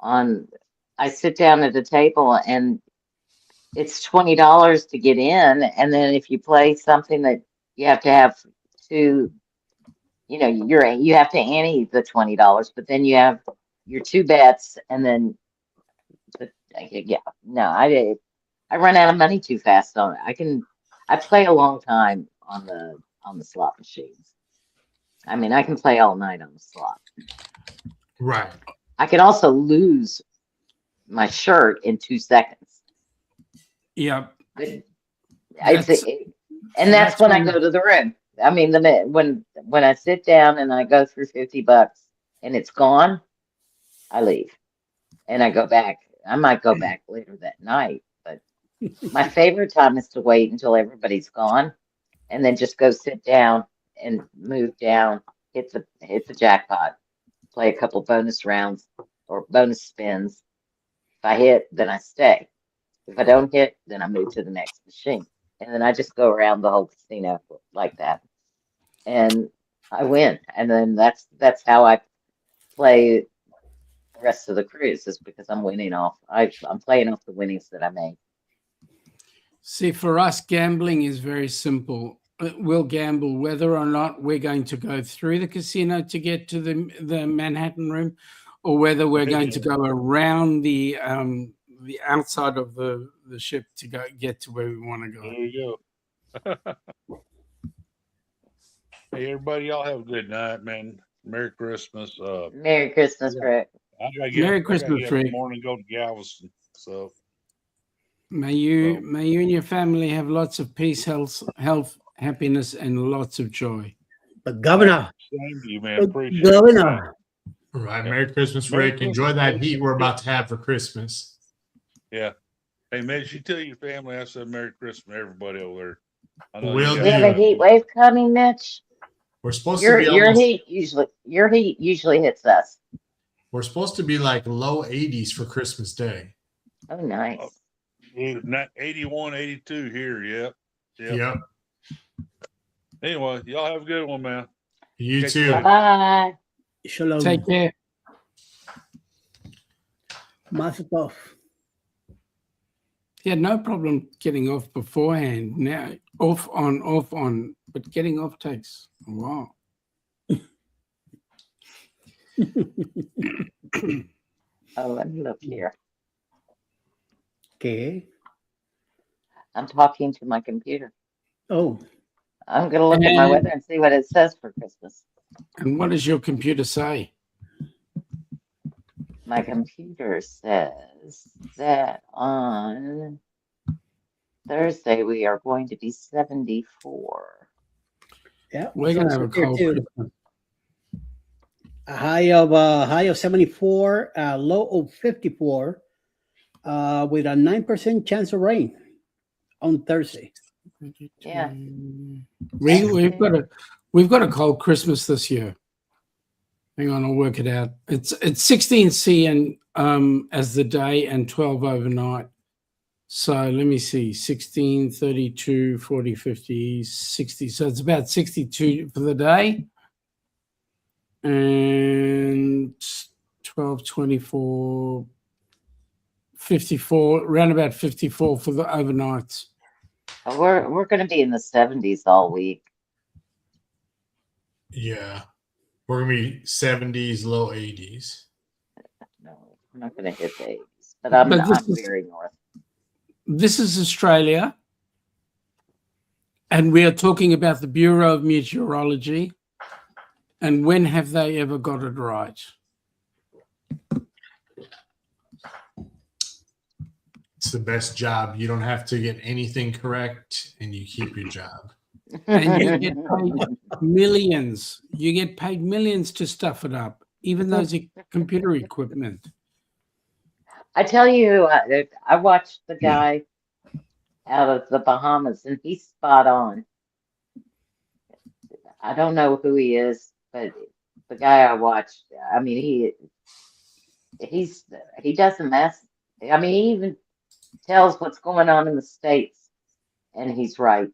I sit down at a table and it's $20 to get in, and then if you play something that you have to have two, you have to ante the $20, but then you have your 2 bets, and then I run out of money too fast on it. I play a long time on the slot machines. I mean, I can play all night on the slot. Right. I can also lose my shirt in 2 seconds. Yeah. That's when I go to the room. I mean, when I sit down and I go through $50 and it's gone, I leave and I go back. I might go back later that night, but my favorite time is to wait until everybody's gone and then just go sit down and move down, hit the jackpot, play a couple bonus rounds or bonus spins. If I hit, then I stay. If I don't hit, then I move to the next machine. And then I just go around the whole casino like that. And I win. And then that's how I play the rest of the cruise, is because I'm winning off. I'm playing off the winnings that I make. See, for us, gambling is very simple. We'll gamble whether or not we're going to go through the casino to get to the Manhattan room, or whether we're going to go around the outside of the ship to get to where we want to go. There you go. Hey, everybody, y'all have a good night, man. Merry Christmas. Merry Christmas, Rick. I gotta Merry I gotta Christmas, get up in Rick. the morning and go to Galveston. So May you and your family have lots of peace, health, happiness, and lots of joy. But Governor, same to you, man. Appreciate it. Governor, All right. Merry Christmas, Merry Rick. Enjoy Christmas. that heat we're about to have for Christmas. Yeah. Hey, man, you tell your family I said Merry Christmas to everybody over there. I know Will you We guys- have a heat wave coming, Mitch. We're supposed Your to be almost, your heat usually hits us. we're supposed to be like low 80s for Christmas Day. Oh, nice. 81, 82 here. Yep. Yep. Anyway, y'all have a good one, man. You Okay, too. Bye bye. shalom. Take care. Mazel tov. He had no problem getting off beforehand. Now off on, but getting off takes a while. Oh, let me look here. Okay. I'm talking to my computer. Oh, I'm gonna look at my weather and see what it says for Christmas. And what does your computer say? My computer says that on Thursday we are going to be 74. yeah. We're gonna have a Here cold too. Christmas. A high of 74, low of 54, with a 9% chance of rain on Thursday. Yeah. We've got a cold Christmas this year. Hang on, I'll work it out. It's 16 C and as the day and 12 overnight. So let me see, 16, 32, 40, 50, 60. So it's about 62 for the day. And 12, 24, 54, around about 54 for the overnights. We're going to be in the 70s all week. Yeah. We're going to be 70s, low 80s. No, we're not going to hit the 80s, but I'm very north. This is Australia, and we are talking about the Bureau of Meteorology. And when have they ever got it right? It's the best job. You don't have to get anything correct, and you keep your job. And you get paid millions. You get paid millions to stuff it up, even those computer equipment. I tell you, I watched the guy out of the Bahamas, and he's spot on. I don't know who he is, but the guy I watched, I mean, he doesn't mess. I mean, he even tells what's going on in the States, and he's right.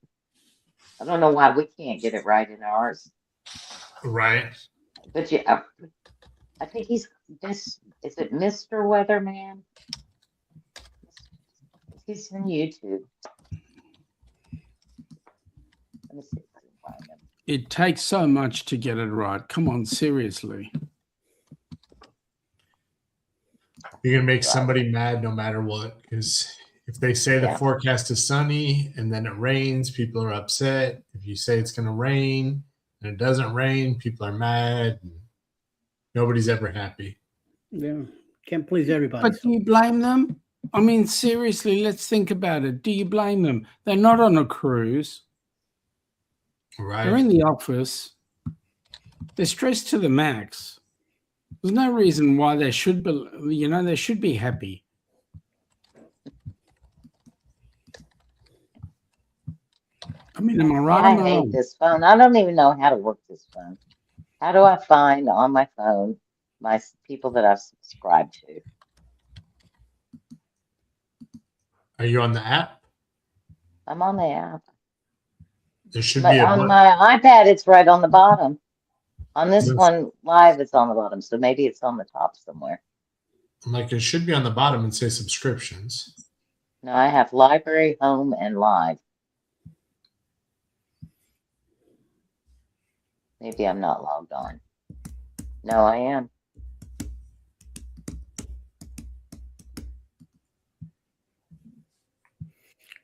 I don't know why we can't get it right in ours. Right. But yeah, I think he's this. Is it Mr. Weatherman? He's on YouTube. Let me see if I can find him. It takes so much to get it right. Come on, seriously. You're going to make somebody mad no matter what, because if they say the Yeah. forecast is sunny and then it rains, people are upset. If you say it's going to rain and it doesn't rain, people are mad. And nobody's ever happy. Yeah. Can't please everybody. But do you blame them? I mean, seriously, let's think about it. Do you blame them? They're not on a cruise. Right. They're in the office. They're stressed to the max. There's no reason why they should be, they should be happy. I mean, am I right? I Am I hate wrong? this phone. I don't even know how to work this phone. How do I find on my phone my people that I've subscribed to? Are you on the app? I'm on the app. There should But be a on button. my iPad, it's right on the bottom. On this Yes. one, live, it's on the bottom. So maybe it's on the top somewhere. I'm like, it should be on the bottom and say subscriptions. No, I have library, home, and live. Maybe I'm not logged on. No, I am.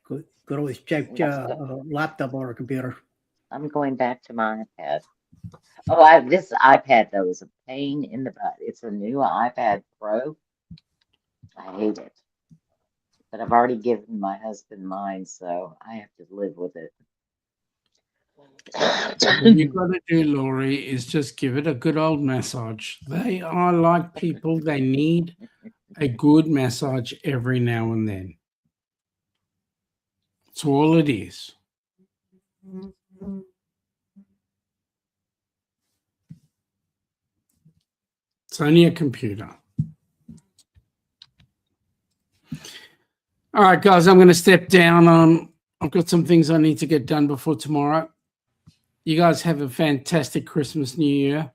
Could always check laptop or computer. I'm going back to my iPad. Oh, this iPad though is a pain in the butt. It's a new iPad Pro. I hate it. But I've already given my husband mine, so I have to live with it. What you've got to do, Laurie, is just give it a good old massage. They are like people, they need a good massage every now and then. That's all it is. It's only a computer. All right, guys, I'm going to step down. I've got some things I need to get done before tomorrow. You guys have a fantastic Christmas, New Year.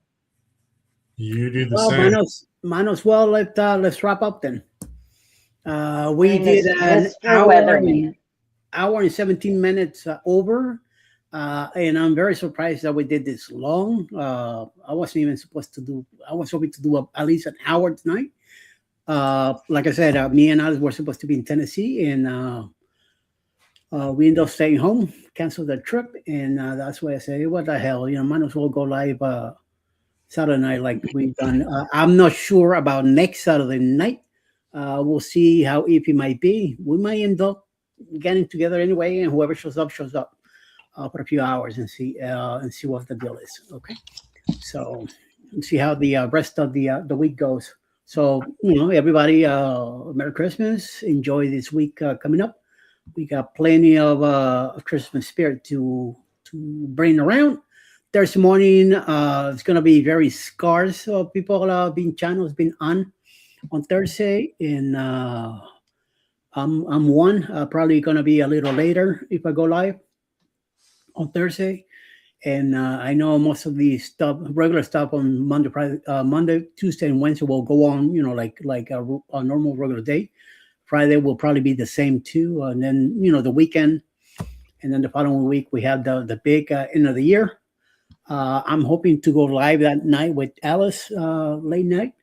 You do the Well, same. might as well let's wrap up then. We Hey, did an Mr. Weatherman. hour and 17 minutes over, and I'm very surprised that we did this long. I wasn't even supposed to do. I was hoping to do at least an hour tonight. Like I said, me and Alice were supposed to be in Tennessee, and we ended up staying home, canceled the trip, and that's why I said, hey, what the hell, might as well go live Saturday night like we've done. I'm not sure about next Saturday night. We'll see how EP might be. We might end up getting together anyway, and whoever shows up for a few hours and see what the deal is. Okay, so and see how the rest of the week goes. So everybody, Merry Christmas! Enjoy this week coming up. We got plenty of Christmas spirit to bring around. Thursday morning, it's gonna be very scarce. So people being channels being on Thursday, and I'm one. Probably gonna be a little later if I go live on Thursday. And I know most of the stuff, regular stuff on Monday, Tuesday, and Wednesday will go on. Like a normal regular day. Friday will probably be the same too, and then the weekend, and then the following week we have the big end of the year. I'm hoping to go live that night with Alice late night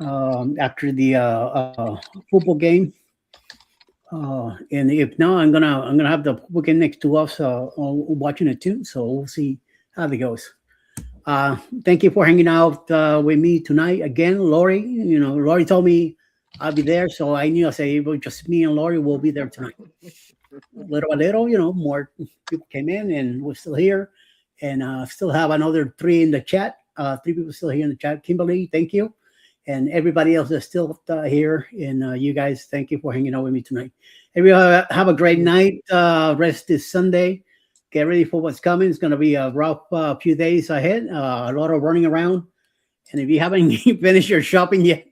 after the football game. And if not, I'm gonna have the football game next to us watching it too. So we'll see how it goes. Thank you for hanging out with me tonight again, Lori. Lori told me I'll be there, so I knew I said it was just me and Lori will be there tonight. Little by little, more people came in, and we're still here, and still have another 3 in the chat. 3 people still here in the chat. Kimberly, thank you, and everybody else that's still here. And you guys, thank you for hanging out with me tonight. Everybody have a great night. Rest is Sunday. Get ready for what's coming. It's going to be a rough few days ahead. A lot of running around. And if you haven't finished your shopping yet,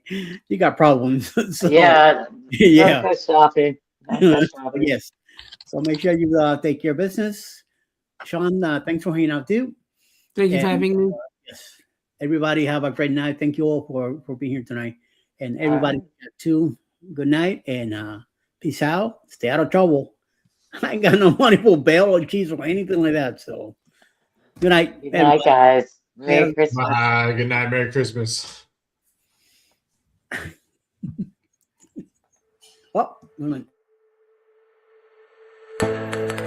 you got problems. So, Yeah. yeah. Don't go shopping. Don't go shopping. Yes. So make sure you take care of business. Sean, thanks for hanging out too. Thank you for having me. Yes. Everybody have a great night. Thank you all for being here tonight. And everybody too, good night and peace out. Stay out of trouble. I ain't got no money for bail or cheese or anything like that. So good night. Good night, guys. Merry Yeah. Christmas. Bye. Good night. Merry Christmas. Oh, good night.